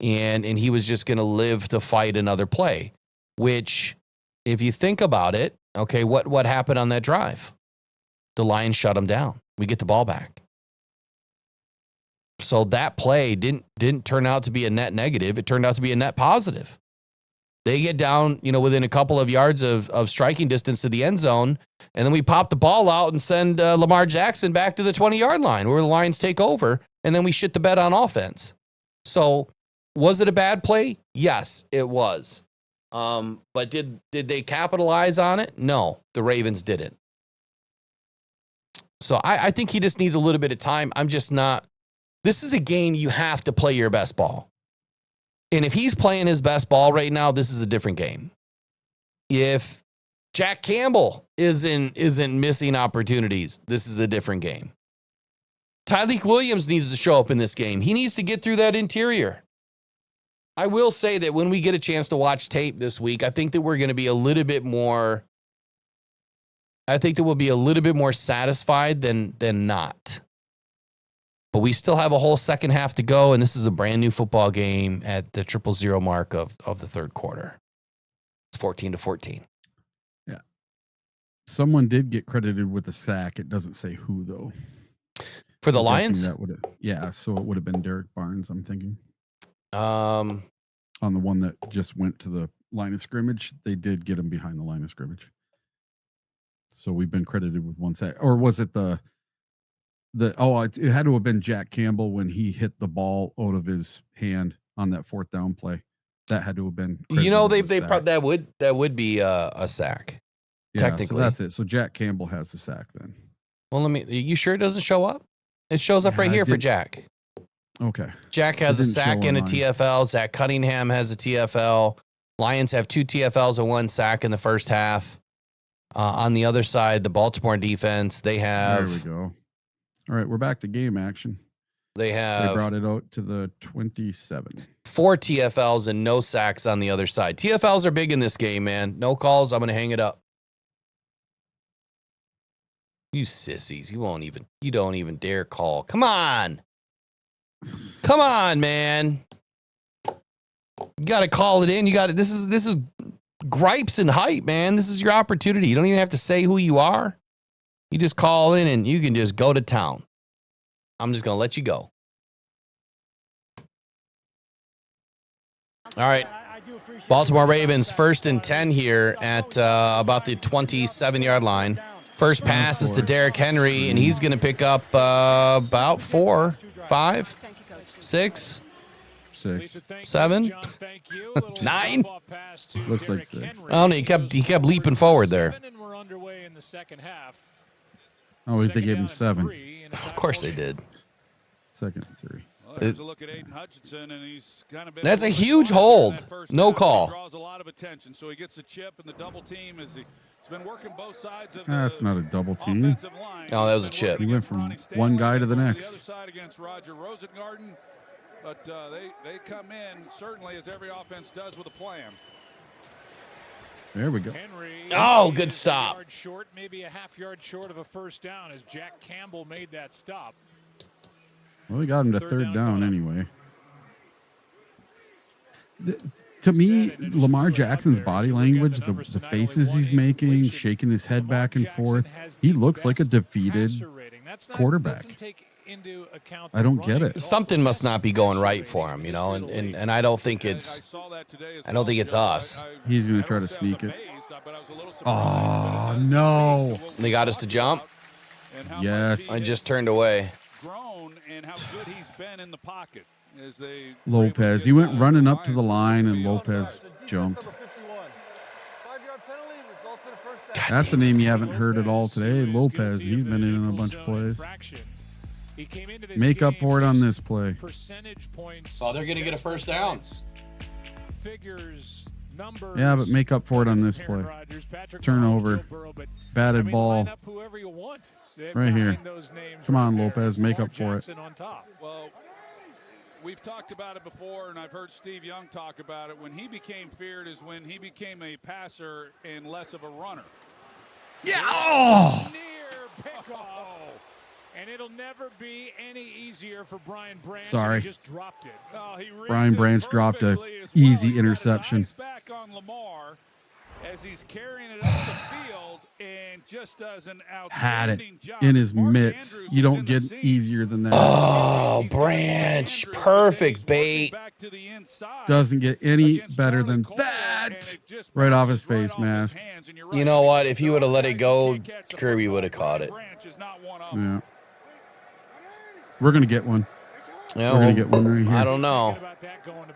and he was just going to live to fight another play, which if you think about it, okay, what happened on that drive? The Lions shut him down. We get the ball back. So that play didn't turn out to be a net negative. It turned out to be a net positive. They get down, within a couple of yards of striking distance to the end zone, and then we pop the ball out and send Lamar Jackson back to the 20-yard line where the Lions take over, and then we shit the bed on offense. So was it a bad play? Yes, it was. But did they capitalize on it? No, the Ravens didn't. So I think he just needs a little bit of time. I'm just not. This is a game you have to play your best ball. And if he's playing his best ball right now, this is a different game. If Jack Campbell isn't missing opportunities, this is a different game. Tyleek Williams needs to show up in this game. He needs to get through that interior. I will say that when we get a chance to watch tape this week, I think that we're going to be a little bit more. I think that we'll be a little bit more satisfied than not. But we still have a whole second half to go, and this is a brand new football game at the 0-0 mark of the third quarter. It's 14-14. Yeah. Someone did get credited with a sack. It doesn't say who, though. For the Lions? Yeah, so it would have been Derek Barnes, I'm thinking. On the one that just went to the line of scrimmage, they did get him behind the line of scrimmage. So we've been credited with one sack. Or was it it had to have been Jack Campbell when he hit the ball out of his hand on that 4th down play. That had to have been. That would be a sack. Yeah, technically, so that's it. So Jack Campbell has the sack then. Well, you sure it doesn't show up? It shows up right here for Jack. Okay. Jack has a sack and a TFL. Zach Cunningham has a TFL. Lions have 2 TFLs and 1 sack in the first half. On the other side, the Baltimore defense, they have. There we go. All right, we're back to game action. They brought it out to the 27. 4 TFLs and no sacks on the other side. TFLs are big in this game, man. No calls. I'm going to hang it up. You sissies. You don't even dare call. Come on. Come on, man. You got to call it in. This is gripes and hype, man. This is your opportunity. You don't even have to say who you are. You just call in and you can just go to town. I'm just going to let you go. All right. Baltimore Ravens, 1st and 10 here at about the 27-yard line. First pass is to Derrick Henry, and he's going to pick up about 4, 5, 6. 6. 7, 9. Looks like 6. Oh no, he kept leaping forward there. And we're underway in the second half. Oh, they gave him 7. Of course they did. Second and 3. Well, here's a look at Aiden Hutchinson, and he's kind of been That's a huge hold. No call. Draws a lot of attention, so he gets the chip and the double team as he's been working both sides of That's the not a double team. offensive line. Oh, that was a chip. He went from one guy to the The next. other side against Roger Rosengarten, but they come in certainly as every offense does with a plan. There we go. Henry Oh, good is a stop. yard short, maybe a half yard short of a first down as Jack Campbell made that stop. Well, we got him to Third third down down coming. anyway. To me, Lamar Jackson's body language, the faces he's making, shaking his head back and forth, he looks like a defeated quarterback. I don't get it. Something must not be going right for him, you know, and I don't think it's us. He's going to try to sneak it. Oh, no. They got us to jump. Yes. I just turned away. Grown and how good he's been in the pocket as they Lopez. He went running up to the line, and Lopez jumped. That's a name you haven't heard at all today. Lopez. He's been in a bunch of plays. Make up for it on this play. Oh, they're going to get a first down. Figures, numbers. Yeah, but make up for it on this play. Turnover. Batted ball. Right here. Come on, Lopez. Make up for it. Well, we've talked about it before, and I've heard Steve Young talk about it. When he became feared is when he became a passer and less of a runner. Yeah. Oh. Near pickoff. And it'll never be any easier for Brian Branch. Sorry. He just dropped it. Oh, he reads Brian it Branch dropped a perfectly as easy He's got his interception. eyes back on Lamar as he's carrying it up the field and just does an Had it outstanding job. in his Mark mitts. Andrews You was don't in the get scene. easier than that. Oh, Branch. Perfect bait. Back to the inside. Doesn't get any against better Charlie than Cole, that. and it just Right off bounces his face off mask. hands, and you're You right. know what? If he would have let it go, Can't catch the Kirby football. would have caught it. Branch is not one of them. Yeah. We're going to get one. Yeah, We're going to well, get one right here. I don't know.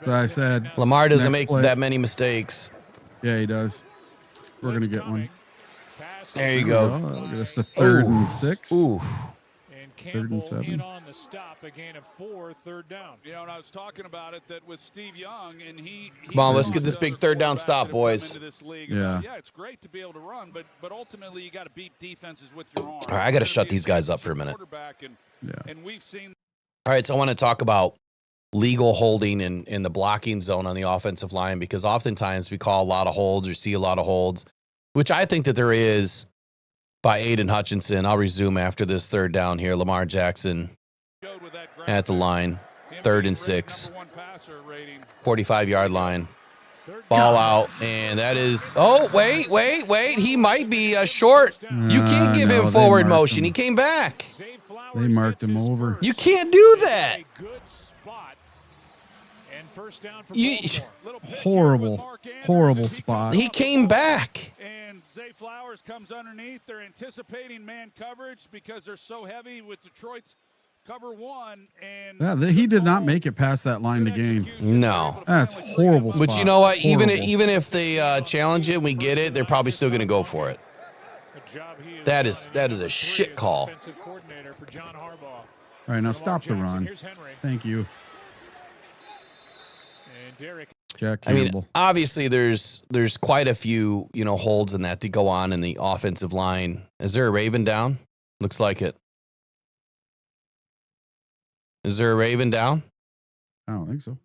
So I said. Lamar doesn't next make play. that many mistakes. Yeah, he does. We're going to get one. There you There we go. Look at us to third and 6. Ooh. And Third and Campbell 7. in on the stop, a gain of 4, third down. You know, and I was talking about it that with Steve Young, and he Come on, let's talks get this to big other third down quarterbacks stop, that have come boys. into this league Yeah. about, yeah, it's great to be able to run, but ultimately you got to beat defenses with your arm. All right, I got to shut these guys up for a minute. Yeah. And we've seen. All right, so I want to talk about legal holding in the blocking zone on the offensive line, because oftentimes we call a lot of holds or see a lot of holds, which I think that there is by Aiden Hutchinson. I'll resume after this third down here. Lamar Jackson at the line, 3rd and 6, 45-yard line. Ball out, and that is, oh, wait. He might be short. You can't give no, him they forward marked motion. him. He came back. They marked him over. You can't do that. Horrible spot. He came back. And Zay Flowers comes underneath. They're anticipating man coverage because they're so heavy with Detroit's cover 1. And Yeah, he did not make it past that line to game. No. That's horrible spot. But you know what? Even Horrible. if they challenge it and we get it, they're probably still going to go for it. That is a shit call. All right, now stop the run. Thank you. Jack I mean, Campbell. obviously there's quite a few, holds in that go on in the offensive line. Is there a Raven down? Looks like it. Is there a Raven down? I don't think so.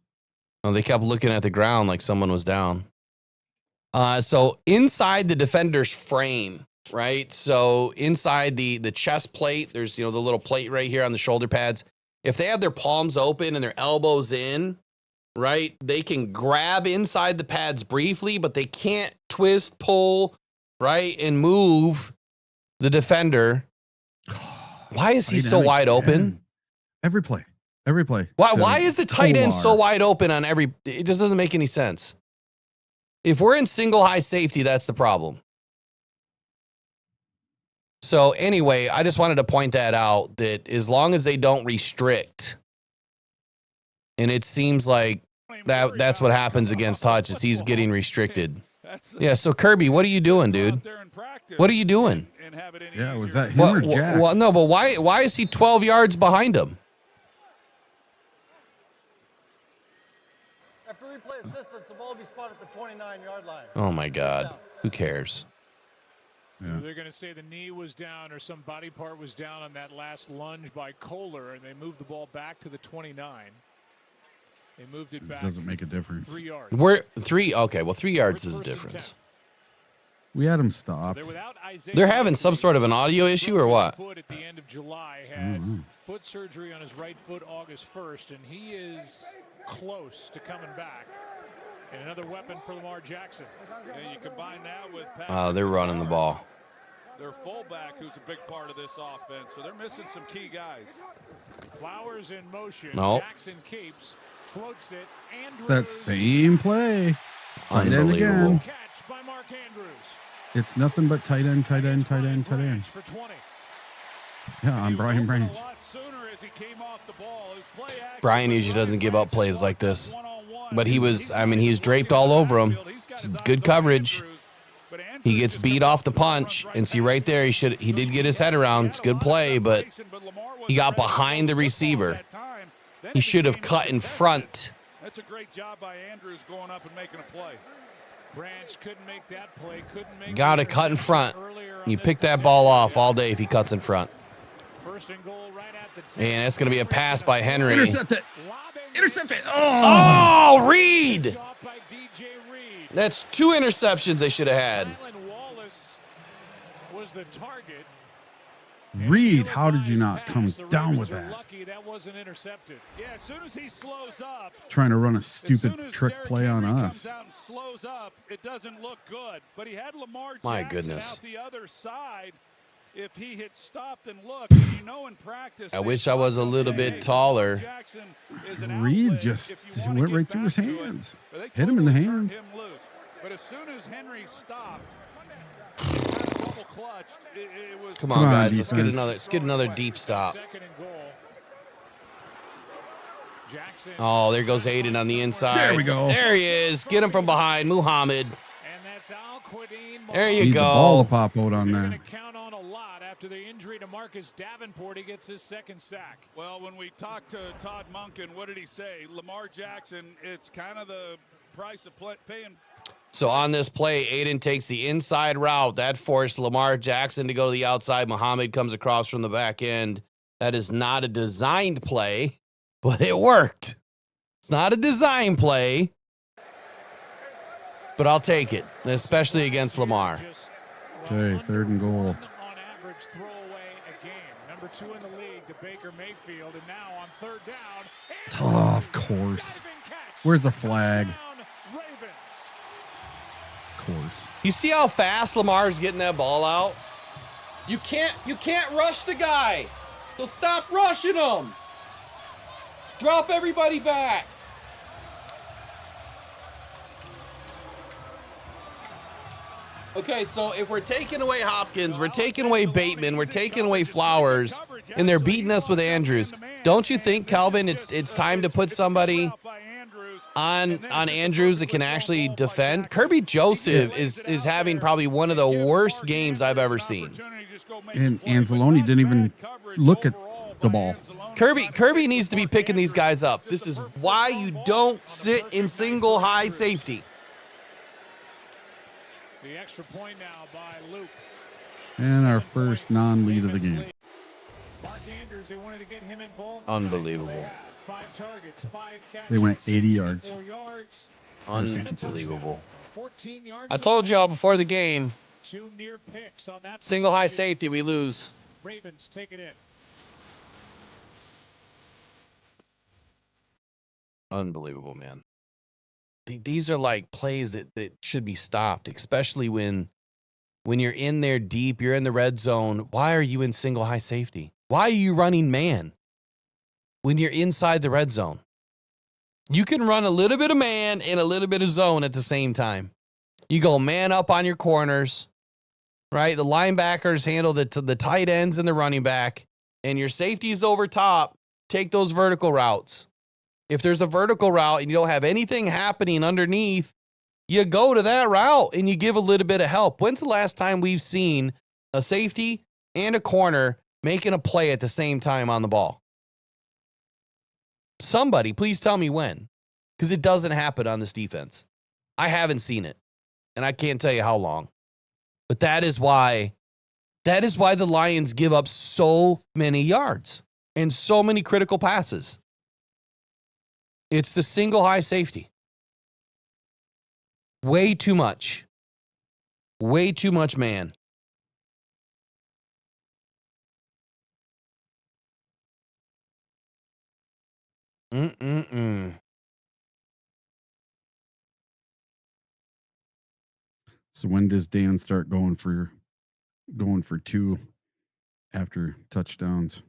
Oh, they kept looking at the ground like someone was down. So inside the defender's frame, right? So inside the chest plate, there's, the little plate right here on the shoulder pads. If they have their palms open and their elbows in, right, they can grab inside the pads briefly, but they can't twist, pull, right, and move the defender. Why is he so wide open? Every play. Why is the tight end so wide open on every? It just doesn't make any sense. If we're in single high safety, that's the problem. So anyway, I just wanted to point that out, that as long as they don't restrict, and it seems like that's what happens against Hutch is he's getting restricted. Yeah, so Kirby, what are you doing, dude? What are you doing? Yeah, was that him or Jack? Well, no, but why is he 12 yards behind him? After replay assistance, the ball will be spotted at the 29-yard line. Oh my God, who cares? Yeah. They're going to say the knee was down or some body part was down on that last lunge by Kohler, and they moved the ball back to the 29. They moved it back. Doesn't make a difference. 3 yards. We're 3. Okay, well, 3 yards is the difference. We had him stopped. They're having some sort of an audio issue or what? Foot at the end of July had foot surgery on his right foot August 1st, and he is close to coming back. And another weapon for Lamar Jackson. And you combine that with They're running the ball. their fullback, who's a big part of this offense. So they're missing some key guys. Flowers in motion. Nope. Jackson keeps, floats it. It's that same play. Tight end again. Catch by Mark Andrews. It's nothing but tight end, tight end, tight end, tight end. For 20. Yeah, I'm Brian Branch. Brian usually doesn't give up plays like this. But he was, I mean, he's draped all over him. It's good coverage. He gets beat off the punch, and see right there, he did get his head around. It's a good play, but he got behind the receiver. He should have cut in front. That's a great job by Andrews going up and making a play. Branch couldn't make that play. Couldn't make. Got to cut in front. You pick that ball off all day if he cuts in front. First and goal right at the 10. And it's going to be a pass by Henry. Intercept it. Intercept it. Oh, Reed. That's 2 interceptions they should have had. Wallace was the target. Reed, how did you not come down with that? Lucky that wasn't intercepted. Yeah, as soon as he slows up, Trying to run a stupid trick play on us. Slows up, it doesn't look good. But he had Lamar My Jackson goodness. out the other side. If he had stopped and looked, you know, in practice. I wish I was a little bit taller. Reed just went right through his hands. Hit him in the hands. But as soon as Henry stopped, double clutched, it was. Come on, guys, let's get another deep stop. Second and goal. Jackson. Oh, there goes Aiden on the inside. There we go. There he is. Get him from behind, Muhammad. And that's Al-Quadin. There you Need go. the ball to pop out on They're that. going to count on a lot after the injury to Marcus Davenport. He gets his second sack. Well, when we talked to Todd Monken, what did he say? Lamar Jackson, it's kind of the price of paying. So on this play, Aiden takes the inside route. That forced Lamar Jackson to go to the outside. Muhammad comes across from the back end. That is not a designed play, but it worked. It's not a design play, but I'll take it, especially against Lamar. Okay, 3rd and goal. On average, throw away a game. Number 2 in the league to Baker Mayfield. And now on 3rd down. Oh, of course. Where's the flag? Of course. You see how fast Lamar's getting that ball out? You can't rush the guy. So stop rushing him. Drop everybody back. Okay, so if we're taking away Hopkins, we're taking away Bateman, we're taking away Flowers, and they're beating us with Andrews, don't you think, Calvin, it's time to put somebody on Andrews that can actually defend? Kirby Joseph is having probably one of the worst games I've ever seen. And Anzalone didn't even look at the ball. Kirby needs to be picking these guys up. This is why you don't sit in single high safety. The extra point now by Luke. And our first non-lead of the game. Mark Andrews, they wanted to get him involved. Unbelievable. 5 targets, 5 catches. They went 80 yards. 4 yards. Unbelievable. 14 yards. I told y'all before the game, 2 near picks on that. single high possession. safety, we lose. Ravens take it in. Unbelievable, man. These are like plays that should be stopped, especially when you're in there deep, you're in the red zone. Why are you in single high safety? Why are you running man when you're inside the red zone? You can run a little bit of man and a little bit of zone at the same time. You go man up on your corners, right? The linebackers handle the tight ends and the running back, and your safeties over top take those vertical routes. If there's a vertical route and you don't have anything happening underneath, you go to that route and you give a little bit of help. When's the last time we've seen a safety and a corner making a play at the same time on the ball? Somebody, please tell me when, because it doesn't happen on this defense. I haven't seen it, and I can't tell you how long. But that is why the Lions give up so many yards and so many critical passes. It's the single high safety. Way too much. Way too much man. So when does Dan start going for 2 after touchdowns?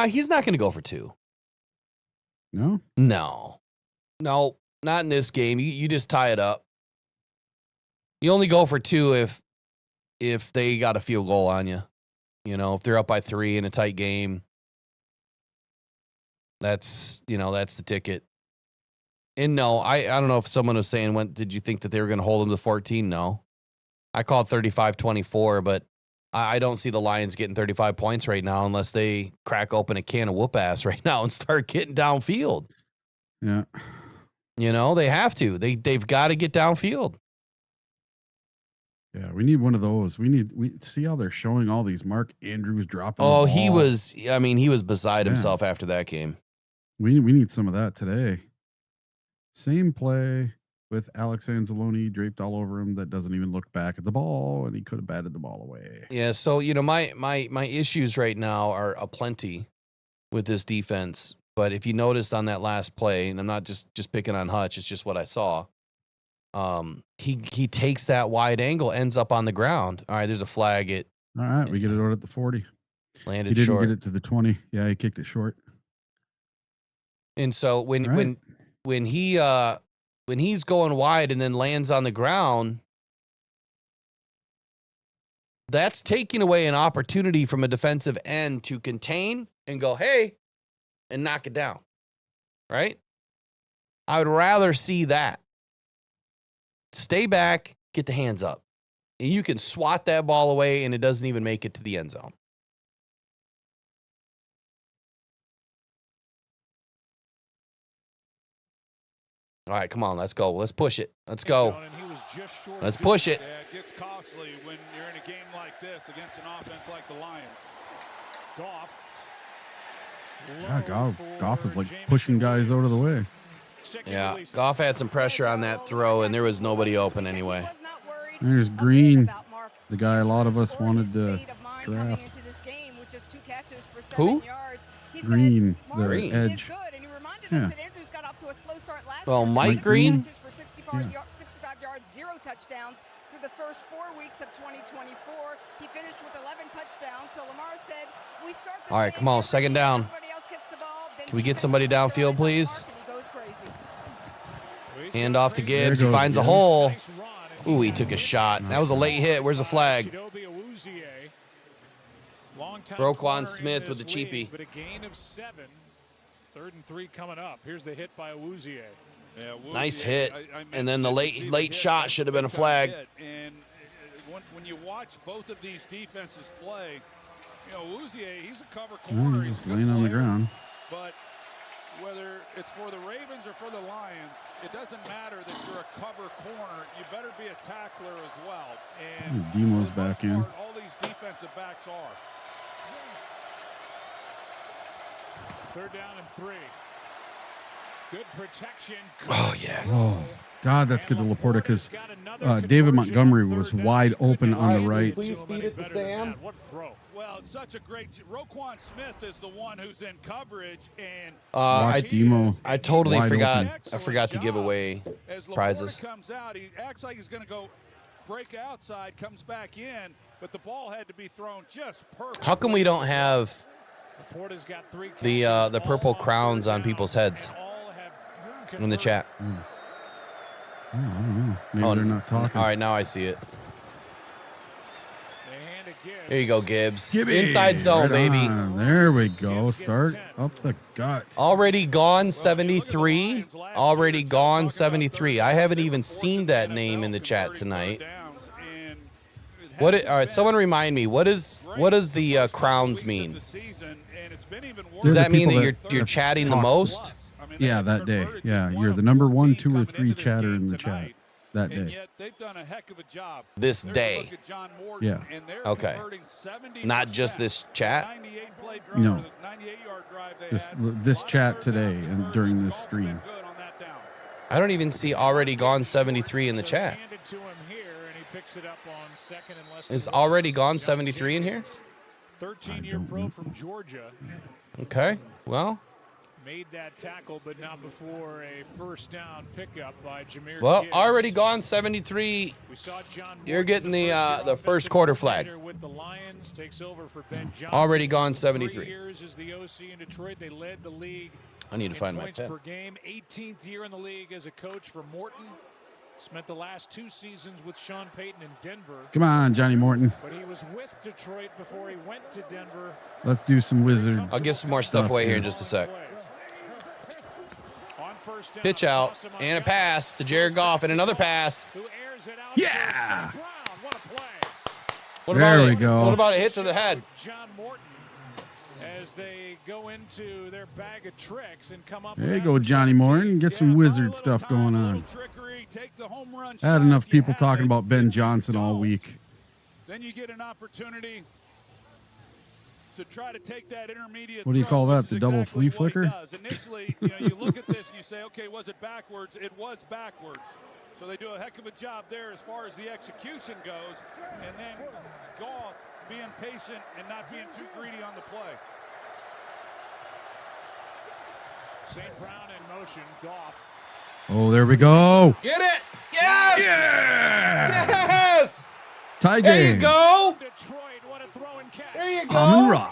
He's not going to go for 2. No? No, not in this game. You just tie it up. You only go for 2 if they got a field goal on you. You know, if they're up by 3 in a tight game, that's the ticket. And no, I don't know if someone was saying, did you think that they were going to hold them to 14? No. I called 35-24, but I don't see the Lions getting 35 points right now unless they crack open a can of whoop ass right now and start getting downfield. Yeah. You know, they have to. They've got to get downfield. Yeah, we need one of those. We see how they're showing all these Mark Andrews dropping. Oh, he was beside himself after that game. We need some of that today. Same play with Alex Anzalone draped all over him that doesn't even look back at the ball, and he could have batted the ball away. Yeah, so my issues right now are aplenty with this defense. But if you noticed on that last play, and I'm not just picking on Hutch, it's just what I saw. He takes that wide angle, ends up on the ground. All right, there's a flag. All right, we get it out at the 40. Landed he didn't short. Get it to the 20. Yeah, he kicked it short. And so when he's going wide and then lands on the ground, that's taking away an opportunity from a defensive end to contain and go, hey, and knock it down. Right? I would rather see that. Stay back, get the hands up. And you can swat that ball away and it doesn't even make it to the end zone. All right, come on, let's go. Let's push it. Let's go. Let's push it. Yeah, it gets costly when you're in a game like this against an offense like the Lions. Goff is like pushing guys out of the way. Yeah, Goff had some pressure on that throw, and there was nobody open anyway. There's Green, the guy a lot of us wanted to draft. Who? Green, the edge. Yeah. Well, Mike Green? For 65 yards, 0 touchdowns for the first 4 weeks of 2024. He finished with 11 touchdowns. So Lamar said, we start the all right, come on, second down. Can we get somebody downfield, please? Hand off to Gibbs. He finds a hole. Ooh, he took a shot. That was a late hit. Where's the flag? Roquan Smith with the cheapie. But a gain of 7. 3rd and 3 coming up. Here's the hit by Awuzie. Yeah, nice hit. And then the late shot should have been a flag. And when you watch both of these defenses play, you know, Awuzie, he's a cover corner. He's just laying on the ground. But whether it's for the Ravens or for the Lions, it doesn't matter that you're a cover corner. You better be a tackler as well. And Demo's back in. All these defensive backs are. 3rd down and 3. Good protection. Oh, yes. Oh, God, that's good to Laporta because David Montgomery was wide open on the right. Please feed it to Sam. What throw? Well, it's such a great. Roquan Smith is the one who's in coverage, and watch Demo. I totally forgot. Open. I forgot to give away prizes. Comes out, he acts like he's going to go break outside, comes back in, but the ball had to be thrown just perfect. How come we don't have the purple crowns on people's heads in the chat? I don't know. Maybe they're not talking. All right, now I see it. They hand it Gibbs. There you go, Gibbs. Gibby, Inside zone, right baby. on. There we go. Start up the gut. Already gone 73. Already gone 73. I haven't even seen that name in the chat tonight. All right, someone remind me. What does the crowns mean? Does that mean that you're chatting the most? Yeah, that day. Yeah, you're the number 1, 2, or 3 chatter in the chat that day. This day. Yeah. Okay. Not just this chat? No. Just this chat today and during this stream. I don't even see already gone 73 in the chat. Is already gone 73 in here? 13-year pro from Georgia. Okay. Well. Made that tackle, but not before a first down pickup by Jahmyr Well, Gibbs. already gone 73. We saw John You're getting the first quarter flag. with the Lions, takes over for Ben Johnson. Already gone 73. 3 years as the OC in Detroit. They led the league. I need to find my points pen. per game. 18th year in the league as a coach for Morton. Spent the last 2 seasons with Sean Payton in Denver. Come on, Johnny Morton. But he was with Detroit before he went to Denver. Let's do some Wizard. I'll give some more stuff away here in just a sec. Pitch out and a pass to Jared Goff and another pass. Yeah. What There about we it? go. What about a hit to the head? John Morton as they go into their bag of tricks and come up. There you go, Johnny Morton. Get some Wizard stuff going on. Had enough people talking about Ben Johnson all week. Then you get an opportunity to try to take that intermediate. What do you call that? The double flea flicker? Initially, you look at this and you say, okay, was it backwards? It was backwards. So they do a heck of a job there as far as the execution goes. And then Goff being patient and not being too greedy on the play. St. Brown in motion. Goff. Oh, there we go. Get it! Yes! Yeah! Yes! Tie game. There you go. Detroit, what a throw and catch. There you go. Amon-Ra.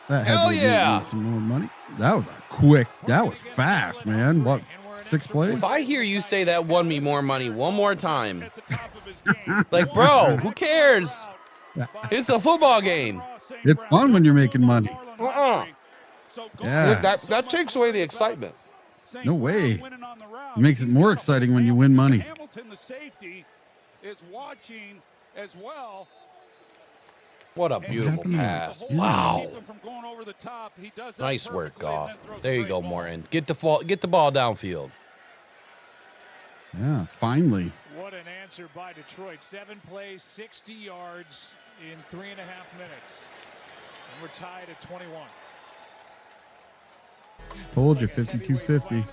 That had Hell to yeah. give me some more money. That was a quick. That was fast, man. What? 6 plays? If I hear you say that won me more money one more time, like, bro, who cares? It's a football game. It's fun when you're making money. Yeah. That takes away the excitement. No way. It makes it more exciting when you win money. Hamilton, the safety, is watching as well. What a beautiful pass. Wow. Nice work, Goff. There you go, Morton. Get the ball downfield. Yeah, finally. What an answer by Detroit. 7 plays, 60 yards in 3.5 minutes. And we're tied at 21. Told you, 52-50.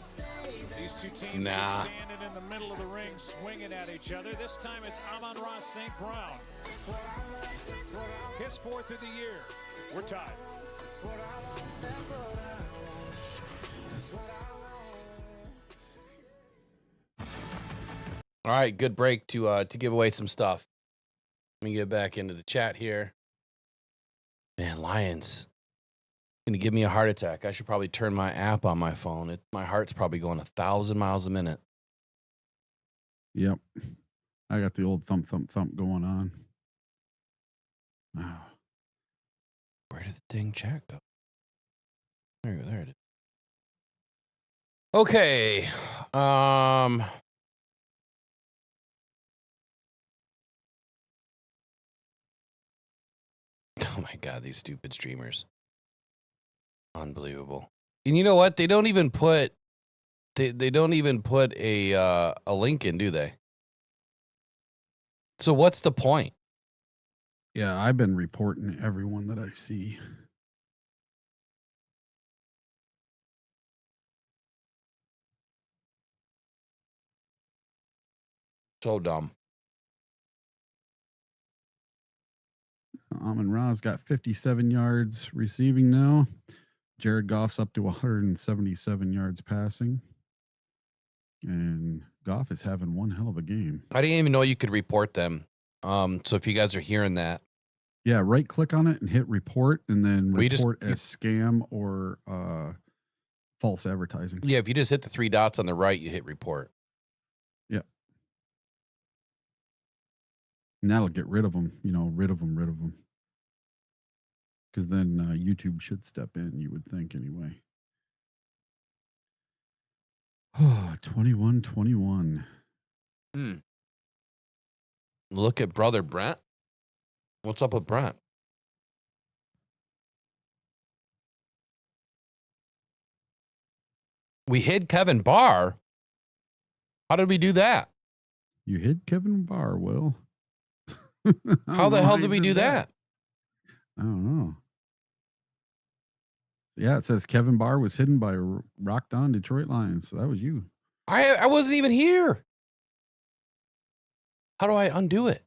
These two teams Nah. are standing in the middle of the ring, swinging at each other. This time it's Amon-Ra St. Brown. His 4th of the year. We're tied. All right, good break to give away some stuff. Let me get back into the chat here. Man, Lions. Gonna give me a heart attack. I should probably turn my app on my phone. My heart's probably going 1,000 miles a minute. Yep. I got the old thump, thump, thump going on. Oh. Where did the dang chat go? There it is. Okay. Oh my God, these stupid streamers. Unbelievable. And you know what? They don't even put they don't even put a link in, do they? So what's the point? Yeah, I've been reporting everyone that I see. So dumb. Amon-Ra's got 57 yards receiving now. Jared Goff's up to 177 yards passing. And Goff is having one hell of a game. I didn't even know you could report them. So if you guys are hearing that. Yeah, right click on it and hit report and then Well, report as scam or false advertising. Yeah, if you just hit the 3 dots on the right, you hit report. Yeah. And that'll get rid of them, rid of them. Because then YouTube should step in, you would think, anyway. Oh, 21-21. Look at brother Brent. What's up with Brent? We hid Kevin Barr. How did we do that? You hid Kevin Barr, Will. How the hell did we do that? I don't know. Yeah, it says Kevin Barr was hidden by Rockhound Detroit Lions. So that was you. I wasn't even here. How do I undo it?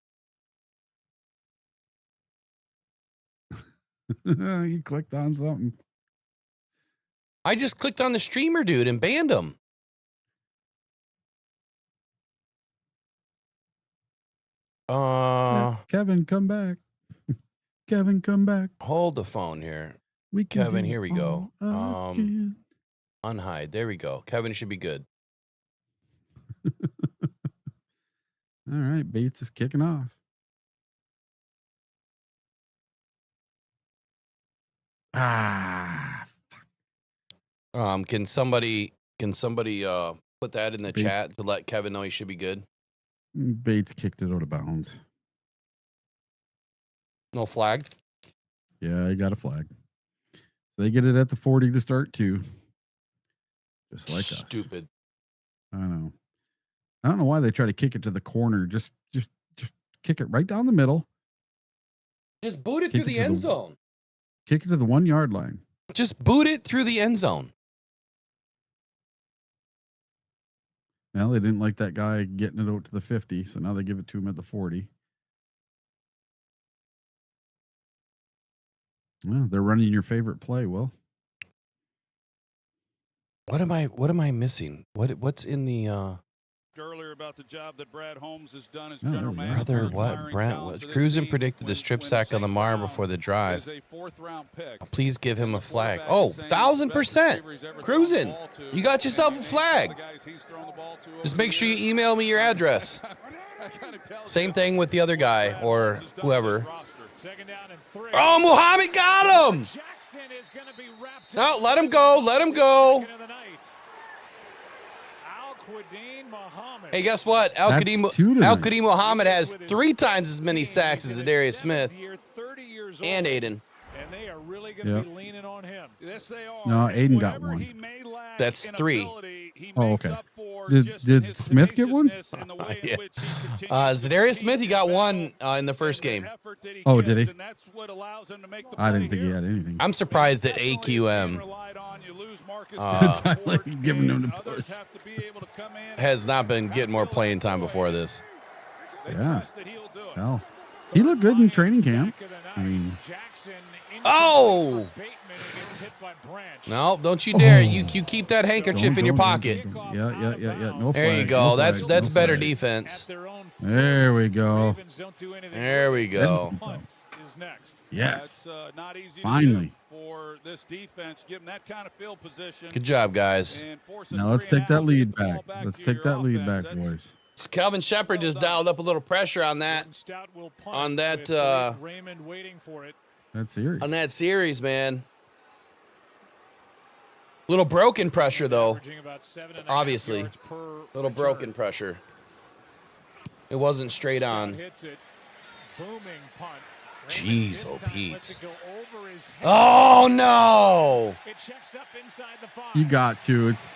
You clicked on something. I just clicked on the streamer dude and banned him. Kevin, come back. Kevin, come back. Hold the phone here. Kevin, here we go. Unhide. There we go. Kevin should be good. All right, Bates is kicking off. Can somebody put that in the chat to let Kevin know he should be good? Bates kicked it out of bounds. No flag? Yeah, he got a flag. So they get it at the 40 to start too. Just like us. Stupid. I know. I don't know why they try to kick it to the corner. Just kick it right down the middle. Just boot it through the end zone. Kick it to the 1 yard line. Just boot it through the end zone. Well, they didn't like that guy getting it out to the 50, so now they give it to him at the 40. Well, they're running your favorite play, Will. What am I missing? What's in the earlier about the job that Brad Holmes has done as general manager. Brother, what? Brent, Cruzen predicted the strip sack on Lamar before the drive. Please give him a flag. Oh, 1,000%. Cruzen, you got yourself a flag. Just make sure you email me your address. Same thing with the other guy or whoever. Oh, Muhammad got him. Oh, let him go. Let him go. Hey, guess what? Al-Qadim Muhammad has 3 times as many sacks as Zadarius Smith and Aiden. And they are really going to be leaning on him. Yes, they are. No, Aiden got 1. That's 3. Oh, okay. Did Smith get 1? Yeah. Zadarius Smith, he got 1 in the first game. Oh, did he? I didn't think he had anything. I'm surprised that AQM giving him the push. Has not been getting more playing time before this. Yeah. Well, he looked good in training camp. I mean, oh! No, don't you dare. You keep that handkerchief in your pocket. Yeah. No there flag. You go. No that's flag. better defense. There we go. There we go. Yes. Not easy Finally. For this defense, give them that kind of field position. Good job, guys. Now let's take that lead back. Let's take that lead back, boys. Calvin Shepard just dialed up a little pressure on that. Raymond waiting for it. That series. On that series, man. Little broken pressure though. Obviously. Little broken pressure. It wasn't straight on. Jeez, oh Pete. Oh no! You got to. It's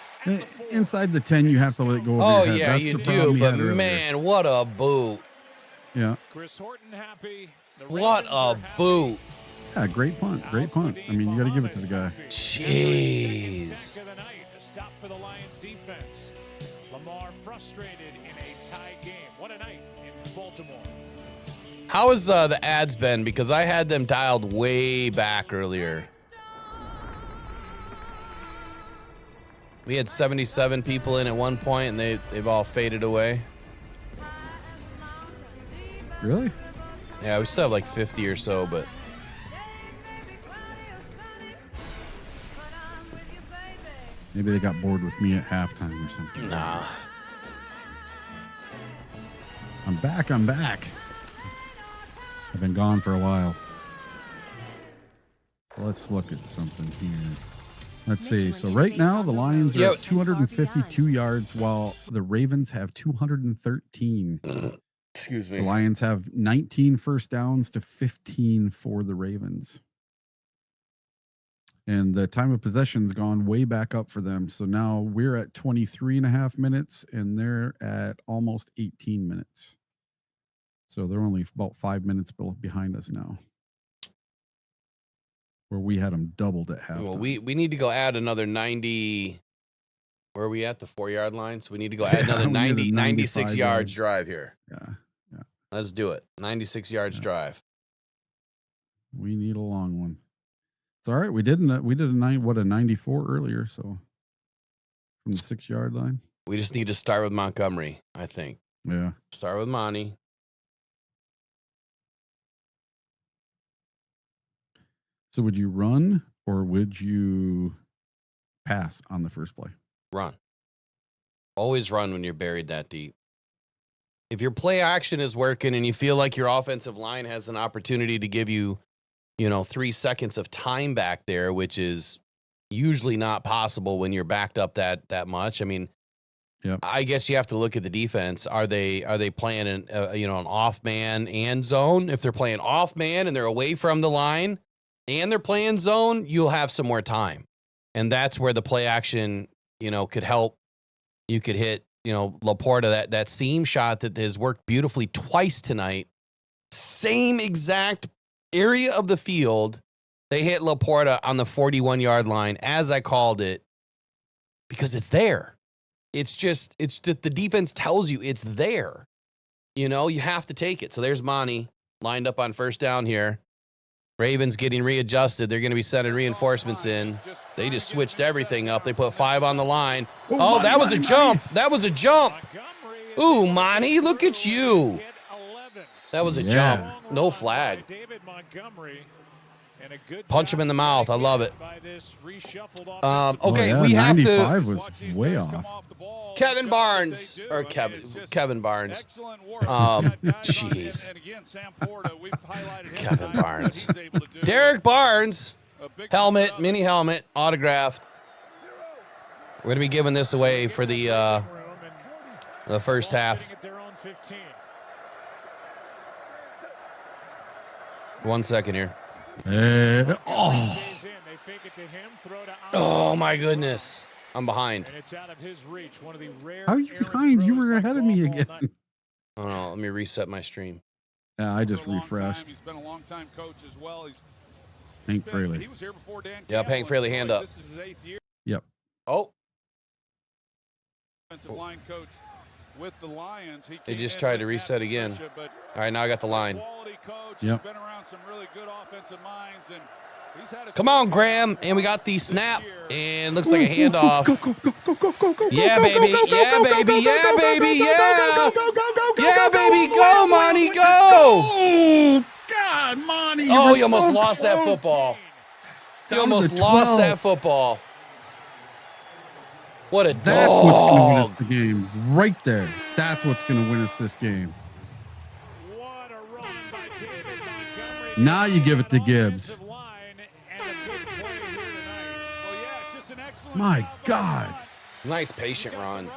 inside the 10. You have to let it go over Oh your head. yeah, That's you the problem do. he But had earlier. man, what a boot! Yeah. Chris Horton happy. What a boot! Yeah, great punt. Great punt. I mean, you got to give it to the guy. Jeez. Stop for the Lions defense. Lamar frustrated in a tie game. What a night in Baltimore. How has the ads been? Because I had them dialed way back earlier. We had 77 people in at one point, and they've all faded away. Really? Yeah, we still have like 50 or so, but. Maybe they got bored with me at halftime or something. Nah. I'm back. I've been gone for a while. Let's look at something here. Let's see. So right now the Lions are at 252 yards while the Ravens have 213. Excuse me. The Lions have 19 first downs to 15 for the Ravens. And the time of possession's gone way back up for them. So now we're at 23 and a half minutes and they're at almost 18 minutes. So they're only about 5 minutes behind us now. Where we had them doubled at half. Well, we need to go add another 90. Where are we at? The 4-yard line? So we need to go add another 96 yards drive here. Yeah. Let's do it. 96 yards drive. We need a long one. It's all right. We did a 94 earlier. So from the 6-yard line. We just need to start with Montgomery, I think. Yeah. Start with Monty. So would you run or would you pass on the first play? Run. Always run when you're buried that deep. If your play action is working and you feel like your offensive line has an opportunity to give you, 3 seconds of time back there, which is usually not possible when you're backed up that much. I mean, I guess you have to look at the defense. Are they playing an off man and zone? If they're playing off man and they're away from the line and they're playing zone, you'll have some more time. And that's where the play action, could help. You could hit, Laporta, that seam shot that has worked beautifully twice tonight. Same exact area of the field. They hit Laporta on the 41-yard line, as I called it, because it's there. It's that the defense tells you it's there. You have to take it. So there's Monty lined up on first down here. Ravens getting readjusted. They're going to be sending reinforcements in. They just switched everything up. They put 5 on the line. Oh, that was a jump. That was a jump. Ooh, Monty, look at you. That was a jump. No flag. Punch him in the mouth. I love it. Okay, we have 95 was way off. Kevin Barnes. Kevin Barnes. Jeez. Kevin Barnes. Derek Barnes. Helmet, mini helmet, autographed. We're going to be giving this away for the first half. 1 second here. Oh my goodness. I'm behind. How are you behind? You were ahead of me again. Oh no, let me reset my stream. Yeah, I just refreshed. He's been a long time coach as well. Hank Fraley. He was here before Dan. Yep, Hank Fraley, hand up. This is his 8th year. Yep. Oh. Offensive line coach with the Lions. They just tried to reset again. All right, now I got the line. Yep. Been around some really good offensive minds, and he's had Come on, Graham. And we got the snap. And looks like a handoff. Yeah, baby. Yeah, baby. Yeah, baby. Yeah. Yeah, baby. Go, Monty. Go. Oh, God, Monty. Oh, you almost lost that football. You almost lost that football. What a dog. That's what's going to win us the game. Right there. That's what's going to win us this game. Now you give it to Gibbs. My God. Nice patient run.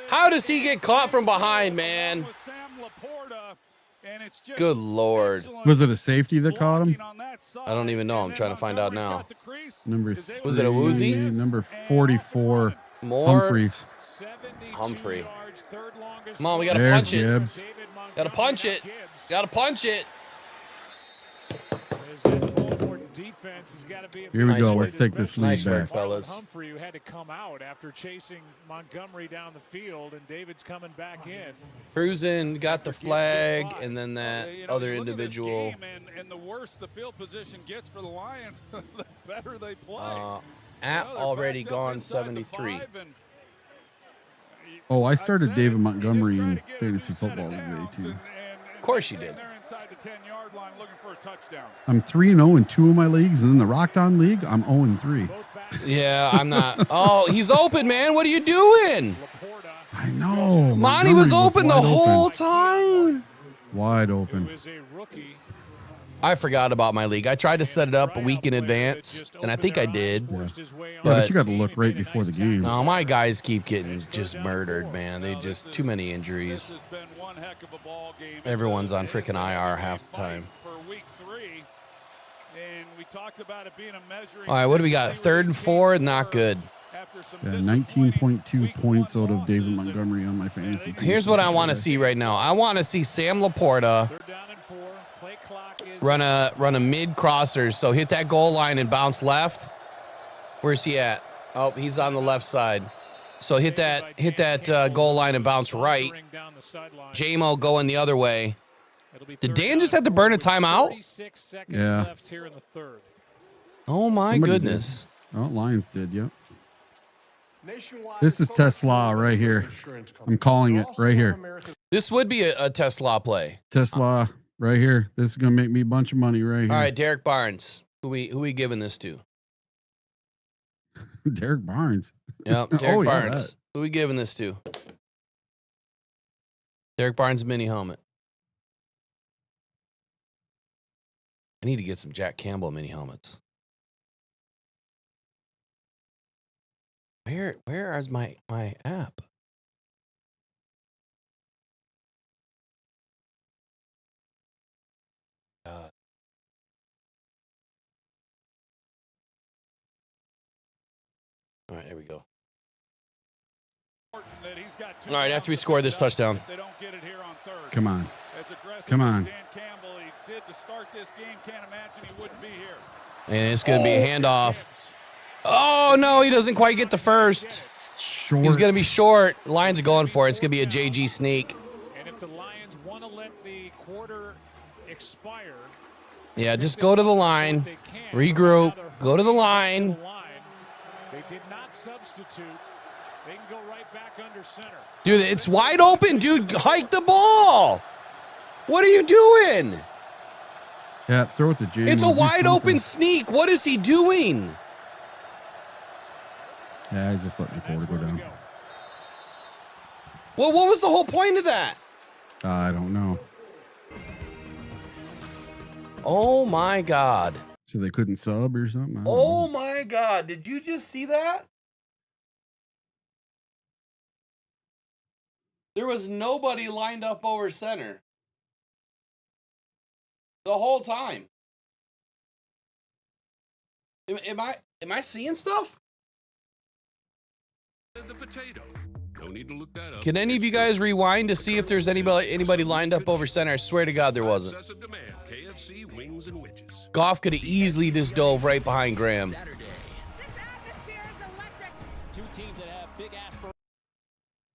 How does he get caught from behind, man? Good Lord. Was it a safety that caught him? I don't even know. I'm trying to find out now. Was it a woozy? Number 44. More Humphreys. Humphrey. Come on, we got to There's punch it. Gibbs. Got to punch it. Got to punch it. Here we go. Let's take this lead Nice work, back. fellas. Humphrey, who had to come out after chasing Montgomery down the field, and David's coming back in. Cruising, got the flag, and then that other you look at this individual. game, and the worse the field position gets for the Lions, the better they play. App already gone 73. Oh, I started David Montgomery in fantasy football today, too. Of course you did. I'm 3-0 in 2 of my leagues, and then the Rockhound League, I'm 0-3. Yeah, I'm not. Oh, he's open, man. What are you doing? I know. Monty was open the whole time. Wide open. Who is a rookie. I forgot about my league. I tried to set it up a week in advance, and I think I did. Yeah, but you got to look right before the game. No, my guys keep getting just murdered, man. They just too many injuries. Everyone's on freaking IR half the time. All right, what do we got? 3rd and 4, not good. Yeah, 19.2 points out of David Montgomery on my fantasy team. Here's what I want to see right now. I want to see Sam Laporta run a mid crosser. So hit that goal line and bounce left. Where's he at? Oh, he's on the left side. So hit that goal line and bounce right. J-Mo going the other way. Did Dan just have to burn a timeout? Yeah. Oh my goodness. Oh, Lions did, yep. This is Tesla right here. I'm calling it right here. This would be a Tesla play. Tesla right here. This is gonna make me a bunch of money right here. All right, Derek Barnes. Who we giving this to? Derek Barnes. Yep, Derek Barnes. Who we giving this to? Derek Barnes mini helmet. I need to get some Jack Campbell mini helmets. Where is my app? All right, there we go. All right, after we score this touchdown. Come on. Come on. And it's going to be a handoff. Oh, no, he doesn't quite get the first. Short. He's going to be short. Lions are going for it. It's going to be a JG sneak. And if the Lions want to let the quarter expire, yeah, just go to the line, regroup, go to the line. They did not substitute. They can go right back under center. Dude, it's wide open, dude. Hike the ball. What are you doing? Yeah, throw it to James. It's a wide open sneak. What is he doing? Yeah, he's just letting the quarter go down. Well, what was the whole point of that? I don't know. Oh, my God. So they couldn't sub or something? Oh, my God. Did you just see that? There was nobody lined up over center the whole time. Am I seeing stuff? The potato. No need to look that up. Can any of you guys rewind to see if there's anybody lined up over center? I swear to God there wasn't. KFC, wings, and witches. Goff could have easily just dove right behind Graham.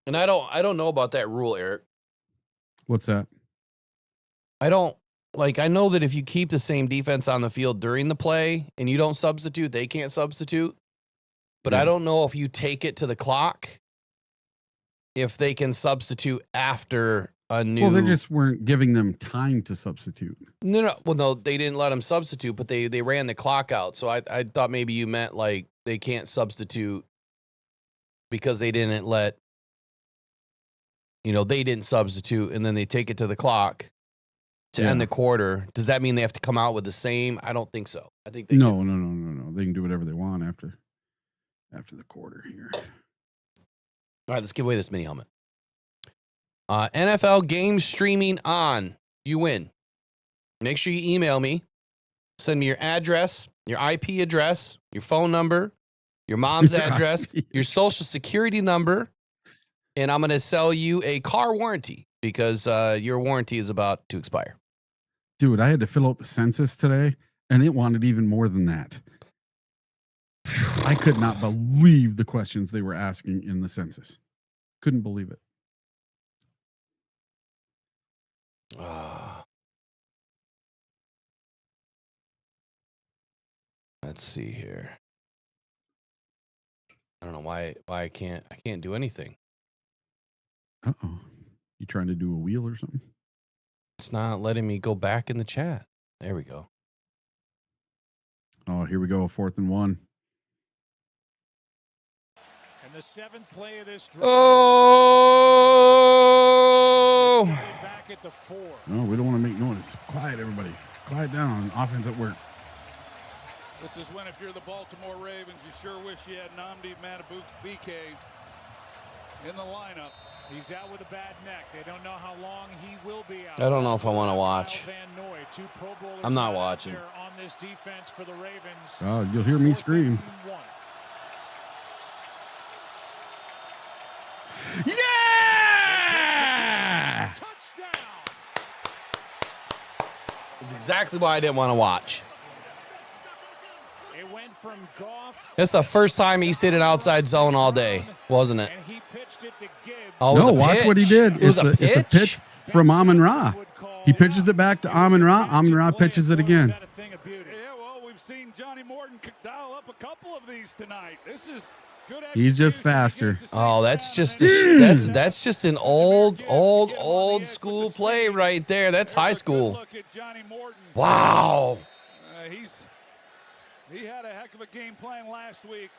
And I don't know about that rule, Eric. What's that? I know that if you keep the same defense on the field during the play and you don't substitute, they can't substitute. But I don't know if you take it to the clock, if they can substitute after a new. Well, they just weren't giving them time to substitute. No. Well, no, they didn't let them substitute, but they ran the clock out. So I thought maybe you meant like they can't substitute because they didn't let, they didn't substitute and then they take it to the clock to end the quarter. Does that mean they have to come out with the same? I don't think so. I think they No. They can do whatever they want after the quarter here. All right, let's give away this mini helmet. NFL game streaming on. You win. Make sure you email me. Send me your address, your IP address, your phone number, your mom's address, your social security number, and I'm going to sell you a car warranty because your warranty is about to expire. Dude, I had to fill out the census today, and it wanted even more than that. I could not believe the questions they were asking in the census. Couldn't believe it. Let's see here. I don't know why I can't do anything. Uh-oh. You trying to do a wheel or something? It's not letting me go back in the chat. There we go. Oh, here we go. 4th and 1. And the 7th play of this drive. Oh! Back at the 4. No, we don't want to make noise. Quiet, everybody. Quiet down. Offense at work. This is when, if you're the Baltimore Ravens, you sure wish you had Nnamdi Madubuike in the lineup. He's out with a bad neck. They don't know how long he will be out. I don't know if I want to watch. I'm not watching. On this defense for the Ravens. Oh, you'll hear me scream. Yeah! It's exactly why I didn't want to watch. It went from Goff. That's the first time he's hit an outside zone all day, wasn't it? And he pitched it to Gibbs. Oh, it was No, a watch what he pitch. did. It was It's a pitch from Amon-Ra. He pitches it back to Amon-Ra. Amon-Ra pitches it again. Yeah, well, we've seen Johnny Morton dial up a couple of these tonight. This is good. He's just faster. Oh, that's just that's just an old school play right there. That's high school. Look at Johnny Morton. Wow. He had a heck of a game playing last week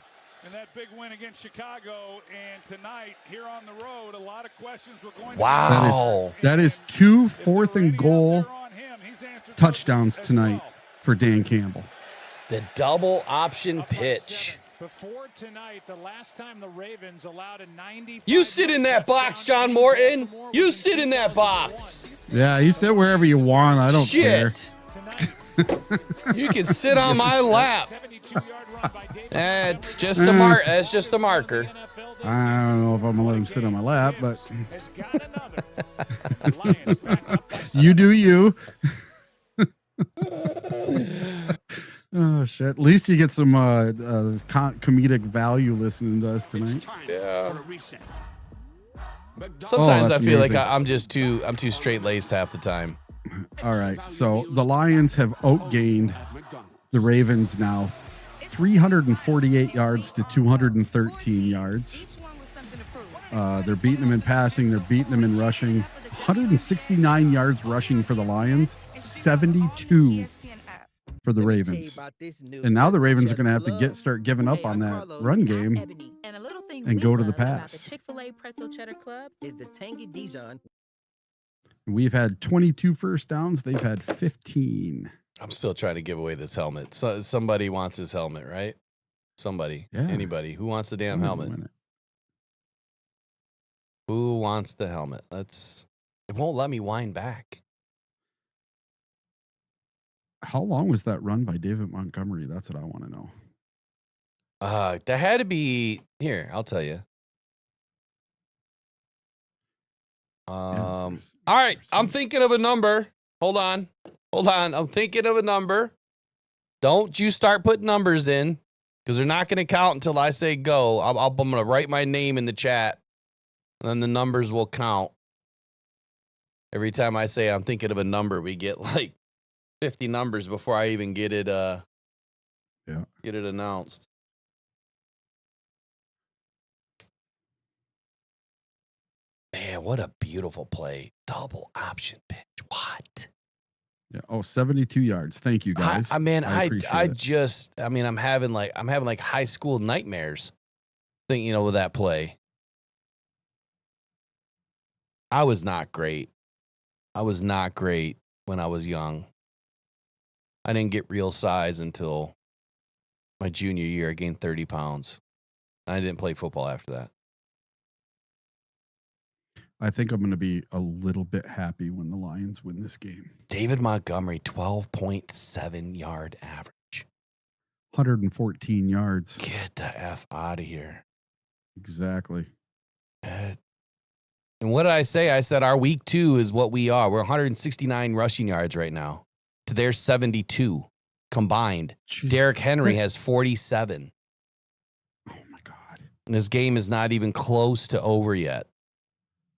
in that big win against Chicago, and tonight here on the road, a lot of questions were going. Wow. That is 2 4th and goal touchdowns tonight for Dan Campbell. The double option pitch. Before tonight, the last time the Ravens allowed a 90. You sit in that box, John Morton. You sit in that box. Yeah, you sit wherever you want. I don't care. You can sit on my lap. That's just a mark. That's just a marker. I don't know if I'm gonna let him sit on my lap, but you do you. Oh shit! At least you get some comedic value listening to us tonight. Yeah. Sometimes I feel amazing. like I'm too straight laced half the time. All right, so the Lions have outgained the Ravens now, 348 yards to 213 yards. They're beating them in passing. They're beating them in rushing. 169 yards rushing for the Lions, 72 for the Ravens. And now the Ravens are going to have to start giving up on that run game and go to the pass. Chick-fil-A Pretzel Cheddar Club is the tangy Dijon. We've had 22 first downs. They've had 15. I'm still trying to give away this helmet. So, somebody wants his helmet, right? Somebody. Yeah. Anybody. Who wants the damn helmet? Who wants the helmet? It won't let me wind back. How long was that run by David Montgomery? That's what I want to know. That had to be here. I'll tell you. All right. I'm thinking of a number. Hold on. I'm thinking of a number. Don't you start putting numbers in because they're not going to count until I say go. I'm going to write my name in the chat and then the numbers will count. Every time I say I'm thinking of a number, we get like 50 numbers before I even get it get it announced. Man, what a beautiful play. Double option pitch. What? Yeah. Oh, 72 yards. Thank you, guys. I'm having like high school nightmares thinking with that play. I was not great. When I was young. I didn't get real size until my junior year. I gained 30 pounds. I didn't play football after that. I think I'm going to be a little bit happy when the Lions win this game. David Montgomery, 12.7 yard average. 114 yards. Get the F out of here. Exactly. And what did I say? I said our week 2 is what we are. We're 169 rushing yards right now to their 72 combined. Jeez. Derrick Henry has 47. Oh, my God. And this game is not even close to over yet.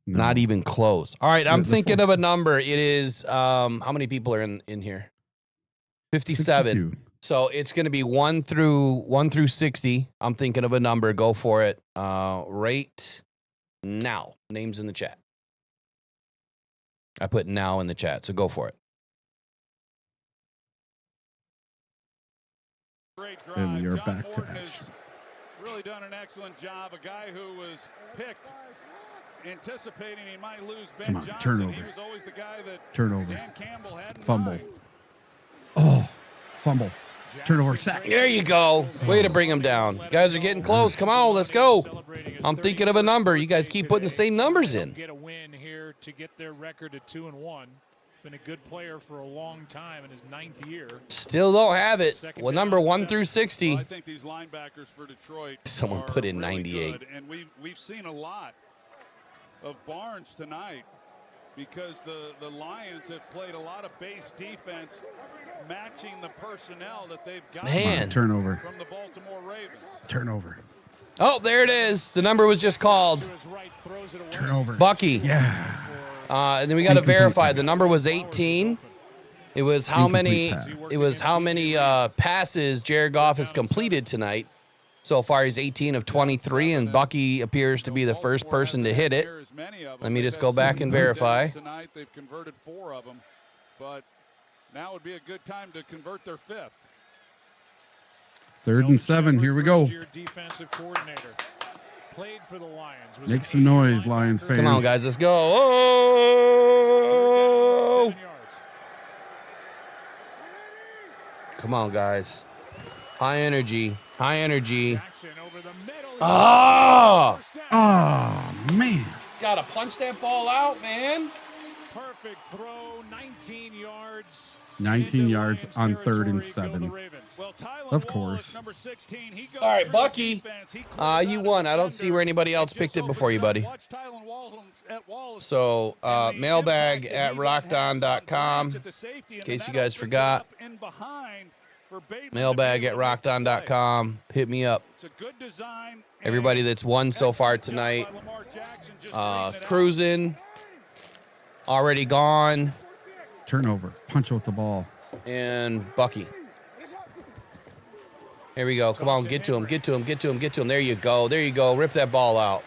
No. Not even close. All right, I'm thinking of a number. It is, how many people are in here? 57. 62. So it's going to be 1 through 60. I'm thinking of a number. Go for it. Right now. Names in the chat. I put now in the chat, so go for it. Great drive. And we are John back to Morton action. has really done an excellent job. A guy who was picked anticipating he might lose Ben Come on, Johnson. turnover. He was always the guy that Turnover. Dan Campbell had in Fumble. mind. Oh, fumble. Turnover, sack. There you go. Way to bring him down. You guys are getting close. Come on, let's go. I'm thinking of a number. You guys keep putting the same numbers in. Get a win here to get their record at 2-1. Been a good player for a long time in his 9th year. Still don't have it. Well, number 1 through 60. Well, I think these linebackers for Detroit. Someone put in 98. Good, and we've seen a lot of Barnes tonight because the Lions have played a lot of base defense, matching the personnel that they've got. Man. Turnover. From the Baltimore Ravens. Turnover. Oh, there it is. The number was just called. Turnover. Bucky. Yeah. And then we got to verify. The number was 18. It was how many? It was how many passes Jared Goff has completed tonight. So far, he's 18 of 23, and Bucky appears to be the first person to hit it. Let me just go back and verify. Tonight they've converted 4 of them, but now would be a good time to convert their 5th. 3rd and 7. Here we go. Defensive coordinator. Played for the Lions. Make some noise, Lions fans. Come on, guys, let's go. Oh! Come on, guys. High energy. High energy. Ah! Oh, man. Gotta punch that ball out, man. Perfect throw, 19 yards. 19 yards on 3rd and 7. Of course. All right, Bucky. You won. I don't see where anybody else picked it before you, buddy. So, mailbag at rockdown.com. In case you guys forgot. Mailbag at rockdown.com. Hit me up. Everybody that's won so far tonight. Cruising. Already gone. Turnover. Punch out the ball. And Bucky. Here we go. Come on, get to him, get to him, get to him, get to him. There you go. There you go. Rip that ball out.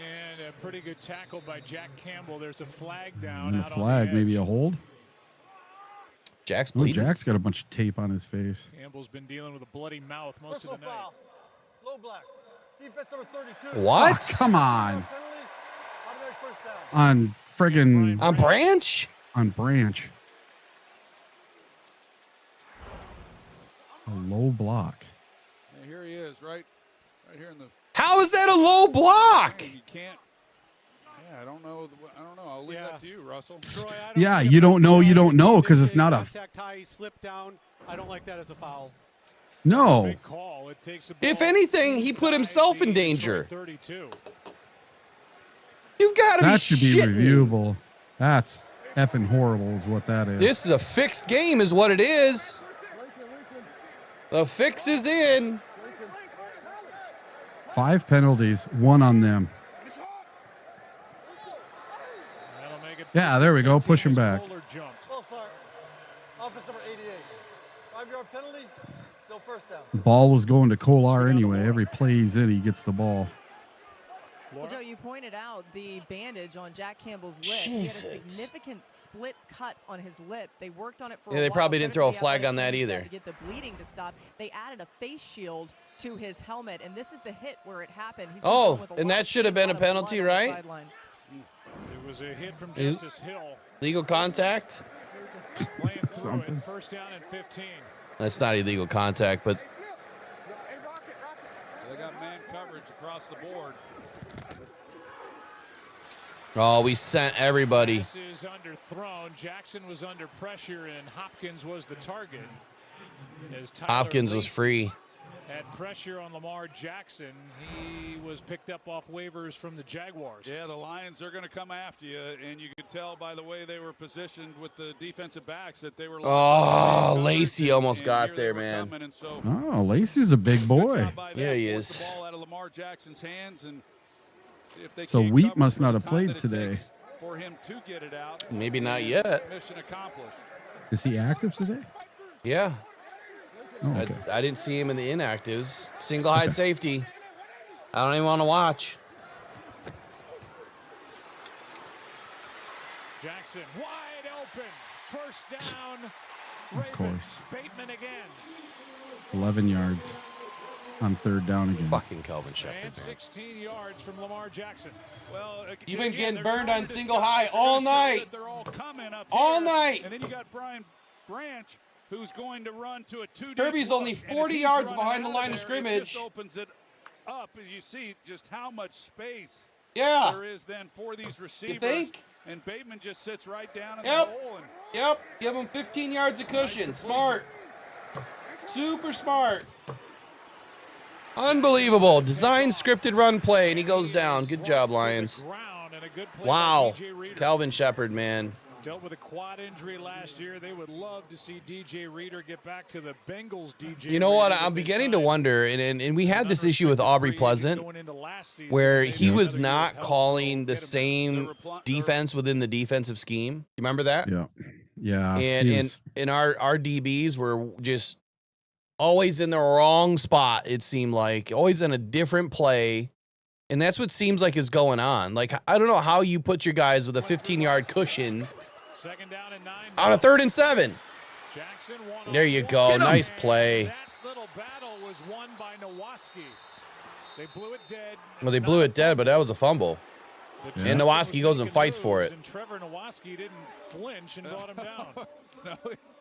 And a pretty good tackle by Jack Campbell. There's a flag down. And a flag, maybe a hold. Jack's bleeding. Jack's got a bunch of tape on his face. Campbell's been dealing with a bloody mouth most of the night. Foul. Low black. Defense number 32. What? Oh, come on. On friggin' on Branch? On Branch. A low block. Yeah, here he is, right here in the. How is that a low block? You can't. Yeah, I don't know. I'll leave that to you, Russell. Troy, Yeah, you don't know because it's not a. Contact high, slip down. I don't like that as a foul. No. If anything, he put himself in danger. 32. You've got to be That should be shitting. reviewable. That's effing horrible is what that is. This is a fixed game is what it is. The fix is in. 5 penalties, 1 on them. Yeah, there we go. Push him back. False start. Offense number 88. 5-yard penalty. Still first down. Ball was going to Kolar anyway. Every play he's in, he gets the ball. Well, Joe, you pointed out the bandage on Jack Campbell's lip. He had a significant split cut on his lip. They worked on it for a while. They probably didn't throw a flag on that either. To get the bleeding to stop, they added a face shield to his helmet, and this is the hit where it happened. Oh, and that should have been a penalty, right? It was a hit from Justice Hill. Legal contact? Something. First down and 15. That's not illegal contact, but They got man coverage across the board. oh, we sent everybody. This is underthrown. Jackson was under pressure, and Hopkins was the target. As Tyler Hopkins was Lacey free. had pressure on Lamar Jackson. He was picked up off waivers from the Jaguars. Yeah, the Lions are going to come after you, and you could tell by the way they were positioned with the defensive backs that they were. Oh, Lacey almost got there, man. Oh, Lacey's a big boy. Yeah, he is. The ball out of Lamar Jackson's hands, and if they So can't Wheat cover must for not the have time played that it today. takes for him to get it out. Maybe not yet. Mission accomplished. Is he active today? Yeah. Oh, okay. I didn't see him in the inactives. Single high safety. I don't even want to watch. Jackson wide open. First down. Of course. Bateman again. 11 yards. on third down again. Fucking Kelvin Shepherd. And 16 yards from Lamar Jackson. Well, You've been getting burned on single high all night. They're all coming up all here. night. And then you got Brian Branch, who's going to run to a 2-deep Kirby's look. only And 40 as yards he's behind the running out line of there, scrimmage. It just opens it up as you see just how much space Yeah. there is then for these receivers. You think? And Bateman just sits right down in Yep. the hole. And Yep. Give him 15 yards of cushion. Smart. Super smart. Unbelievable. Design scripted run play, and he goes down. Good job, Lions. Wow. Calvin Shepherd, man. Dealt with a quad injury last year. They would love to see DJ Reader get back to the Bengals. DJ. You know what? Reader I'm beginning to wonder, and we had this issue with Aubrey Pleasant, where he was not calling the same defense within the defensive scheme. You remember that? Yeah. Yeah. And our DBs were just always in the wrong spot, it seemed like. Always in a different play. And that's what seems like is going on. Like, I don't know how you put your guys with a 15-yard cushion on a 3rd and 7. There you go. Nice play. That little battle was won by Nowaski. They blew it dead. Well, they blew it dead, but that was a fumble. Yeah. And Nowaski goes and fights for it. And Trevor Nowaski didn't flinch and brought him down. no,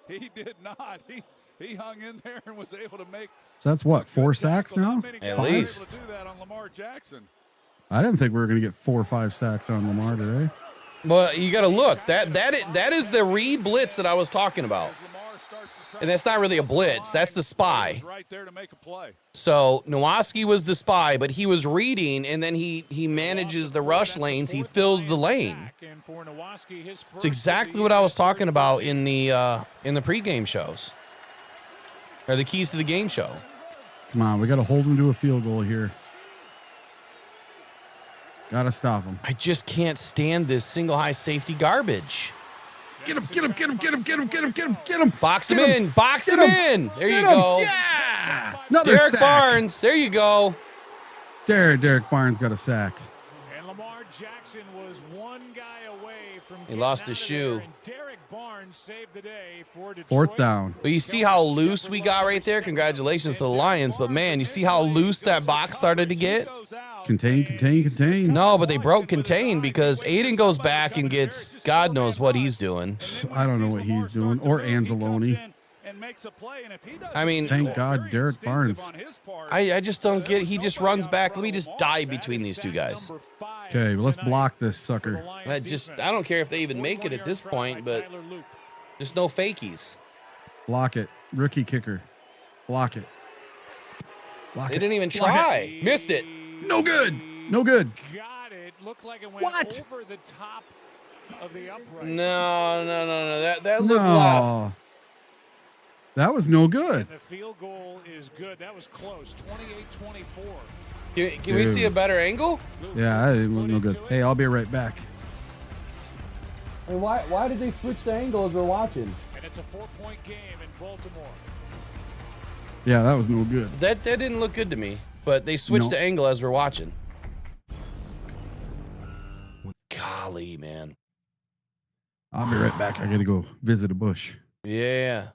he did not. He hung in there and was able to make. So that's what, 4 sacks now? At least. To do that on Lamar Jackson. I didn't think we were going to get 4 or 5 sacks on Lamar today. Well, you got to look. That is the re-blitz that I was talking about. And that's not really a blitz. That's the spy. Right there to make a play. So Nowaski was the spy, but he was reading, and then he manages the rush lanes. He fills the lane. It's exactly what I was talking about in the pregame shows, or the keys to the game show. Come on, we got to hold him to a field goal here. Got to stop him. I just can't stand this single high safety garbage. Get him, get him, get him, get him, get him, get him, get him, get him. Box him in. Box him in. There you go. Yeah. Another Derek sack. Barnes. There you go. Derek Barnes got a sack. And Lamar Jackson was one guy away from. He lost his shoe. Derek Barnes saved the day for Detroit. 4th down. But you see how loose we got right there? Congratulations to the Lions. But, man, you see how loose that box started to get? Contain. No, but they broke contain because Aiden goes back and gets God knows what he's doing. I don't know what he's doing. Or Anzalone. I mean, thank God Derek Barnes. I just don't get it. He just runs back. Let me just dive between these two guys. Okay, well, let's block this sucker. I don't care if they even make it at this point, but just no fakies. Block it. Rookie kicker. Block it. They didn't even try. Missed it. No good. No good. Got it. Looked like it went over the top of the upright. No. That looked left. That was no good. And the field goal is good. That was close. 28-24. Can we see a better angle? Yeah, that didn't look no good. Hey, I'll be right back. And why did they switch the angle as we're watching? And it's a 4-point game in Baltimore. Yeah, that was no good. That didn't look good to me. But they switched the angle as we're watching. Golly, man. I'll be right back. I got to go visit a bush. Yeah.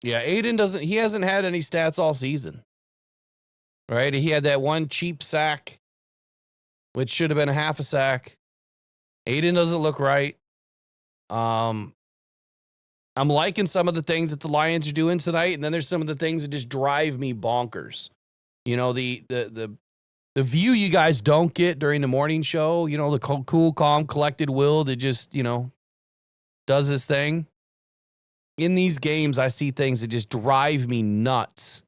Yeah, Aiden he hasn't had any stats all season. Right? He had that one cheap sack, which should have been a half a sack. Aiden doesn't look right. I'm liking some of the things that the Lions are doing tonight, and then there's some of the things that just drive me bonkers. You know, the view you guys don't get during the morning show, you know, the cool, calm, collected Will that just, you know, does his thing. In these games, I see things that just drive me nuts.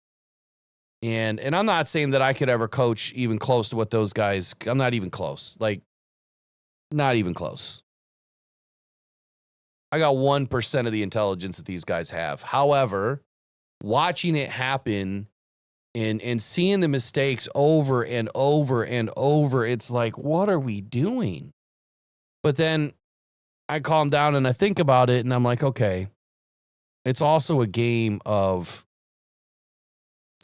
And I'm not saying that I could ever coach even close to what those guys, I'm not even close. Like, not even close. I got 1% of the intelligence that these guys have. However, watching it happen and seeing the mistakes over and over and over, it's like, what are we doing? But then I calm down and I think about it and I'm like, okay, it's also a game of,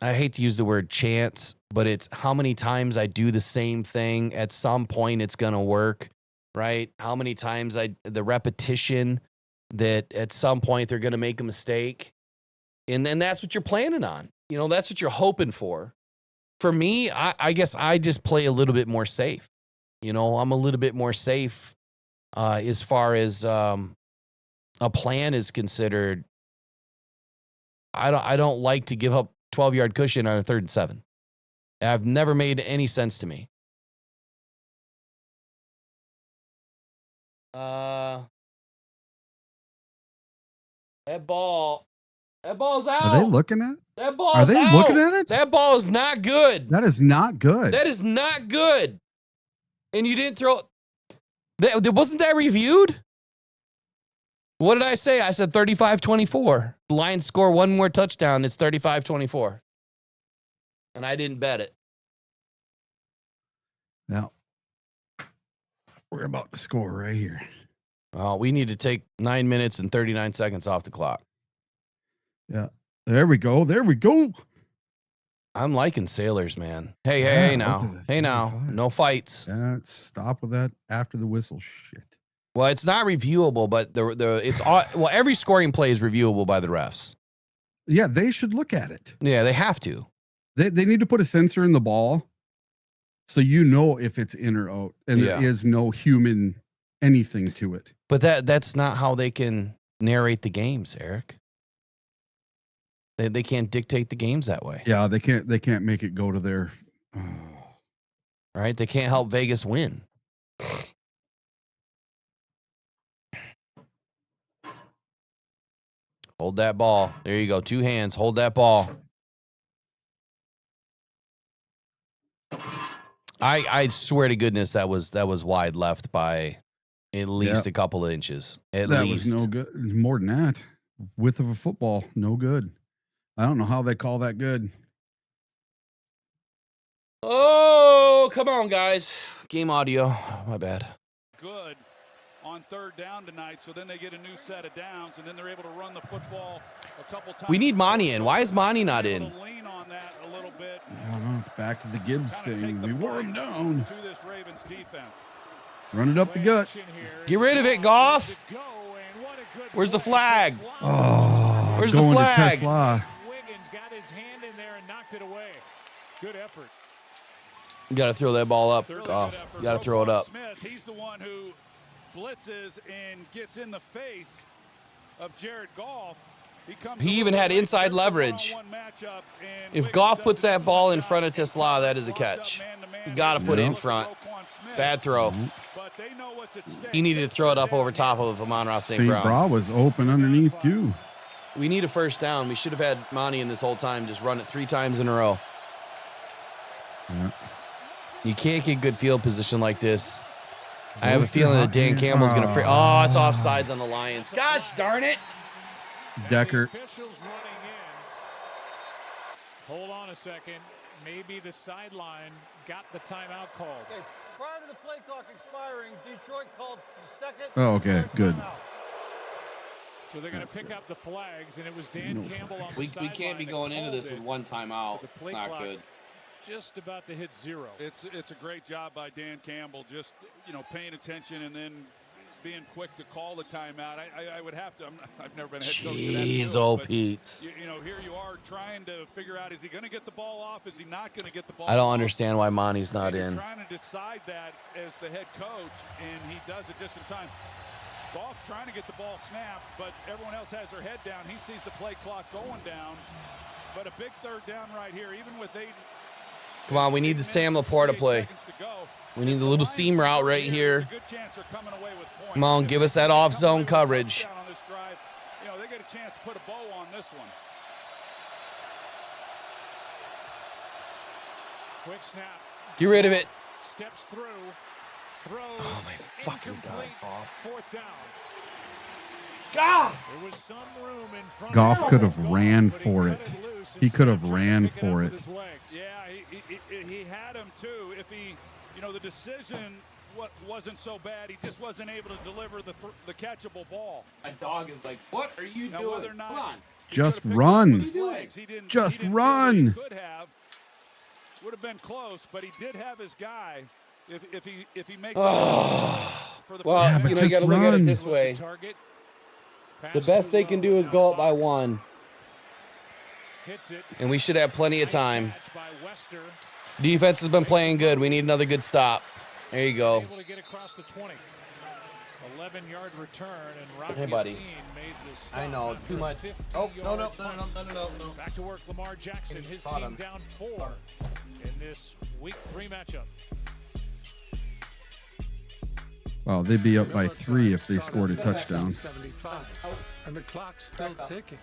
I hate to use the word chance, but it's how many times I do the same thing. At some point, it's going to work, right? How many times the repetition that at some point they're going to make a mistake. And then that's what you're planning on. You know, that's what you're hoping for. For me, I guess I just play a little bit more safe. You know, I'm a little bit more safe as far as a plan is considered. I don't like to give up 12-yard cushion on a 3rd and 7. I've never made any sense to me. That ball's out. Are they looking at it? That ball's Are they out. looking at it? That ball is not good. That is not good. That is not good. And you didn't throw. Wasn't that reviewed? What did I say? I said 35-24. The Lions score one more touchdown. It's 35-24. And I didn't bet it. Now, we're about to score right here. Oh, we need to take 9 minutes and 39 seconds off the clock. Yeah. There we go. There we go. I'm liking sailors, man. Hey now. Hey now. No fights. Stop with that after the whistle shit. Well, it's not reviewable, but every scoring play is reviewable by the refs. Yeah, they should look at it. Yeah, they have to. They need to put a sensor in the ball so you know if it's in or out, and there is no human anything to it. But that's not how they can narrate the games, Eric. They can't dictate the games that way. Yeah, they can't make it go to their right. They can't help Vegas win. Hold that ball. There you go. 2 hands. Hold that ball. I swear to goodness that was wide left by at least a couple of inches. That was no good. More than that. Width of a football, no good. I don't know how they call that good. Oh, come on, guys. Game audio. My bad. Good on 3rd down tonight, so then they get a new set of downs, and then they're able to run the football a couple times. We need Monty in. Why is Monty not in? Lean on that a little bit. I don't know. It's back to the Gibbs thing. We wore him down. To this Ravens defense. Run it up the gut. Get rid of it, Goff. Where's the flag? Oh, where's the going flag? To Tesla. Wiggins got his hand in there and knocked it away. Good effort. You got to throw that ball up, Goff. You got to throw it up. Smith, he's the one who blitzes and gets in the face of Jared Goff. He even had inside leverage. If Goff puts that ball in front of Tesla, that is a catch. You got to put it in front. Bad throw. He needed to throw it up over top of Amon-Ra St. Brown. Bra was open underneath, too. We need a first down. We should have had Monty in this whole time. Just run it 3 times in a row. Yeah. You can't get good field position like this. I have a feeling that Dan Campbell's going to free. Oh, it's offsides on the Lions. Gosh darn it. Decker. Hold on a second. Maybe the sideline got the timeout called. Okay. Prior to the play clock expiring, Detroit called the second. Oh, okay, good. So they're going to pick up the flags, and it was Dan Campbell on the sideline. We can't be going into this with 1 timeout. Not good. Just about to hit 0. It's a great job by Dan Campbell, just paying attention and then being quick to call the timeout. I would have to. I've never been a head coach. Jeez, old Pete. Here you are trying to figure out: is he going to get the ball off? Is he not going to get the ball? I don't understand why Monty's not in. Trying to decide that as the head coach, and he does it just in time. Goff's trying to get the ball snapped, but everyone else has their head down. He sees the play clock going down, but a big 3rd down right here, even with 8. Come on, we need the Sam Laporta play. We need the little seam route right here. Come on, give us that off-zone coverage. They get a chance to put a bow on this one. Quick snap. Get rid of it. Steps through. Throws. Oh, my fucking God. 4th down. God! There was some room in front Goff of could have ran for it. He could have ran for it. Yeah, he had him too. If he, the decision wasn't so bad. He just wasn't able to deliver the catchable ball. My dog is like, what are you doing? Whether or not Come on. Just run. Just run. Would have been close, but he did have his guy. If he makes well, you got to look at it this way. The best they can do is go up by 1. Hits it. And we should have plenty of time. Catch by Wester. Defense has been playing good. We need another good stop. There you go. Able to get across the 20. 11-yard return, and Rocky Hey, buddy. made the stop. I know, too much. Oh, no. Back to work, Lamar Jackson. His team down 4 in this week 3 matchup. Well, they'd be up by 3 if they scored a touchdown. 75, and the clock's still ticking.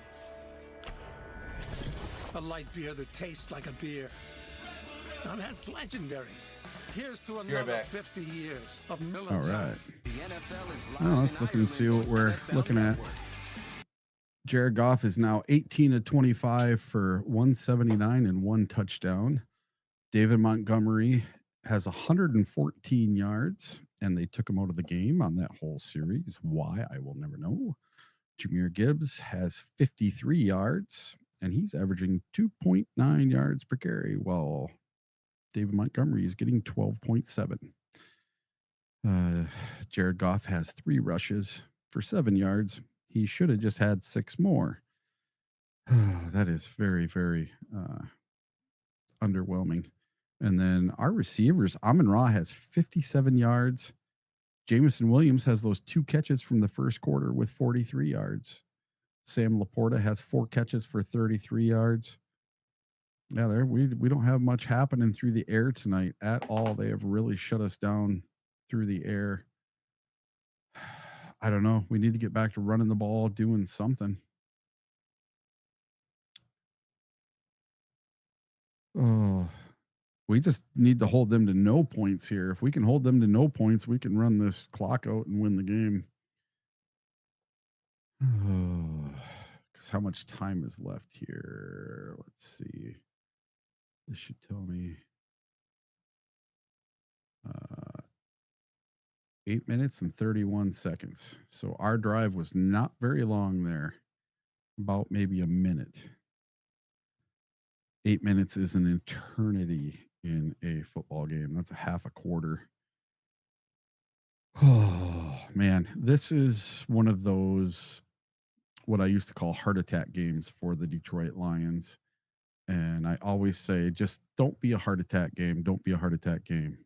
A light beer that tastes like a beer. Now that's legendary. Here's to another 50 years of Miller. All right. Well, let's look and see what we're looking at. Jared Goff is now 18 of 25 for 179 and 1 touchdown. David Montgomery has 114 yards, and they took him out of the game on that whole series. Why, I will never know. Jahmyr Gibbs has 53 yards, and he's averaging 2.9 yards per carry, while David Montgomery is getting 12.7. Jared Goff has 3 rushes for 7 yards. He should have just had 6 more. That is very, very underwhelming. And then our receivers, Amon-Ra has 57 yards. Jameson Williams has those 2 catches from the first quarter with 43 yards. Sam Laporta has 4 catches for 33 yards. Yeah, we don't have much happening through the air tonight at all. They have really shut us down through the air. I don't know. We need to get back to running the ball, doing something. Oh, we just need to hold them to no points here. If we can hold them to no points, we can run this clock out and win the game. Because how much time is left here? Let's see. This should tell me 8 minutes and 31 seconds. So our drive was not very long there, about maybe a minute. 8 minutes is an eternity in a football game. That's a half a quarter. Oh, man. This is one of those, what I used to call heart attack games for the Detroit Lions. And I always say, just don't be a heart attack game. Don't be a heart attack game.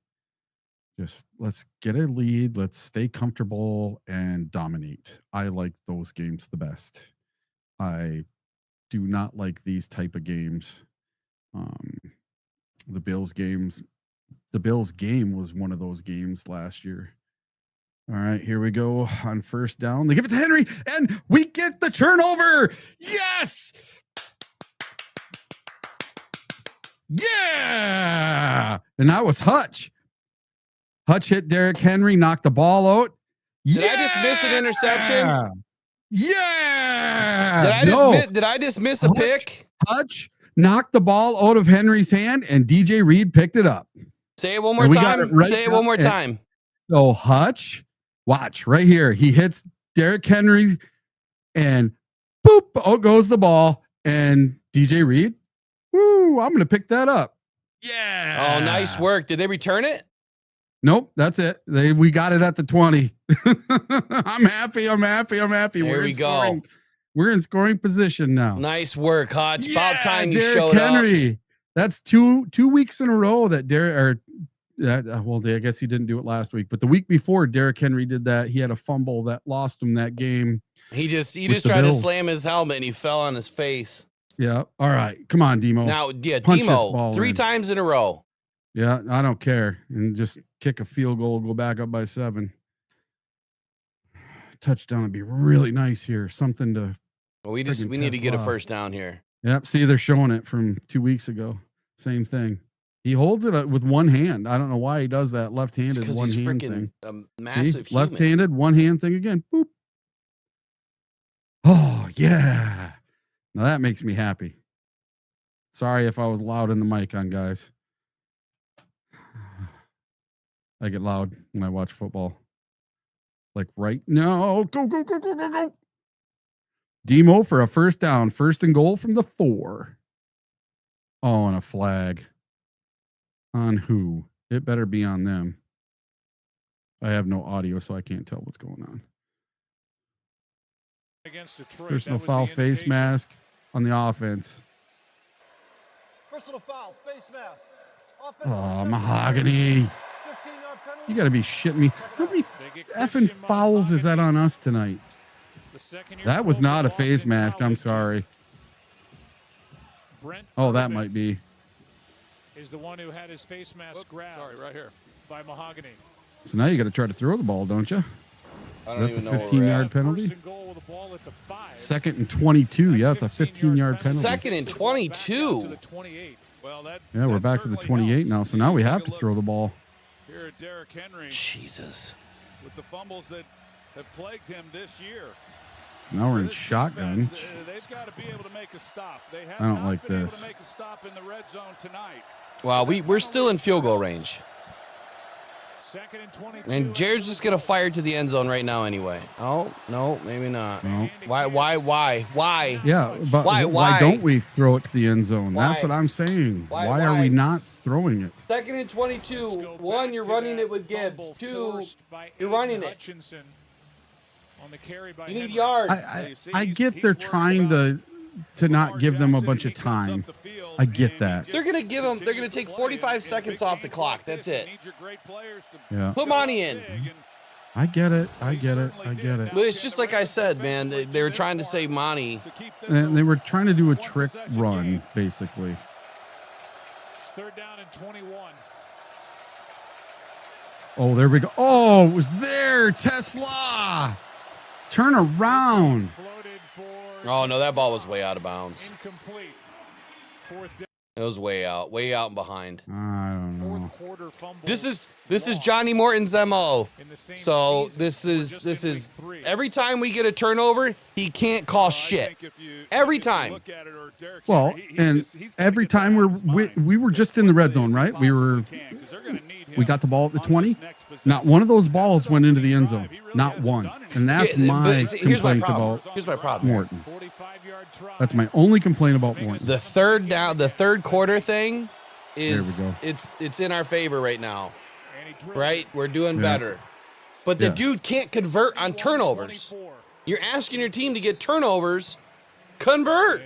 Just let's get a lead. Let's stay comfortable and dominate. I like those games the best. I do not like these type of games. The Bills game was one of those games last year. All right, here we go on first down. They give it to Henry, and we get the turnover. Yes! Yeah! And that was Hutch. Hutch hit Derrick Henry, knocked the ball out. Did I just miss an interception? Yeah! Did I just miss a pick? Hutch knocked the ball out of Henry's hand, and DJ Reed picked it up. Say it one more time. Say it one more time. So Hutch, watch right here. He hits Derrick Henry, and boop, out goes the ball. And DJ Reed, woo, I'm going to pick that up. Yeah. Oh, nice work. Did they return it? Nope, that's it. We got it at the 20. I'm happy. There we go. We're in scoring position now. Nice work, Hodge. Yeah, About time you Derrick showed Henry. up. That's two weeks in a row that I guess he didn't do it last week, but the week before Derrick Henry did that. He had a fumble that lost him that game. He just tried to slam his helmet and he fell on his face. Yeah. All right. Come on, Demo. Now, yeah, Punch Demo, 3 times in a row. Yeah, I don't care. And just kick a field goal, go back up by 7. Touchdown would be really nice here. Something to we need to get a first down here. Yep. See, they're showing it from 2 weeks ago. Same thing. He holds it with one hand. I don't know why he does that left-handed one hand thing. Massive See? Left-handed one hand thing again. Boop. Oh yeah. Now that makes me happy. Sorry if I was loud in the mic on guys. I get loud when I watch football. Like right now. Go. Demo for a first down. 1st and goal from the 4. Oh, and a flag. On who? It better be on them. I have no audio, so I can't tell what's going on. Against Detroit, There's no foul face mask on the offense. Personal foul, face mask. Oh, Mahogany. 15-yard penalty. You got to be shitting me. How many effing fouls is that on us tonight? That was not a face mask. I'm sorry. Oh, that might be. Is the one who had his face mask grabbed. Sorry, right here. By Mahogany. So now you got to try to throw the ball, don't you? I don't That's a even know 15-yard penalty. Second and 22. Yeah, it's a 15-yard penalty. Second and 22. Well, Yeah, we're back to the 28 now. So now we have to throw the ball. Here at Derrick Henry. Jesus. With the fumbles that have plagued him this year. So now we're in shotgun. They've got to be able to make a stop. They have I don't not like been this. able to make a stop in the red zone tonight. Wow, we're still in field goal range. Second and 22. And Jared's just going to fire to the end zone right now anyway. Oh, no, maybe not. No. Why? Yeah, but why don't we throw it to the end zone? That's Why? what I'm saying. Why? Why are we not throwing it? Second and 22. One, you're running it with Gibbs. Two, you're running it. You need yards. I get they're trying to not give them a bunch of time. I get that. They're going to take 45 seconds off the clock. That's it. Yeah. Put Monty in. I get it. I get it. I get it. But it's just like I said, man. They were trying to save Monty. And they were trying to do a trick run, basically. It's third down and 21. Oh, there we go. Oh, it was there. Tesla. Turn around. Oh, no, that ball was way out of bounds. Incomplete. It was way out and behind. I don't know. This is Johnny Morton's MO. So this is every time we get a turnover, he can't call shit. Every time. Well, and every time we were just in the red zone, right? We got the ball at the 20. Not one of those balls went into the end zone. Not one. And that's my complaint about Here's my problem. Morton. That's my only complaint about Morton. The third quarter thing is There we go. it's in our favor right now. Right? We're doing better. But the dude can't convert on turnovers. You're asking your team to get turnovers. Convert.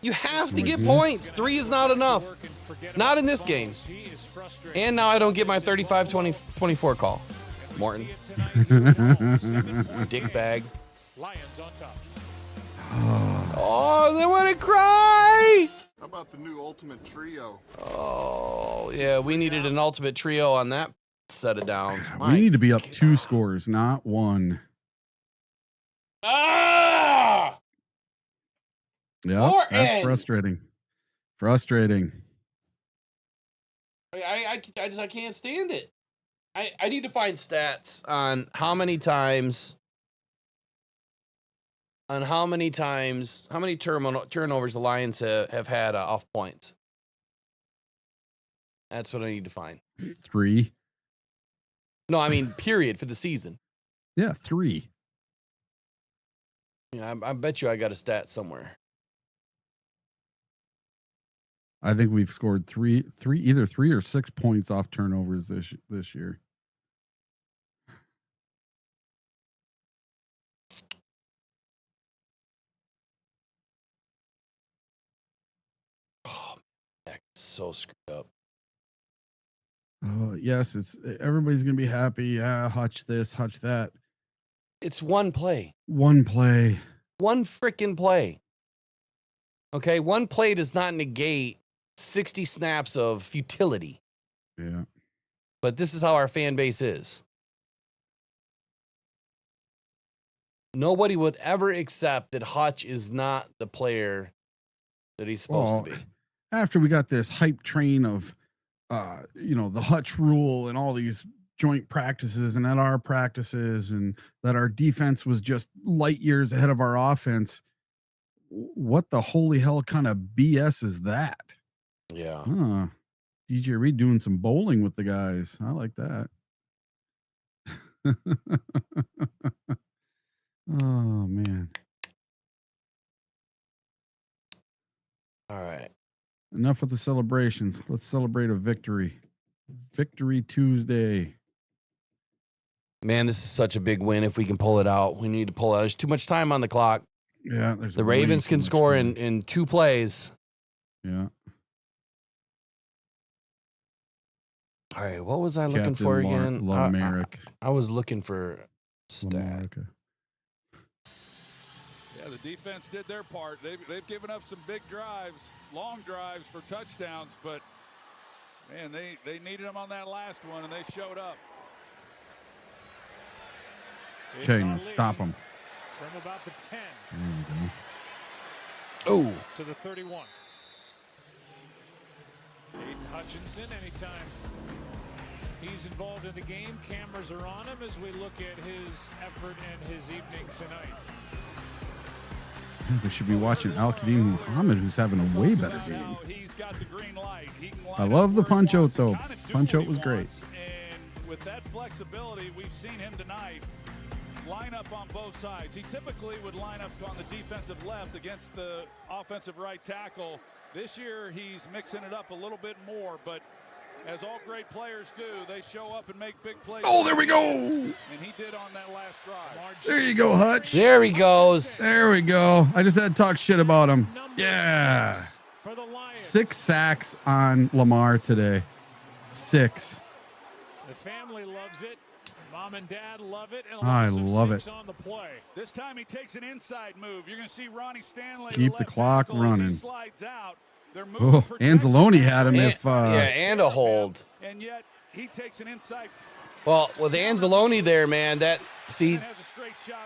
You have to get points. 3 is not enough. Not in this game. And now I don't get my 35-24 call. Morton. Dick bag. Lions on top. Oh, they want to cry. How about the new Ultimate Trio? Oh, yeah, we needed an Ultimate Trio on that set of downs. We need to be up 2 scores, not 1. Ah! Yeah, that's frustrating. Frustrating. I can't stand it. I need to find stats on how many times, how many turnovers the Lions have had off points. That's what I need to find. 3. No, I mean period for the season. Yeah, 3. Yeah, I bet you I got a stat somewhere. I think we've scored either 3 or 6 points off turnovers this year. Oh, that's so screwed up. Oh, yes, it's everybody's gonna be happy. Yeah, hutch this, hutch that. It's one play. One play. One freaking play. Okay, one play does not negate 60 snaps of futility. Yeah. But this is how our fan base is. Nobody would ever accept that Hutch is not the player that he's supposed to be. After we got this hype train of the Hutch rule and all these joint practices and LR practices, and that our defense was just light years ahead of our offense. What the holy hell kind of BS is that? Yeah. Huh. DJ Reed doing some bowling with the guys. I like that. Oh, man. All right. Enough with the celebrations. Let's celebrate a victory. Victory Tuesday. Man, this is such a big win if we can pull it out. We need to pull it out. There's too much time on the clock. Yeah. The Ravens can score in 2 plays. Yeah. All right, what was I looking for again? Lamaric. I was looking for stat. Lamarica. Yeah, the defense did their part. They've given up some big drives, long drives for touchdowns, but man, they needed them on that last one, and they showed up. Okay, stop them. From about the 10. There you go. Oh. To the 31. Aiden Hutchinson, anytime he's involved in the game, cameras are on him as we look at his effort and his evening tonight. We should be watching Al-Qadim Muhammad, who's having a way better game. I love the punch out, though. Punch out was great. And with that flexibility, we've seen him tonight line up on both sides. He typically would line up on the defensive left against the offensive right tackle. This year, he's mixing it up a little bit more, but as all great players do, they show up and make big plays. Oh, there we go. And he did on that last drive. There you go, Hutch. There he goes. There we go. I just had to talk shit about him. Yeah. 6 sacks on Lamar today. 6. The family loves it. Mom and Dad love it. And I love it. On the play. This time he takes an inside move. You're going to see Ronnie Stanley. Keep the clock running. Slides out. Oh, Anzalone had him and a hold. And yet he takes an inside. Well, with Anzalone there, man,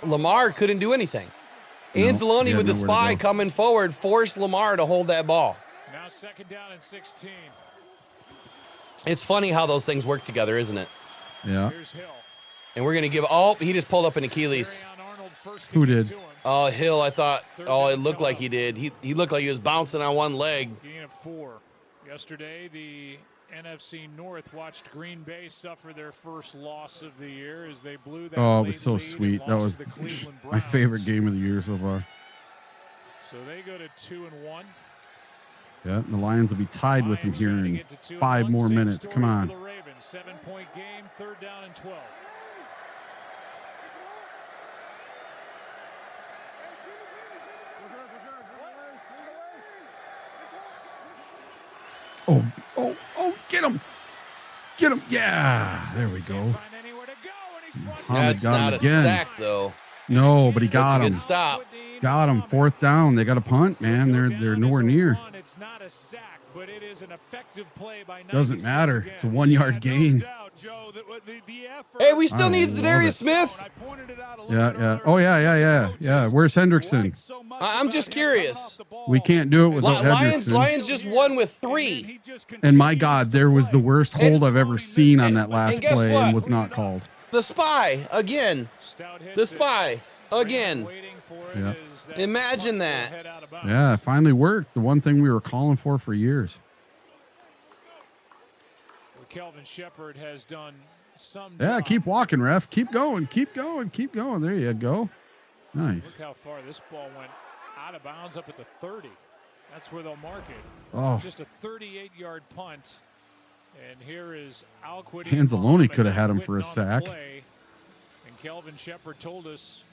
Lamar couldn't do anything. Anzalone with the spy coming forward forced Lamar to hold that ball. Now 2nd down and 16. It's funny how those things work together, isn't it? Yeah. And we're going to give, he just pulled up an Achilles. Who did? Oh, Hill, I thought, it looked like he did. He looked like he was bouncing on one leg. Gain of 4. Yesterday, the NFC North watched Green Bay suffer their first loss of the year as they blew that it was so sweet. That was my favorite game of the year so far. So they go to 2-1. Yeah, and the Lions will be tied with them here in 5 more minutes. Come on. 7-point game, 3rd down and 12. Oh, get him. Get him. Yeah, there we go. That's not a sack, though. No, but he got him. Good stop. Got him. 4th down. They got a punt, man. They're nowhere near. It's not a sack, but it is an effective play by Doesn't matter. It's a 1-yard gain. Hey, we still need Zadarius Smith. Yeah. Oh, yeah. Where's Hendrickson? I'm just curious. We can't do it without Hendrickson. Lions just won with 3. And my God, there was the worst hold I've ever seen on that last play and was not called. The spy again. The spy again. Yeah. Imagine that. Yeah, it finally worked. The one thing we were calling for years. Kelvin Shepard has done some. Yeah, keep walking, ref. Keep going. Keep going. Keep going. There you go. Nice. Look how far this ball went out of bounds up at the 30. That's where they'll mark it. Oh. Just a 38-yard punt. And here is Al-Qadim. Anzalone could have had him for a sack. And Kelvin Shepard told us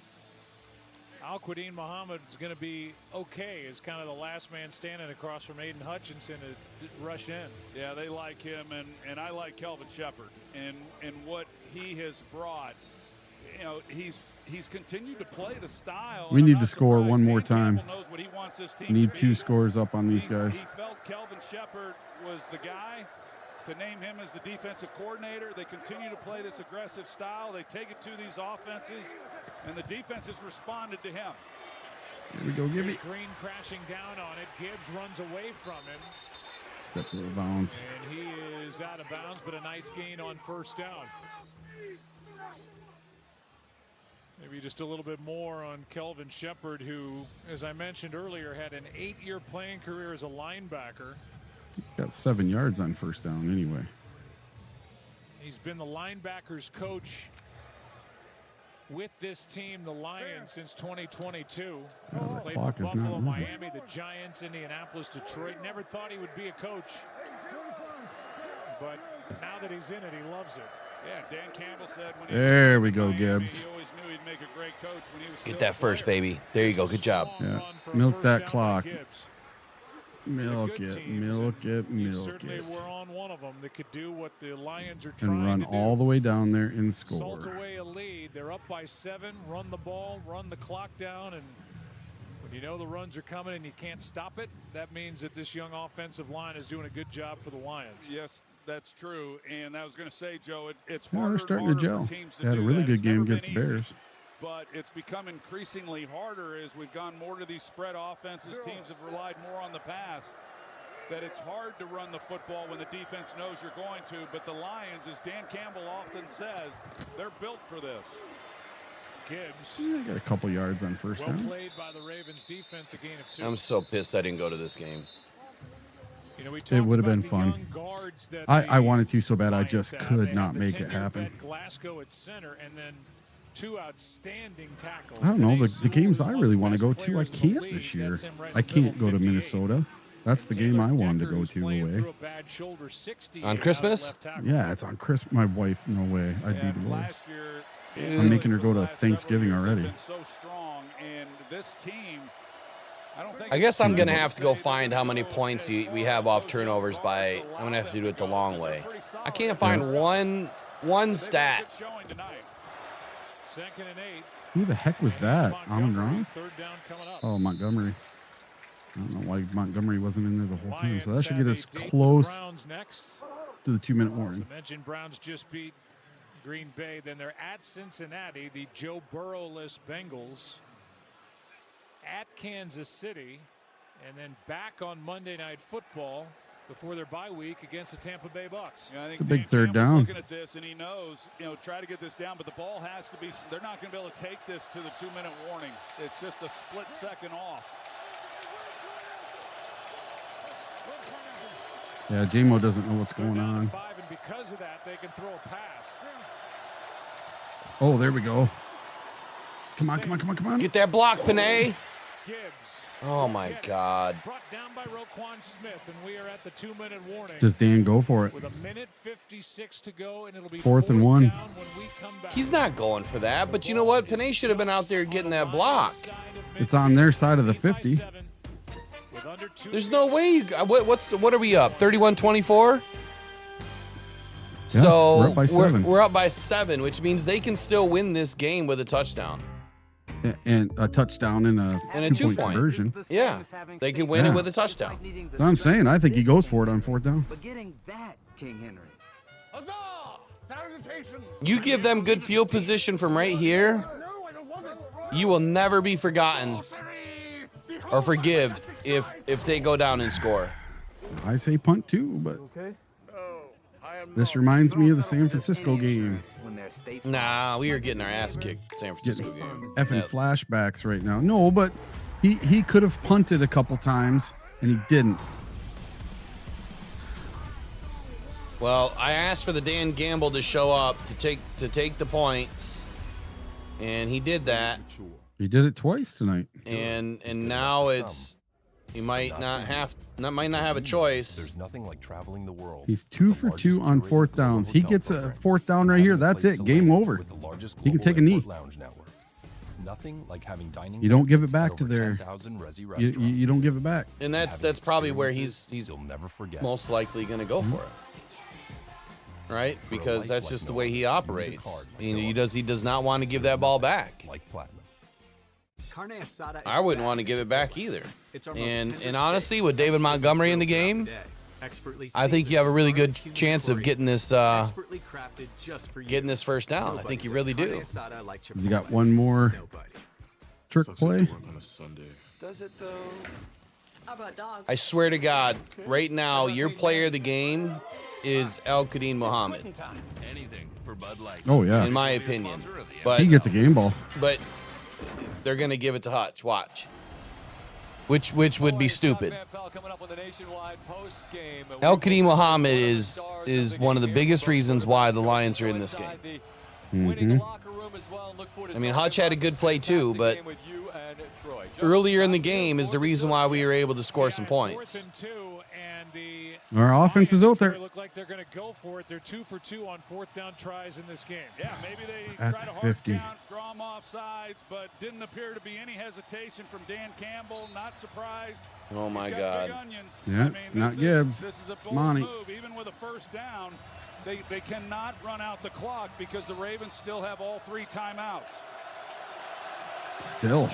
Al-Qadim Muhammad is going to be okay as kind of the last man standing across from Aiden Hutchinson to rush in. Yeah, they like him, and I like Kelvin Shepard and what he has brought. You know, he's continued to play the style. We need to score one more time. We need 2 scores up on these guys. He felt Kelvin Shepard was the guy to name him as the defensive coordinator. They continue to play this aggressive style. They take it to these offenses, and the defense has responded to him. Here we go, Gibby. Green crashing down on it. Gibbs runs away from him. Step out of bounds. And he is out of bounds, but a nice gain on 1st down. Maybe just a little bit more on Kelvin Shepard, who, as I mentioned earlier, had an 8-year playing career as a linebacker. Got 7 yards on 1st down anyway. He's been the linebackers coach with this team, the Lions, since 2022. Played for Buffalo, Miami, the Giants, Indianapolis, Detroit. Never thought he would be a coach. But now that he's in it, he loves it. Yeah, Dan Campbell said when there we go, Gibbs. He always knew he'd make a great coach when he was Get that first, baby. There you go. Good job. Yeah. Milk that clock. Milk it, milk it, You milk certainly it. were on one of them that could do what the Lions are trying And run to do. all the way down there and Salt score. away a lead. They're up by 7. Run the ball, run the clock down, and when you know the runs are coming and you can't stop it, that means that this young offensive line is doing a good job for the Lions. Yes, that's true. And I was going to say, Joe, it's Yeah, harder they're starting to and harder gel. for teams to They had a do really that. good It's never game been against the easy, Bears. But it's become increasingly harder as we've gone more to these spread offenses. Teams have relied more on the pass. That it's hard to run the football when the defense knows you're going to. But the Lions, as Dan Campbell often says, they're built for this. Gibbs. Yeah, got a couple yards on first Well down. played by the Ravens defense, a gain of 2. I'm so pissed I didn't go to this game. You know, we It would have been talked about the fun. young guards that I the wanted to so bad, I Lions just have. They could have not the make it 10-year happen. vet Glasgow at center, and then 2 outstanding tackles. I don't know, Penei the games Sewell I is really one want of to the go best to, I players in the can't league. this year. That's him right in I the middle, can't go to 58. Minnesota. That's the game I wanted to go to away. Through a bad shoulder, 60 On out of Christmas? left tackle. Yeah, it's on Christmas. My wife, no way. I'd be divorced. Last year, I'm making her go to last Thanksgiving several years already. have been so strong, and this team, I don't think I guess I'm going to have to go find how many points we have off turnovers by, I'm going to have to do it the long way. I can't find one stat. Second and 8. Who the heck was that? Amon-Ra? Third down coming up. Oh, Montgomery. I don't know why Montgomery wasn't in there the whole time. So that should Lions get have us a date with close Browns next. to the 2-minute warning. I mentioned Browns just beat Green Bay. Then they're at Cincinnati, the Joe Burrow-less Bengals, at Kansas City, and then back on Monday Night Football before their bye week against the Tampa Bay Bucks. Yeah, I think It's a big Dan third Campbell's down. Looking at this, and he knows, try to get this down, but the ball has to be. They're not going to be able to take this to the 2-minute warning. It's just a split second off. Yeah, J-Mo doesn't know what's going on. 5, and because of that, they can throw a pass. Oh, there we go. Come on, come on, come on, come on. Get that block, Penei. Gibbs. Oh, my God. Brought down by Roquan Smith, and we are at the 2-minute warning. Does Dan go for it? With a minute 56 to go, and it'll be Fourth and 1. down when we come back. He's not going for that, but you know what? Penei should have been out there getting that block. It's on their side of the 50. There's no way you. What are we up? 31-24. So we're up by 7. We're up by 7, which means they can still win this game with a touchdown And a touchdown and a and a 2-point conversion. Yeah, they could win Yeah. it with a touchdown. No, I'm saying, I think he goes for it on 4th down. But getting that, King Henry. You give them good field position from right here, you will never be forgotten or forgive if they go down and score. I say punt too, but this reminds me of the San Francisco game. Nah, we are getting our ass kicked. San Francisco game. Effing flashbacks right now. No, but he could have punted a couple times and he didn't. Well, I asked for the Dan Gamble to show up to take the points, and he did that. He did it twice tonight. And now it's he might not have a choice. There's nothing like traveling the world. He's 2 for 2 on 4th downs. He gets a 4th down right here. That's it. Game over. He can take a knee. Nothing like having dining. You don't give it back to their. 10,000 Resi You don't give it back. And that's probably where he's never forget. most likely going to go for it. Right? Because that's just the way he operates. He does not want to give that ball back. Like platinum. I wouldn't want to give it back either. And honestly, with David Montgomery in the game, I think you have a really good chance of getting this first down. I think you really do. You got one more trick play. Does it though? How about dogs? I swear to God, right now, your player of the game is Al-Qadim Muhammad. Anything for Bud Light. Oh yeah. In my opinion. But He gets a game ball. But they're going to give it to Hutch. Watch. Which would be stupid. Al-Qadim Muhammad is one of the biggest reasons why the Lions are in this game. I mean, Hutch had a good play too, but earlier in the game is the reason why we were able to score some points. 4th and 2, and the Our offense is out there. Look like they're going to go for it. They're 2 for 2 on 4th down tries in this game. Yeah, maybe they At tried the a hard 50. count, draw them off sides, but didn't appear to be any hesitation from Dan Campbell. Not surprised. Oh my He's got God. big onions. Yeah, I mean, it's not this Gibbs. This is a It's bold Monty. move. Even with a first down, they cannot run out the clock because the Ravens still have all 3 timeouts. Still.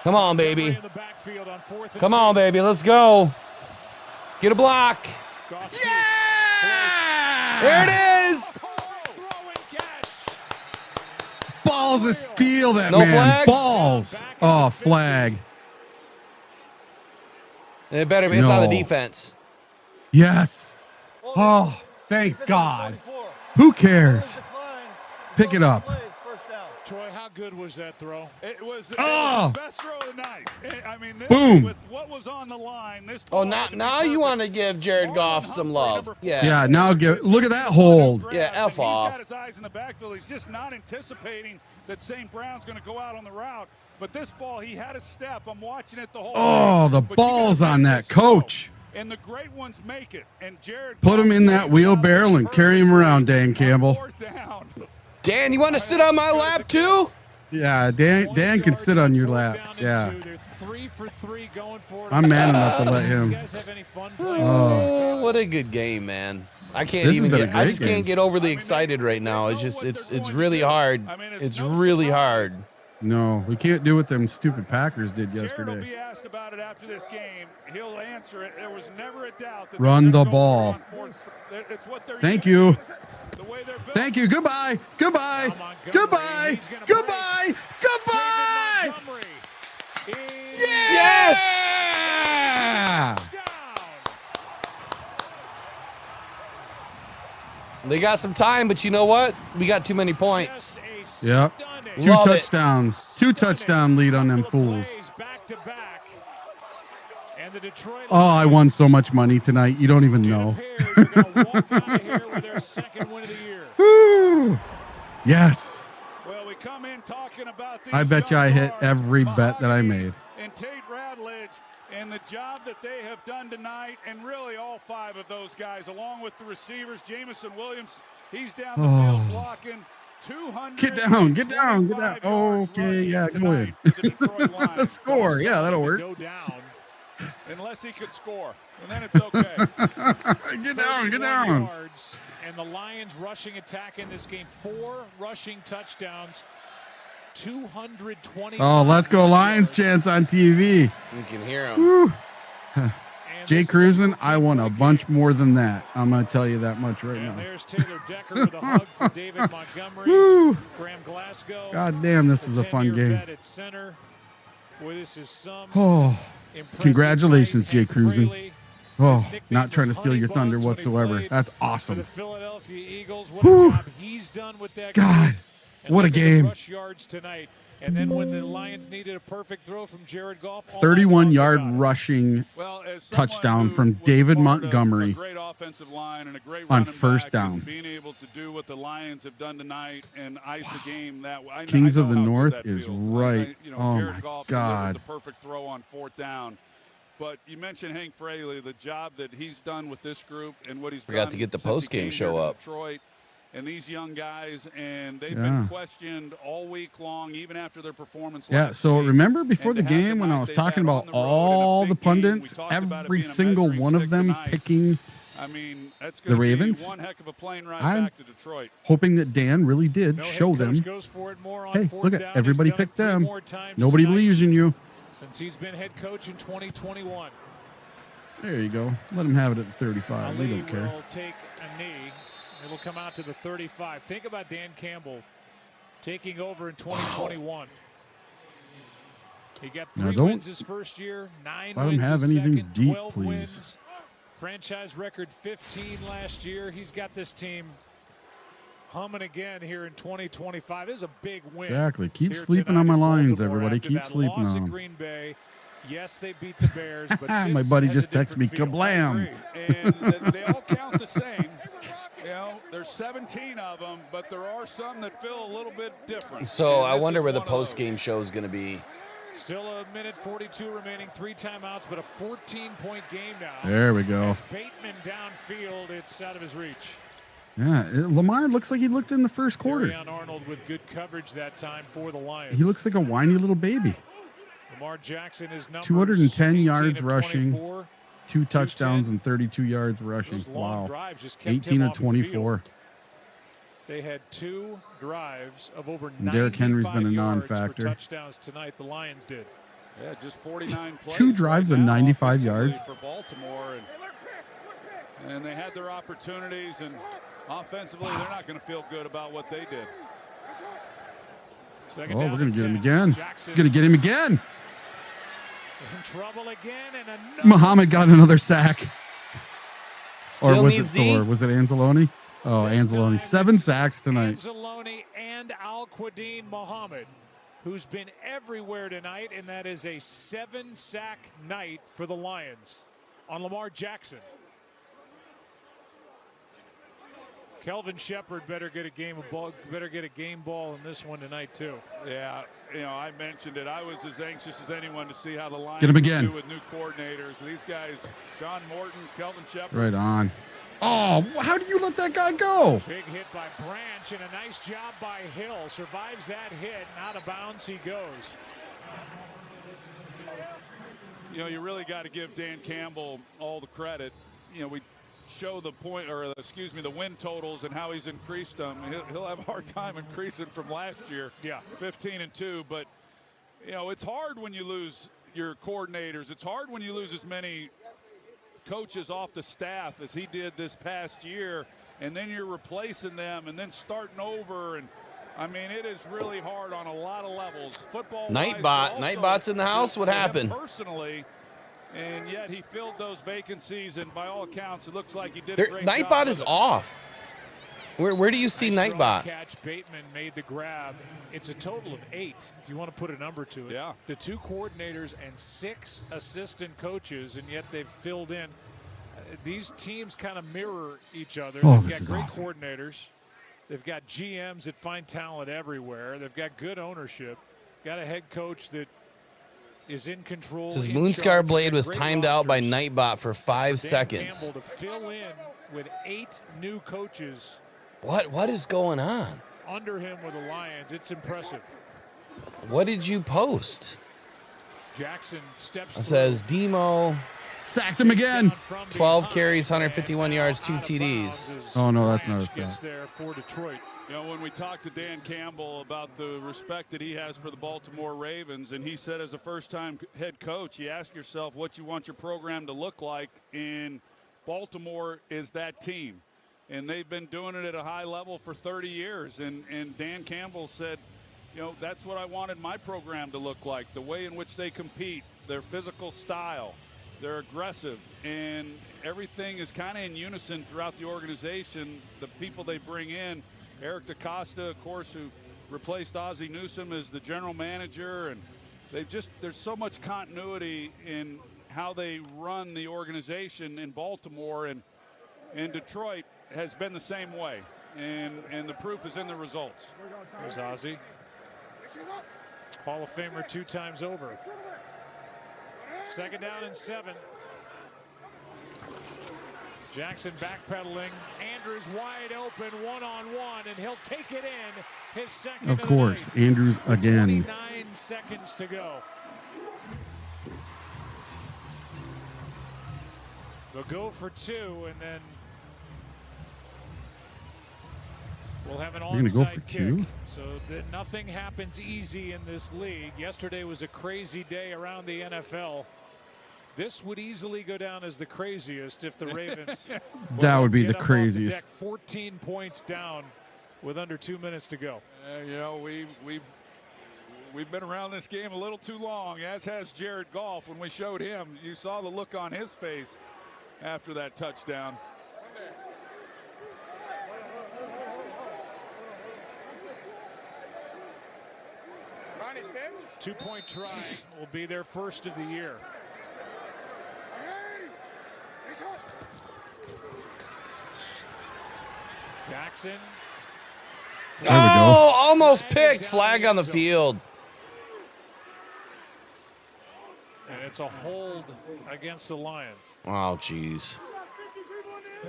Come on, baby. Come on, baby. Let's go. Get a block. Yeah! There it is. Balls of steel, that No man. flags? Balls. Oh, flag. It better be. It's on the No. defense. Yes. Oh, thank God. Who cares? Pick it up. Troy, how good was that throw? It was Oh! his best throw of the night. I mean, this, Boom. with what was on the line, this Oh, now you want to give Jared Goff some love. Yeah. Yeah, now look at that hold. Yeah, F He's off. got his eyes in the backfield. He's just not anticipating that St. Brown's going to go out on the route. But this ball, he had a step. I'm watching it the whole Oh, time. the But you balls gotta on make that this throw. coach. And the great ones make it. And Jared Put him in that wheelbarrow and carry him around, Dan Campbell. Dan, you want to sit on my lap too? Yeah, Dan can sit on your lap. Yeah. They're 3 for 3 going for it. I'm man enough to let him. You guys have any fun playing? Oh, what a good game, man. I can't This has even been a get I great just can't game. get overly excited right now. It's just it's really hard. It's really hard. No, we can't do what them stupid Packers did Jared will yesterday. be asked about it after this game. He'll answer it. There was never a doubt that Run they're the gonna go ball. for it on fourth. It's what they're Thank used you. to. The way they're built. Thank you. Goodbye. Goodbye. Goodbye. Goodbye. Goodbye. Yes! They got some time, but you know what? We got too many points. Yep. Two Love it. touchdowns. 2 touchdown lead on them fools. Back to back. And the Detroit Oh, I won so much money tonight. You don't even know. their second win of the year. Woo. Yes. Well, we come in talking about these I bet you I hit young every guards, bet that I Mahogany made. And Tate Radledge and the job that they have done tonight, and really all 5 of those guys, along with the receivers, Jamison Williams, he's down the field blocking. 200. Get down. Get down. Get down. Okay. Yeah, go in. Score. Yeah, that'll work. Go down. Unless he could score, and then it's okay. Get down. Get 31 down. yards, and the Lions rushing attack in this game. 4 rushing touchdowns. 220. Oh, let's go Lions chance on TV. You can hear them. Jay Cruzen, I won a bunch more than that. I'm going to tell you that much right And now. there's Taylor Decker with a hug for David Montgomery. Woo. Graham Glasgow. God damn, this is a fun 10-year game. vet at center. Boy, this is some Oh, impressive congratulations, night. Jay And Cruzen. Fraley, Oh, his nickname not trying to was steal your Honey thunder Buns when he whatsoever. played That's For the awesome. Philadelphia Eagles, what Whew. a job he's done with that. God, group. And what a look at the game. rush yards tonight. And then when the Lions needed a perfect throw from Jared Goff, all night 31 long, they yard got it. rushing Well, as someone touchdown who from was David part of Montgomery a great offensive line and a great on running first back, and down. being able to do what the Lions have done tonight and ice the game that way. Kings I of know the how good North that is feels. right. Oh, Jared my Goff God. delivered the perfect throw on 4th down. But you mentioned Hank Fraley, the job that he's done with this group and what he's Forgot done to get the since he post-game came show here to up. Detroit. And these young guys, and they've Yeah. been questioned all week long, even after their performance Yeah, last so week. remember before And the to have game when I was they've talking had on about the road in a all the big game, we pundits, talked about it every being a single measuring one of stick them tonight. picking I mean, that's the going to Ravens. be one heck of a plane ride I'm back to Detroit. hoping that Dan really did No head show coach them. goes for it more on Hey, 4th look down. at He's everybody done it picked 3 them. more times Nobody tonight believes in you. since he's been head coach in 2021. There you go. Let him have it at the 35. We Ali don't care. will take a knee. It will come out to the 35. Think about Dan Campbell taking over in 2021. He got Now 3 don't wins his first year, 9 let him wins have his anything second, deep, 12 please. wins. Franchise record 15 last year. He's got this team humming again here in 2025. This is a big win. Exactly. Keep here sleeping tonight on my in lines, Baltimore everybody. after Keep that sleeping loss on at 'em. Green Bay. Yes, they beat the Bears, but My this buddy has just a texted me, different feel. kablam. And they all count the same. You know, there's 17 of them, but there are some that feel a little bit different. So And I this wonder is where the one of those. post game show is going to be. Still a minute 42 remaining, 3 timeouts, but a 14-point game now. There we go. As Bateman downfield, it's out of his reach. Yeah, Lamar looks like he looked in the first quarter. Terrion Arnold with good coverage that time for the Lions. He looks like a whiny little baby. Lamar Jackson is numbers 210 yards 18 of rushing, 24, 2 touchdowns and 32 yards rushing. Those long Wow. drives just kept 18 him of off the 24. field. They had 2 drives of over And Derrick Henry's been a 95 yards non-factor. for touchdowns tonight. The Lions did. Yeah, just 49 plays. 2 drives right of now 95 yards. for Baltimore, and they had their opportunities, and offensively they're not going to feel good about what they did. Oh, we're going to get him again. Going to get him again. In trouble again, and another Muhammad got another sack. Still or was it needs Thor? Was it Anzalone? Oh, Anzalone. 7 sacks tonight. Anzalone and Al-Quadin Muhammad, who's been everywhere tonight, and that is a 7-sack night for the Lions on Lamar Jackson. Kelvin Shepard better get a game ball in this one tonight too. Yeah, you know, I mentioned it. I was as anxious as anyone to see how the Lions Get him again. do with new coordinators. These guys, John Morton, Kelvin Shepard. Right on. Oh, how do you let that guy go? Big hit by Branch and a nice job by Hill. Survives that hit, and out of bounds he goes. You know, you really got to give Dan Campbell all the credit. You know, we show the the win totals and how he's increased them. He'll have a hard time increasing from last year. Yeah, 15-2. But you know, it's hard when you lose your coordinators. It's hard when you lose as many coaches off the staff as he did this past year, and then you're replacing them and then starting over. And I mean, it is really hard on a lot of levels. Football. Nightbot's in the house. What happened? Personally. And yet he filled those vacancies, and by all accounts, it looks like he did a great Nightbot job is with it. off. Where do you see Nice strong Nightbot? catch. Bateman made the grab. It's a total of 8, if you want to put a number to it. Yeah. The 2 coordinators and 6 assistant coaches, and yet they've filled in. These teams kind of mirror each other. Oh, They've this got is great awesome. coordinators. They've got GMs that find talent everywhere. They've got good ownership. Got a head coach that is in control. Says in Moonscar charge. Blade was Great timed out by rosters. Nightbot for 5 Dan seconds. Campbell to fill in with 8 new coaches What is going on? under him with the Lions. It's impressive. What did you post? Jackson steps It says Demo Sacked him again. 12 carries, 151 yards, 2 TDs. Oh, no, that's not a Gets sack. there for Detroit. You know, when we talked to Dan Campbell about the respect that he has for the Baltimore Ravens, and he said as a first-time head coach, you ask yourself what you want your program to look like, and Baltimore is that team. And they've been doing it at a high level for 30 years. And Dan Campbell said, you know, that's what I wanted my program to look like, the way in which they compete, their physical style. They're aggressive, and everything is kind of in unison throughout the organization. The people they bring in, Eric DaCosta, of course, who replaced Ozzie Newsome as the general manager, and there's so much continuity in how they run the organization in Baltimore, and Detroit has been the same way, and the proof is in the results. There's Ozzie. Hall of Famer 2 times over. 2nd down and 7. Jackson backpedaling. Andrews wide open, one-on-one, and he'll take it in. His second Of the course, night. Andrews again. 29 seconds to go. They'll go for 2, and then we'll have an You're gonna go onside for kick. 2? So that nothing happens easy in this league. Yesterday was a crazy day around the NFL. This would easily go down as the craziest if the Ravens That would be get the up off craziest. deck 14 points down with under 2 minutes to go. You know, we've been around this game a little too long, as has Jared Goff. When we showed him, you saw the look on his face after that touchdown. 2-point try will be their first of the year. Jackson. Oh, almost picked. Flag on the field. And it's a hold against the Lions. Oh, jeez.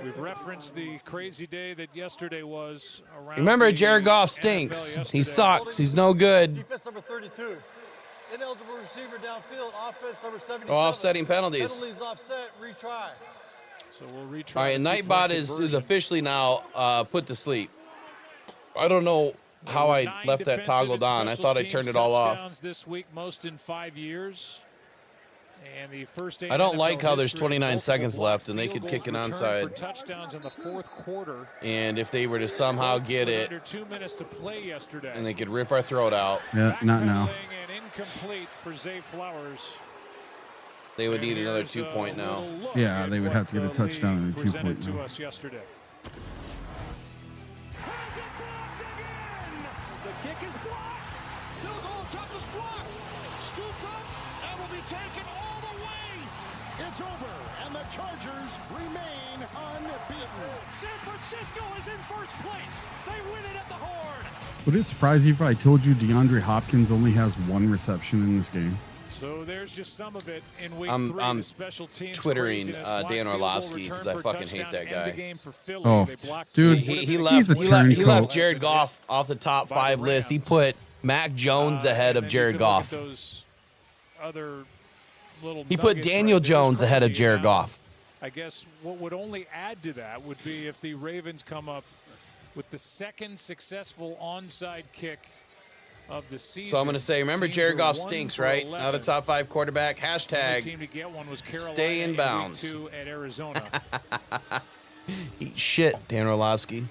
We've referenced the crazy day that yesterday was around. Remember, the Jared Goff NFL stinks. yesterday. He sucks. He's no good. Defense number 32. Ineligible receiver downfield. Offense number 77. Oh, offsetting penalties. Penalties offset. Retry. So we'll retry. All right, Nightbot is officially now put to sleep. I don't know how I left that toggled on. I thought I turned it all off. This week, most in 5 years. And the first I don't like how there's 29 seconds left and they could kick an onside. Touchdowns in the fourth quarter. And if they were to somehow get it, under 2 minutes to play yesterday. and they could rip our throat out. Yeah, not now. And incomplete for Zay Flowers. They would need another 2 point now. Yeah, they would have to get a touchdown and a 2 point to now. us yesterday. The kick is blocked. Field goal attempt is blocked. Scooped up and will be taken all the way. It's over, and the Chargers remain unbeaten. San Francisco is in first place. They win it at the Horn. Would it surprise you if I told you DeAndre Hopkins only has 1 reception in this game? So there's just some of it in week I'm 3. The special teams twittering craziness. Dan Blocked Orlovsky field goal because I return for fucking hate touchdown, that end the guy. game for Philly. Oh, They blocked dude, He he's a turncoat. left Jared Goff off the top 5 list. He put Mac Jones ahead of Jared Goff. Those other little He put nuggets Daniel right there. It's Jones ahead of crazy. Jared Now, Goff. I guess what would only add to that would be if the Ravens come up with the second successful onside kick of the season. So I'm going to say, remember, Teams Jared are Goff 1 stinks, for right? 11. Not a top 5 quarterback. The Hashtag team to get one was Carolina stay in bounds. Week 2 at Arizona. Eat shit, Dan Orlovsky.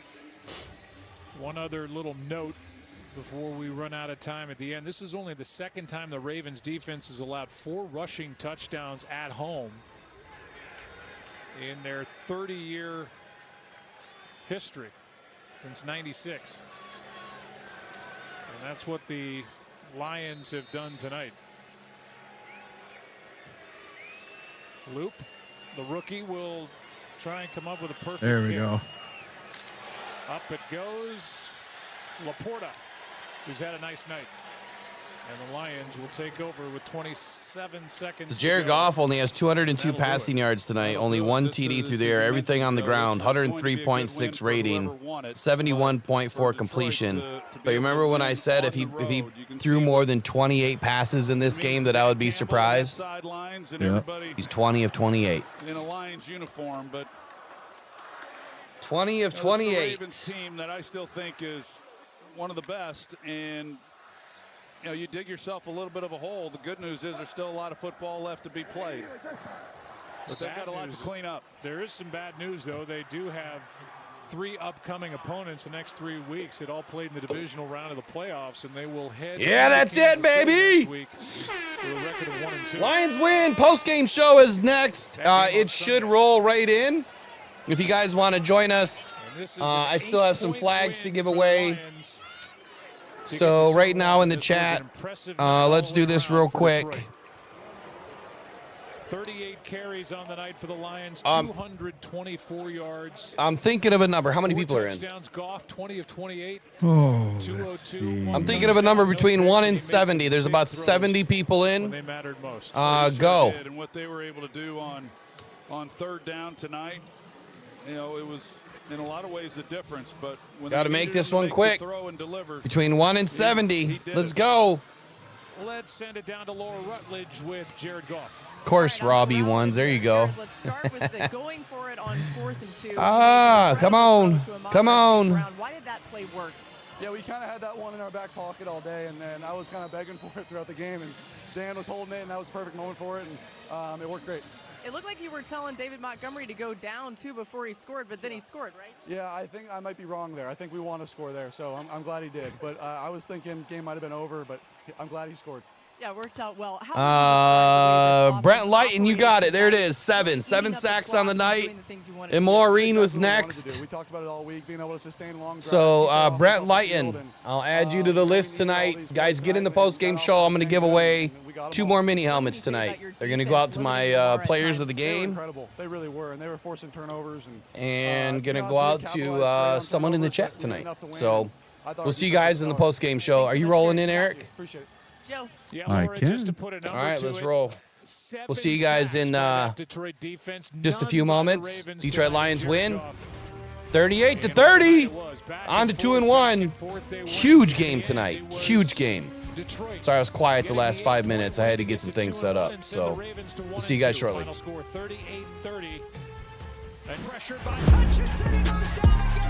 One other little note before we run out of time at the end. This is only the second time the Ravens defense has allowed 4 rushing touchdowns at home in their 30-year history since '96. And that's what the Lions have done tonight. Loop, the rookie, will try and come up with a perfect There we kick. go. Up it goes. Laporta, who's had a nice night. And the Lions will take over with 27 seconds. So Jared Goff only has 202 passing yards tonight. Only 1 TD through the air. Everything on the ground. 103.6 rating. 71.4 completion. But remember when I said if he threw more than 28 passes in this game that I would be surprised? Yep. He's 20 of 28. In a Lions uniform, but 20 of the 28. Ravens team that I still think is one of the best, and you dig yourself a little bit of a hole. The good news is there's still a lot of football left to be played, but they've got a lot to clean up. There is some bad news, though. They do have 3 upcoming opponents the next 3 weeks. It all played in the divisional round of the playoffs, and they will head. Yeah, that's it, baby. With a record of 1-2. Lions win. Post-game show is next. It should roll right in. If you guys want to join us, I still have some flags to give away. So right now in the chat, let's do this real quick. 38 carries on the night for the Lions, 224 yards. I'm thinking of a number. How many people are in? Touchdowns, Goff, 20 of 28. Oh, let's see. I'm thinking of a number between 1 and 70. There's about 70 people in. They mattered most. Go. And what they were able to do on third down tonight, it was in a lot of ways the difference. But when got to make this one quick. Between 1 and 70. Let's go. Let's send it down to Laura Rutledge with Jared Goff. Of course, Robbie ones. There you go. Let's start with the going for it on 4th and 2. Come on. Come on. Why did that play work? Yeah, we kind of had that one in our back pocket all day, and then I was kind of begging for it throughout the game, and Dan was holding it, and that was a perfect moment for it, and it worked great. It looked like you were telling David Montgomery to go down, too, before he scored, but then he scored, right? Yeah, I think I might be wrong there. I think we want to score there, so I'm glad he did. But I was thinking game might have been over, but I'm glad he scored. Yeah, it worked out well. How Brent Lighton, you got it. There it is. 7 sacks on the night. And Maureen was next. We talked about it all week, being able to sustain long drives. So Brent Lighton, I'll add you to the list tonight. Guys, get in the post-game show. I'm going to give away 2 more mini helmets tonight. They're going to go out to my players of the game. Incredible. They really were, and they were forcing turnovers. And going to go out to someone in the chat tonight. So we'll see you guys in the post-game show. Are you rolling in, Eric? Appreciate it. Joe. Yeah, I Laura, can. just to put a number All right, to let's it, roll. We'll see you guys in just a few moments. Detroit Lions win 38-30. On to 2-1. Huge game tonight. Huge game. Sorry I was quiet the last 5 minutes. I had to get some things set up. So we'll see you guys shortly. Final score 38-30. And pressured by Hutchinson, he goes down again.